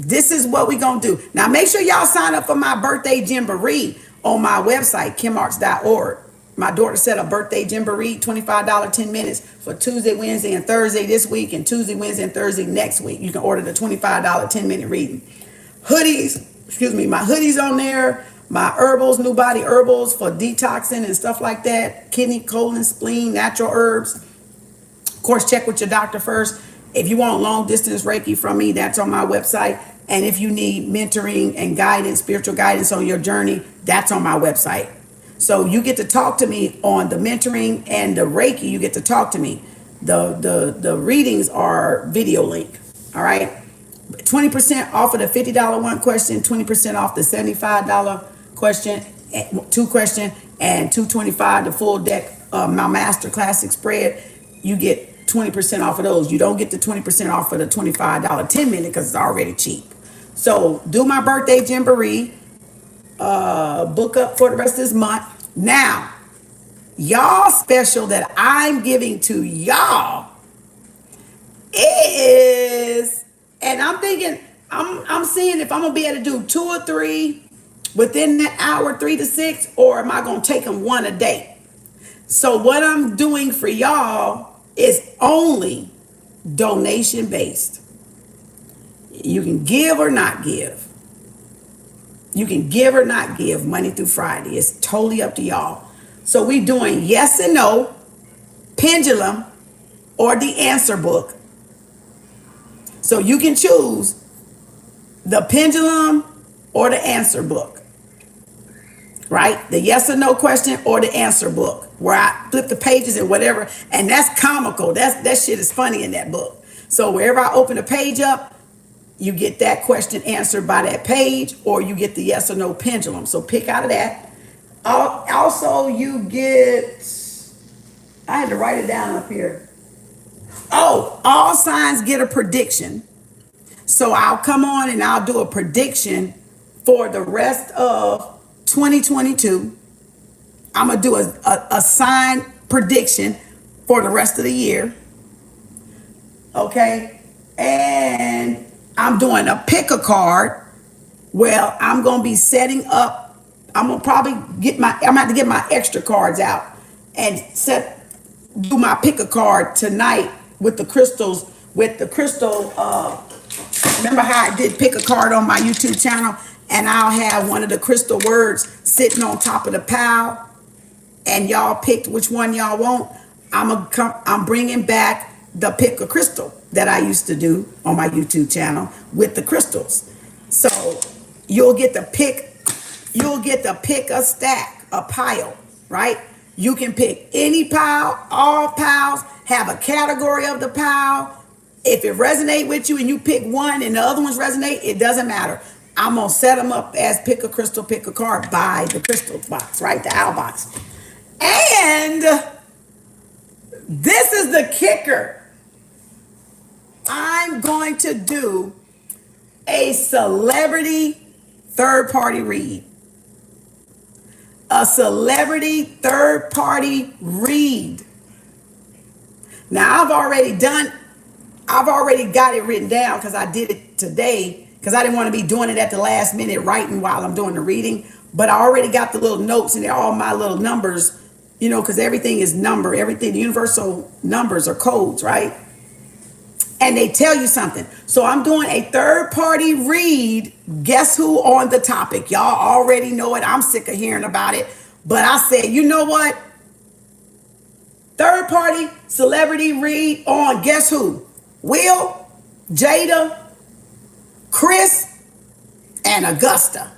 This is what we gonna do. Now make sure y'all sign up for my birthday jamboree on my website, KemArts.org. My daughter set a birthday jamboree, $25, 10 minutes for Tuesday, Wednesday, and Thursday this week, and Tuesday, Wednesday, and Thursday next week. You can order the $25 10-minute reading. Hoodies, my hoodies on there, my herbals, new body herbals for detoxing and stuff like that, kidney, colon, spleen, natural herbs. Of course, check with your doctor first. If you want long distance Reiki from me, that's on my website. And if you need mentoring and guidance, spiritual guidance on your journey, that's on my website. So you get to talk to me on the mentoring and the Reiki. You get to talk to me. The readings are video link. All right. 20% off of the $50 one question, 20% off the $75 question, two question, and $225 the full deck my master classic spread. You get 20% off of those. You don't get the 20% off for the $25 10-minute because it's already cheap. So do my birthday jamboree. Book up for the rest of this month. Now, y'all special that I'm giving to y'all is, and I'm thinking, I'm seeing if I'm gonna be able to do 2 or 3 within that hour, 3 to 6, or am I gonna take them one a day? So what I'm doing for y'all is only donation based. You can give or not give. You can give or not give Monday through Friday. It's totally up to y'all. So we doing yes and no, pendulum, or the answer book. So you can choose the pendulum or the answer book. Right? The yes or no question or the answer book, where I flip the pages and whatever. And that's comical. That shit is funny in that book. So wherever I open a page up, you get that question answered by that page, or you get the yes or no pendulum. So pick out of that. Also, you get, I had to write it down up here. Oh, all signs get a prediction. So I'll come on and I'll do a prediction for the rest of 2022. I'm gonna do a sign prediction for the rest of the year. Okay, and I'm doing a pick a card. Well, I'm gonna be setting up. I'm gonna probably I'm gonna have to get my extra cards out and do my pick a card tonight with the crystals. With the crystal, remember how I did pick a card on my YouTube channel? And I'll have one of the crystal words sitting on top of the pile, and y'all picked which one y'all want. I'm bringing back the pick a crystal that I used to do on my YouTube channel with the crystals. So you'll get to pick a stack, a pile, right? You can pick any pile, all piles, have a category of the pile. If it resonates with you and you pick one and the other ones resonate, it doesn't matter. I'm gonna set them up as pick a crystal, pick a card by the crystal box, right? The owl box. And this is the kicker. I'm going to do a celebrity third-party read. A celebrity third-party read. Now, I've already got it written down because I did it today, because I didn't want to be doing it at the last minute writing while I'm doing the reading. But I already got the little notes, and they're all my little numbers, because everything is number. Everything, the universal numbers are codes, right? And they tell you something. So I'm doing a third-party read. Guess who on the topic? Y'all already know it. I'm sick of hearing about it. But I said, you know what? Third-party celebrity read on guess who? Will, Jada, Chris, and Augusta.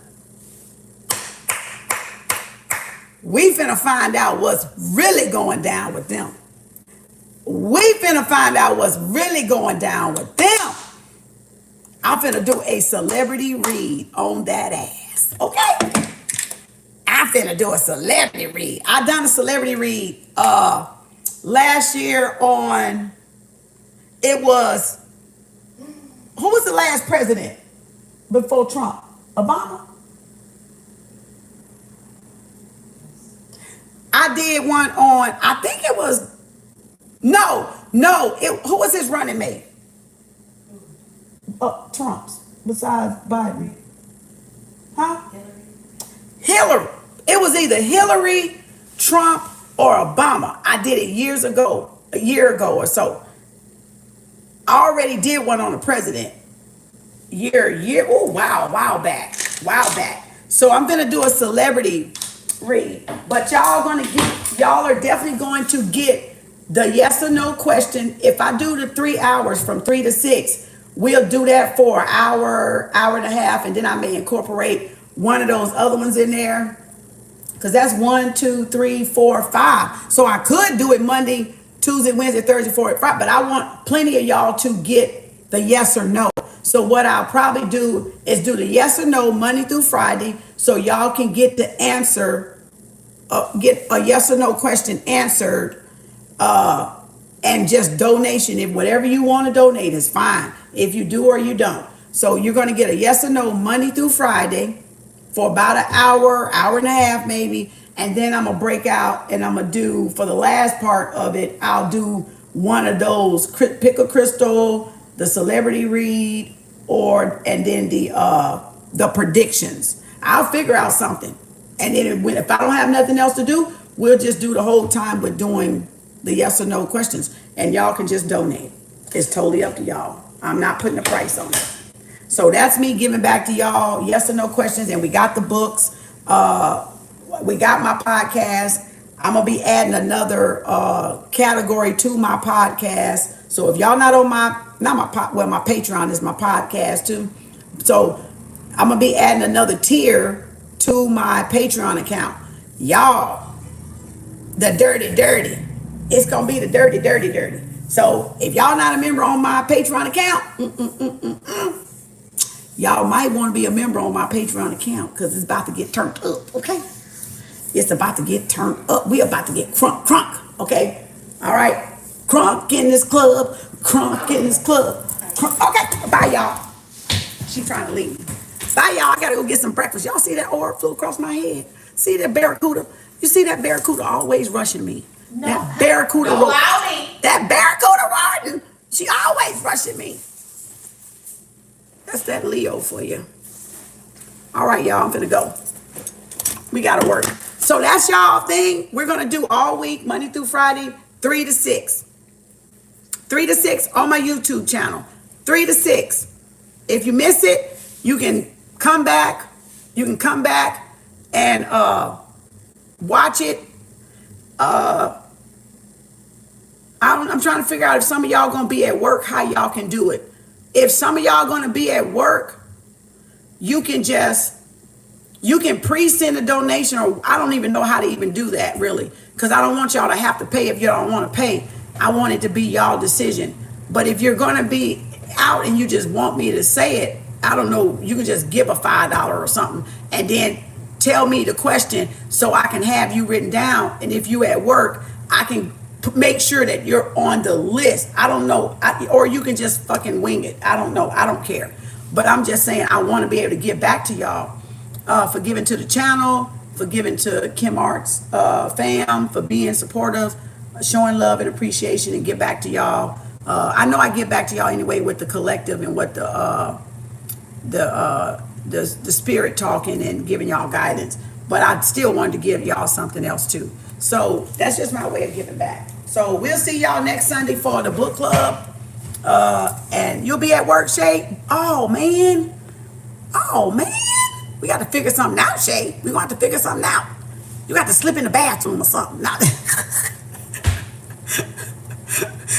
We finna find out what's really going down with them. We finna find out what's really going down with them. I'm finna do a celebrity read on that ass. Okay? I'm finna do a celebrity read. I done a celebrity read last year on, it was, who was the last president before Trump? Obama? I did one on, I think it was, who was his running mate? Trump's. besides Biden? Huh? Hillary. It was either Hillary, Trump, or Obama. I did it years ago, a year ago or so. I already did one on the president. Wow back. So I'm gonna do a celebrity read, but y'all are definitely going to get the yes or no question. If I do the 3 hours from 3 to 6, we'll do that for an hour and a half, and then I may incorporate one of those other ones in there, because that's 1, 2, 3, 4, 5. So I could do it Monday, Tuesday, Wednesday, Thursday, Friday, but I want plenty of y'all to get the yes or no. So what I'll probably do is do the yes or no Monday through Friday, so y'all can get the answer, get a yes or no question answered, and just donation. If whatever you want to donate is fine, if you do or you don't. So you're going to get a yes or no Monday through Friday for about an hour and a half maybe, and then I'm gonna break out and I'm gonna do, for the last part of it, I'll do one of those, pick a crystal, the celebrity read, and then the predictions. I'll figure out something, and then if I don't have nothing else to do, we'll just do the whole time with doing the yes or no questions, and y'all can just donate. It's totally up to y'all. I'm not putting a price on it. So that's me giving back to y'all yes or no questions, and we got the books. We got my podcast. I'm gonna be adding another category to my podcast. So if y'all not on my Patreon is my podcast too. So I'm gonna be adding another tier to my Patreon account. Y'all, the dirty. It's gonna be the dirty. So if y'all not a member on my Patreon account, y'all might want to be a member on my Patreon account, because it's about to get turned up, okay? It's about to get turned up. We about to get crunk, okay? All right? Crunk in this club. Okay, bye, y'all. She trying to leave me. Bye, y'all. I got to go get some breakfast. Y'all see that aura flew across my head? See that barracuda? You see that barracuda always rushing me? No. That barracuda. No, Loudy. That barracuda riding. She always rushing me. That's that Leo for you. All right, y'all, I'm finna go. We gotta work. So that's y'all thing. We're gonna do all week, Monday through Friday, 3 to 6. 3 to 6 on my YouTube channel. 3 to 6. If you miss it, you can come back. You can come back and watch it. I'm trying to figure out if some of y'all gonna be at work, how y'all can do it. If some of y'all gonna be at work, you can pre-send a donation, or I don't even know how to even do that really, because I don't want y'all to have to pay if you don't want to pay. I want it to be y'all decision. But if you're gonna be out and you just want me to say it, I don't know, you can just give a $5 or something, and then tell me the question so I can have you written down. And if you at work, I can make sure that you're on the list. I don't know, or you can just fucking wing it. I don't know. I don't care. But I'm just saying, I want to be able to give back to y'all for giving to the channel, for giving to KemArts fam, for being supportive, showing love and appreciation, and give back to y'all. I know I give back to y'all anyway with the collective and what the spirit talking and giving y'all guidance. But I still wanted to give y'all something else too. So that's just my way of giving back. So we'll see y'all next Sunday for the book club. And you'll be at work, Shay? Oh, man. We got to figure something out, Shay. We want to figure something out. You got to slip in the bathroom or something. Now,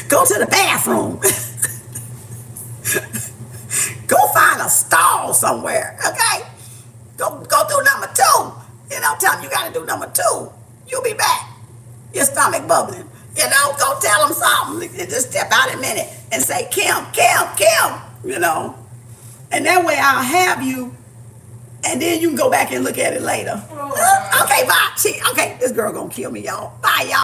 go to the bathroom. Go find a stall somewhere, okay? Go do number 2. You know, tell them you got to do number 2. You'll be back. Your stomach bubbling. You know, go tell them something. Just step out a minute and say, Kim, you know. And that way I'll have you, and then you can go back and look at it later. Okay, bye. Okay, this girl gonna kill me, y'all. Bye, y'all.